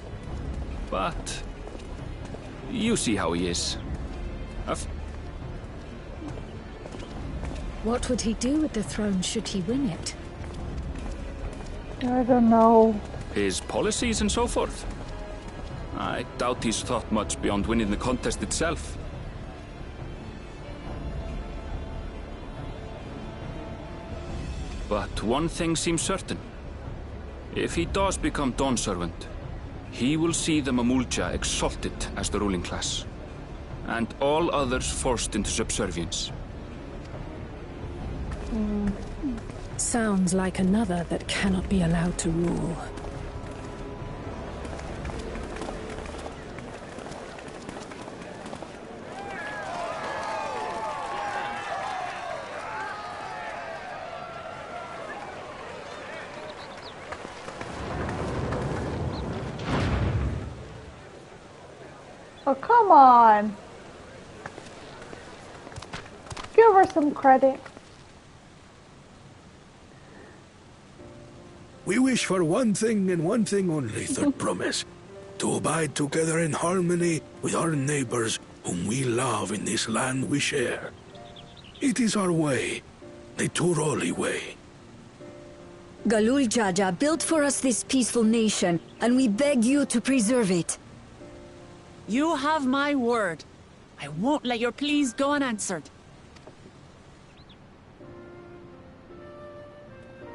but you see how he is. What would he do with the throne should he win it? I don't know. His policies and so forth. I doubt he's thought much beyond winning the contest itself. But one thing seems certain. If he does become Dawn Servant, he will see the Mamulja exalted as the ruling class, and all others forced into subservience. Sounds like another that cannot be allowed to rule. Oh, come on. Give her some credit. We wish for one thing and one thing only, third promise. To abide together in harmony with our neighbors whom we love in this land we share. It is our way, the Turoli way. Galul Jaja built for us this peaceful nation, and we beg you to preserve it. You have my word. I won't let your pleas go unanswered.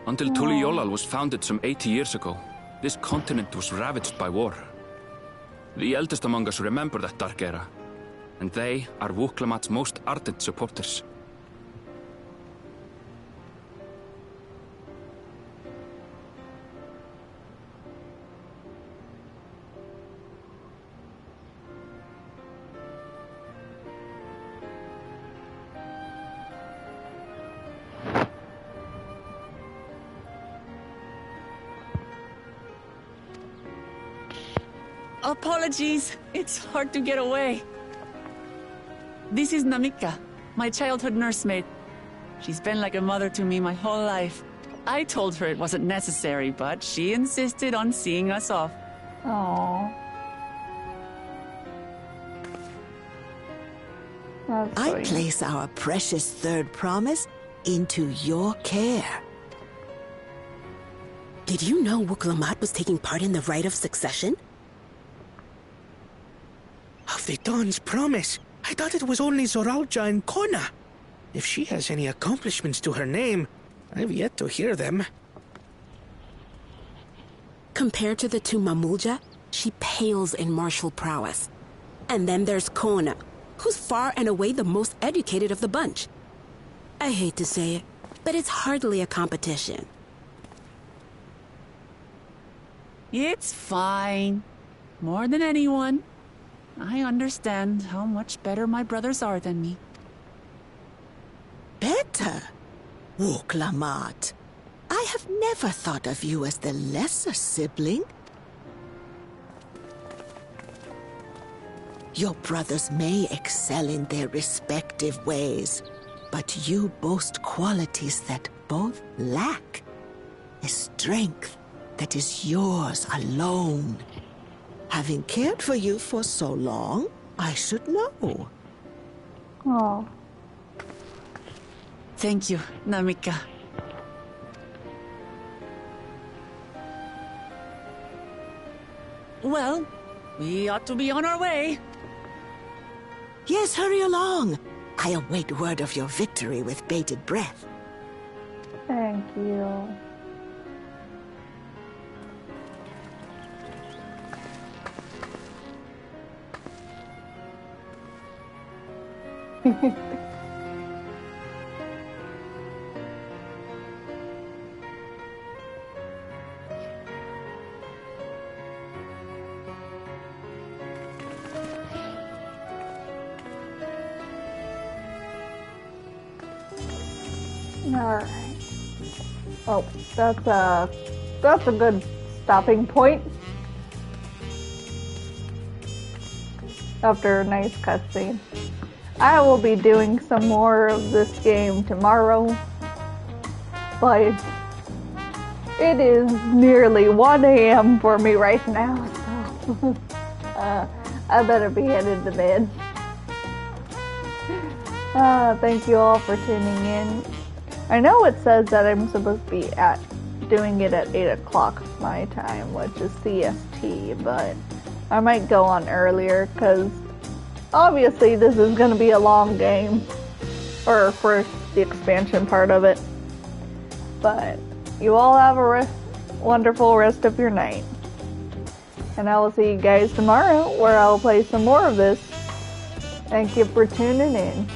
Until Tuliolal was founded some 80 years ago, this continent was ravaged by war. The eldest among us remember that dark era, and they are Wuklamat's most ardent supporters. Apologies, it's hard to get away. This is Namika, my childhood nursemaid. She's been like a mother to me my whole life. I told her it wasn't necessary, but she insisted on seeing us off. Aww. I place our precious third promise into your care. Did you know Wuklamat was taking part in the rite of succession? Of the Dawn's promise? I thought it was only Zoralja and Kona. If she has any accomplishments to her name, I've yet to hear them. Compared to the two Mamulja, she pales in martial prowess. And then there's Kona, who's far and away the most educated of the bunch. I hate to say it, but it's hardly a competition. It's fine. More than anyone. I understand how much better my brothers are than me. Better? Wuklamat, I have never thought of you as the lesser sibling. Your brothers may excel in their respective ways, but you boast qualities that both lack. A strength that is yours alone. Having cared for you for so long, I should know. Oh. Thank you, Namika. Well, we ought to be on our way. Yes, hurry along. I await word of your victory with bated breath. Thank you. Alright. Oh, that's a good stopping point. After a nice cutscene. I will be doing some more of this game tomorrow, but it is nearly 1 a.m. for me right now, so I better be headed to bed. Thank you all for tuning in. I know it says that I'm supposed to be doing it at 8 o'clock my time, which is CST, but I might go on earlier, because obviously this is going to be a long game, or for the expansion part of it. But you all have a wonderful rest of your night. And I will see you guys tomorrow, where I'll play some more of this. Thank you for tuning in.